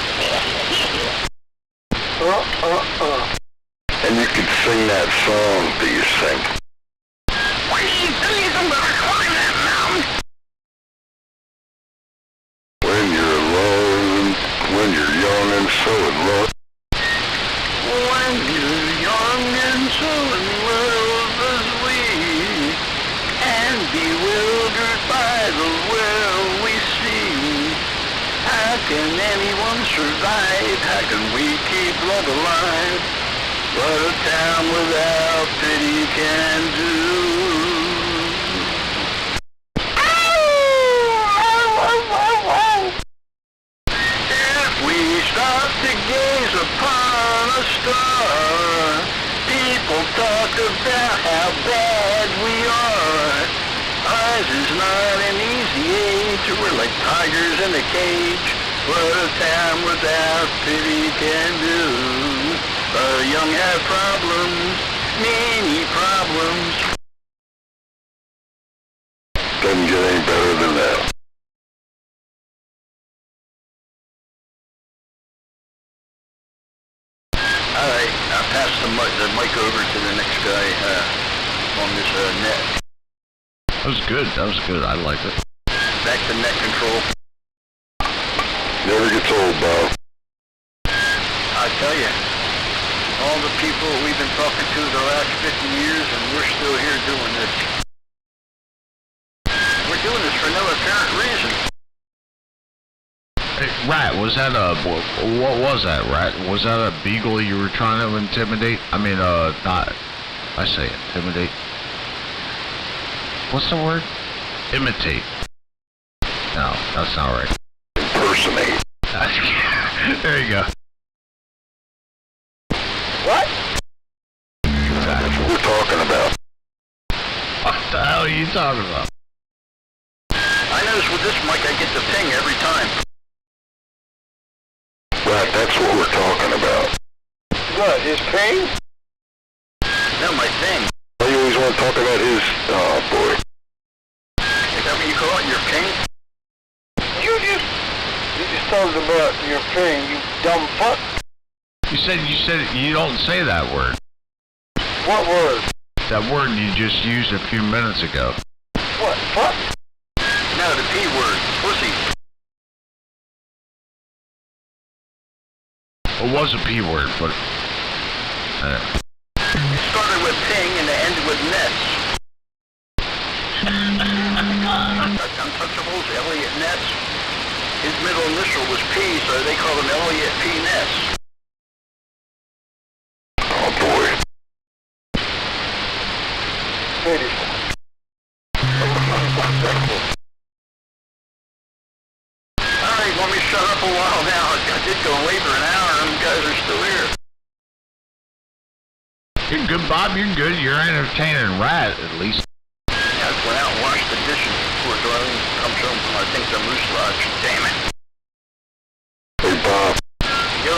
And you could sing that song that you sing. What do you think I'm gonna climb that mountain? When you're alone, when you're young and so in love. When you're young and so in love as we, and bewildered by the world we see, how can anyone survive? How can we keep love alive? What a town without pity can do. If we stop to gaze upon a star, people talk about how bad we are. Ours is not an easy age, we're like tigers in a cage. What a town without pity can do. The young have problems, many problems. Doesn't get any better than that. Alright, I'll pass the mic over to the next guy on this net. That was good. That was good. I liked it. Back to net control. Never gets old, Bob. I tell you, all the people we've been talking to the last 50 years, and we're still here doing this. We're doing this for no apparent reason. Hey, Rat, was that what was that, Rat? Was that a beagle you were trying to intimidate? I mean, not, I say intimidate. What's the word? Imitate. No, that's not right. Impersonate. There you go. What? That's what we're talking about. What the hell are you talking about? I notice with this mic I get the ping every time. Right, that's what we're talking about. What, his pain? No, my thing. You always want to talk about his... Oh, boy. Is that what you call it, your ping? You just told us about your pain, you dumb fuck. You said you don't say that word. What word? That word you just used a few minutes ago. What, fuck? No, the P word. Pussy. It was a P word, but... It started with ping and it ended with nets. Untouchables, Elliot Ness. His middle initial was P, so they called him Elliot P. Ness. Oh, boy. Pitiful. Alright, let me shut up a while now. I did go away for an hour and you guys are still here. You're good, Bob. You're good. You're entertaining Rat, at least. Yeah, I went out and washed the dishes before Darlene comes home from, I think, the Moose Lodge. Damn it. Hey, Bob. Yo.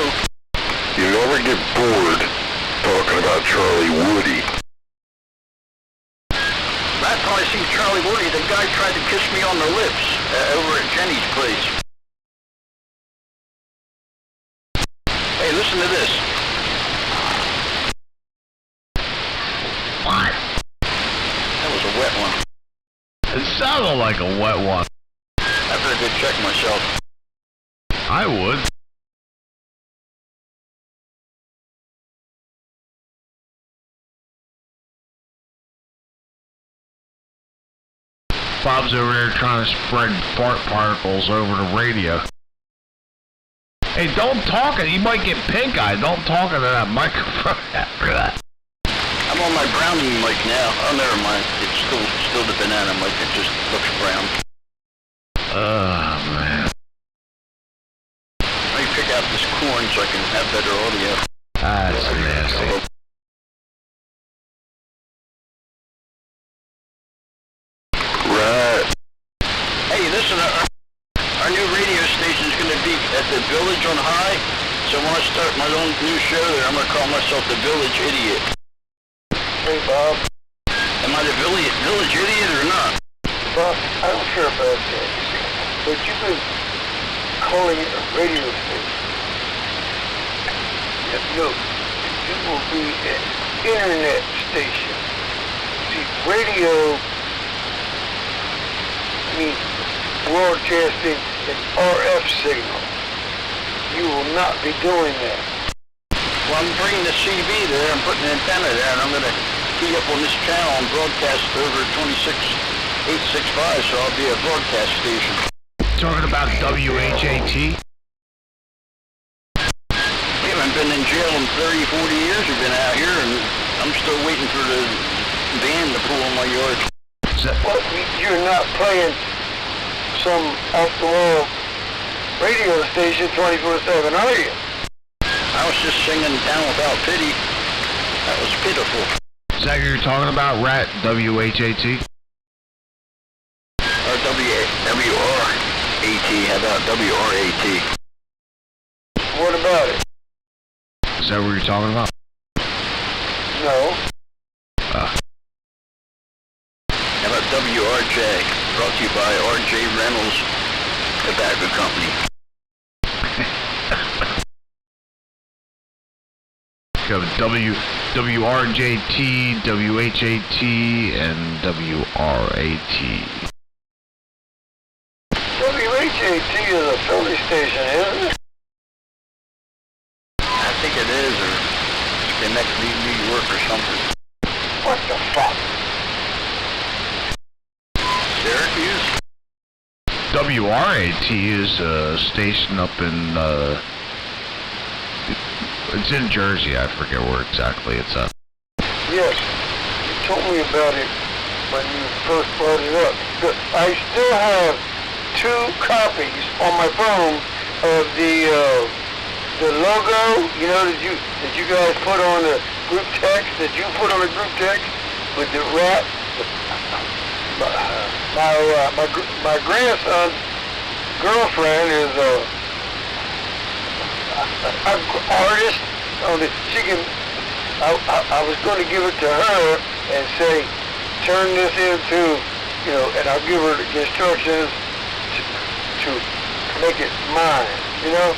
You never get bored talking about Charlie Woody. Last time I seen Charlie Woody, the guy tried to kiss me on the lips over at Jenny's place. Hey, listen to this. What? That was a wet one. It sounded like a wet one. I better go check myself. I would. Bob's over there trying to spread fart particles over the radio. Hey, don't talk it. You might get pink eye. Don't talk into that microphone after that. I'm on my brownie mic now. Oh, never mind. It's still the banana mic. It just looks brown. Oh, man. Let me pick out this corn so I can have better audio. That's nasty. Right. Hey, listen, our new radio station is going to be myself the village idiot. Hey, Bob. Am I the village idiot or not? Bob, I don't care about that, you see. But you've been calling it a radio station. No, it will be an internet station. See, radio means broadcasting an RF signal. You will not be doing that. Well, I'm bringing the CB there, I'm putting an antenna there, and I'm going to key up on this channel and broadcast over 26865, so I'll be a broadcast station. Talking about WHAT? We haven't been in jail in 30, 40 years. We've been out here, and I'm still waiting for the van to pull on my yard. Well, you're not playing some off-the-wall radio station 24/7, are you? I was just singing Down Without Pity. That was pitiful. Is that what you're talking about, Rat? WHAT? Or WRAT. How about WRAT? What about it? Is that what you're talking about? No. How about WRJ? Brought to you by RJ Reynolds Tobacco Company. WRJT, WHAT, and WRAT. WHAT is a Philly station, isn't it? I think it is, or they next to New York or something. What the fuck? Syracuse? WRAT is a station up in, it's in Jersey. I forget where exactly it's at. Yes. You told me about it when you first brought it up. I still have 2 copies on my phone of the logo, you know, that you guys put on the group text, with the rap. My grandson's girlfriend is an artist. She can. I was going to give it to her and say, turn this into, you know, and I'll give her the instructions to make it mine, you know.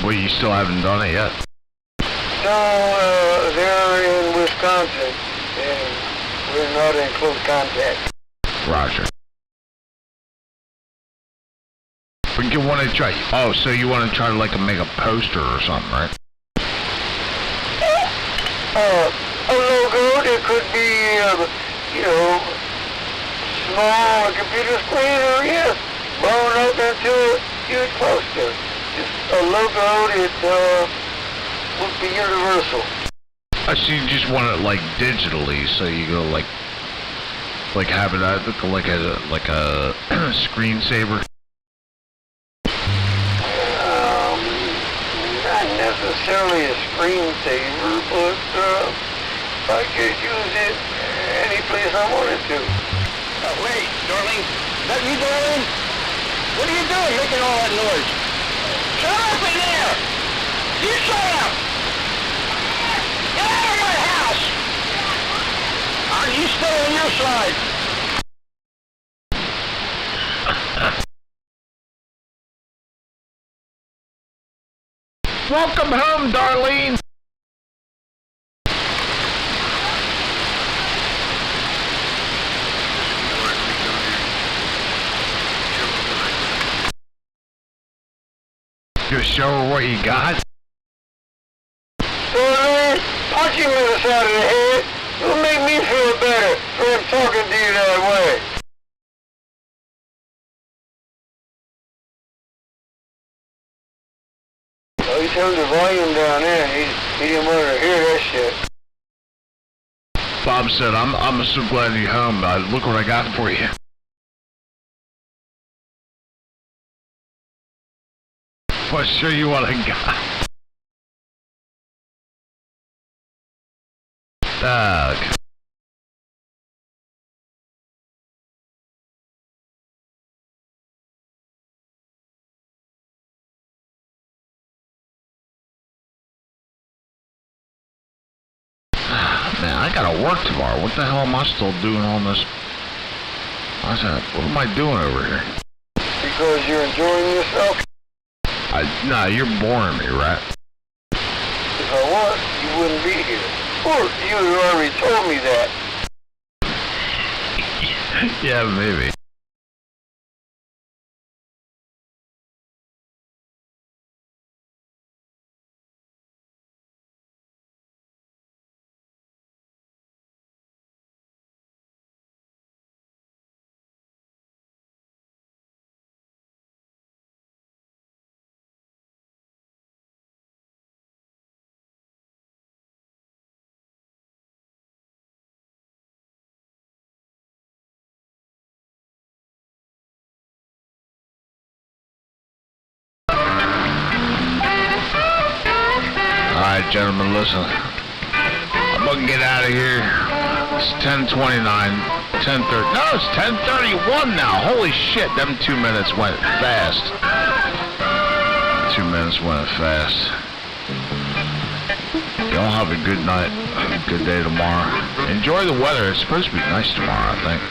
Well, you still haven't done it yet. No, they're in Wisconsin, and we're not in close contact. Roger. But you want to try? Oh, so you want to try to like make a poster or something, right? A logo that could be, you know, small, a computer screen, or yes, blown up into a huge poster. Just a logo that would be universal. I see. You just want it like digitally, so you go like have it like a screensaver. Not necessarily a screensaver, but I could use it any place I wanted to. Wait, darling. Is that you, darling? What are you doing making all that noise? Shut up in there! You shut up! Get out of my house! Are you still on your side? Welcome home, Darlene. Just show her what you got. Well, punch him in the side of the head. It'll make me feel better for him talking to you that way. Oh, he turned the volume down there. He didn't want to hear that shit. Bob said, I'm so glad you're home. Look what I got for you. I'll show you what I got. Man, I gotta work tomorrow. What the hell am I still doing on this? What am I doing over here? Because you're enjoying yourself. Nah, you're boring me, right? If I was, you wouldn't be here. Or you already told me that. Yeah, maybe. Alright, gentlemen, listen. I'm gonna get out of here. It's 10:29, 10:30. No, it's 10:31 now. Holy shit, them 2 minutes went fast. 2 minutes went fast. Y'all have a good night, good day tomorrow. Enjoy the weather. It's supposed to be nice tomorrow, I think.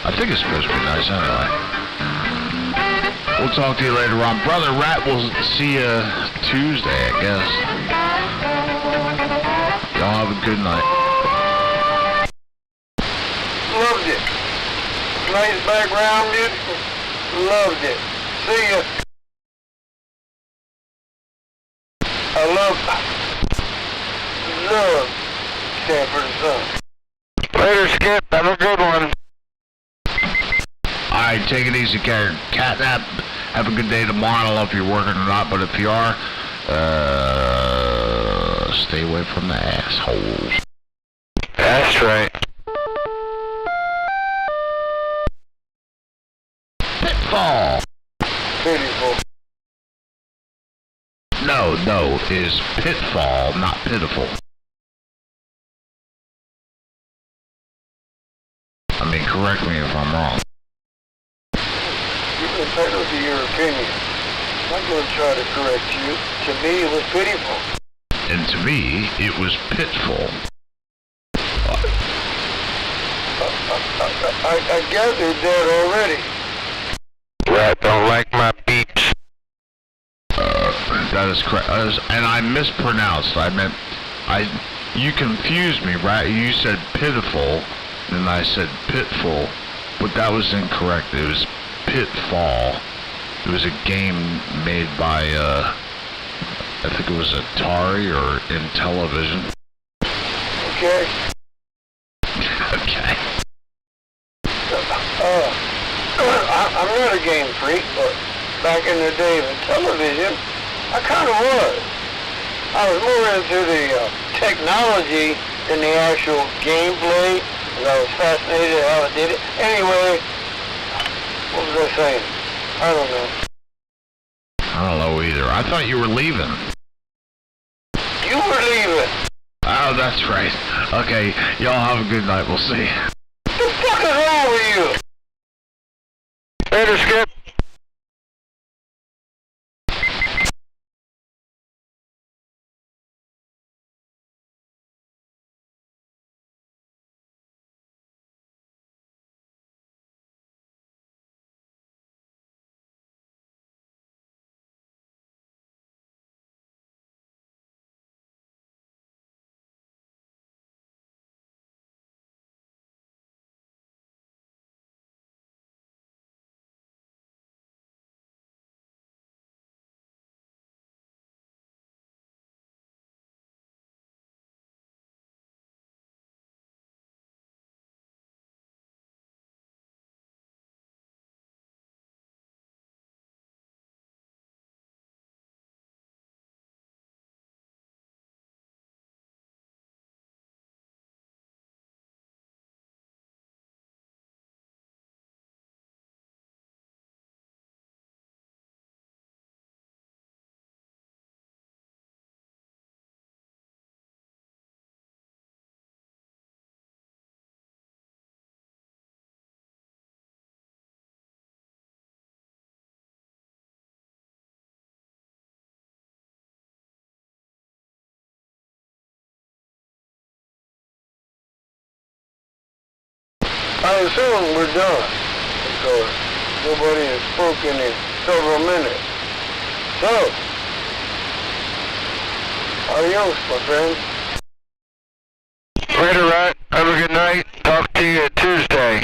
I think it's supposed to be nice anyway. We'll talk to you later on. Brother Rat, we'll see you Tuesday, I guess. Y'all have a good night. Loved it. Nice background music. Loved it. See ya. I love Sanford and Son. Later, Skip. Have a good one. Alright, take it easy, Catnap. Have a good day tomorrow. I don't know if you're working or not, but if you are, stay away from the assholes. That's right. Pitfall! Pitiful. No, is pitfall, not pitiful. I mean, correct me if I'm wrong. You're entitled to your opinion. I'm not going to try to correct you. To me, it was pitiful. And to me, it was pitfall. I gathered that already. Rat don't like my beeps. That is correct. And I mispronounced. You confused me, right? You said pitiful, and I said pitfall, but that was incorrect. It was Pitfall. It was a game made by, I think it was Atari or Intellivision. Okay. Okay. I'm not a game freak, but back in the day of television, I kind of was. I was more into the technology than the actual gameplay, and I was fascinated at how it did it. Anyway, what was I saying? I don't know. I don't know either. I thought you were leaving. You were leaving. Oh, that's right. Okay, y'all have a good night. We'll see. What the fuck is wrong with you? Later, Skip. I assume we're done because nobody has spoken in several minutes. So, adios, my friend. Later, Rat. Have a good night. Talk to you Tuesday.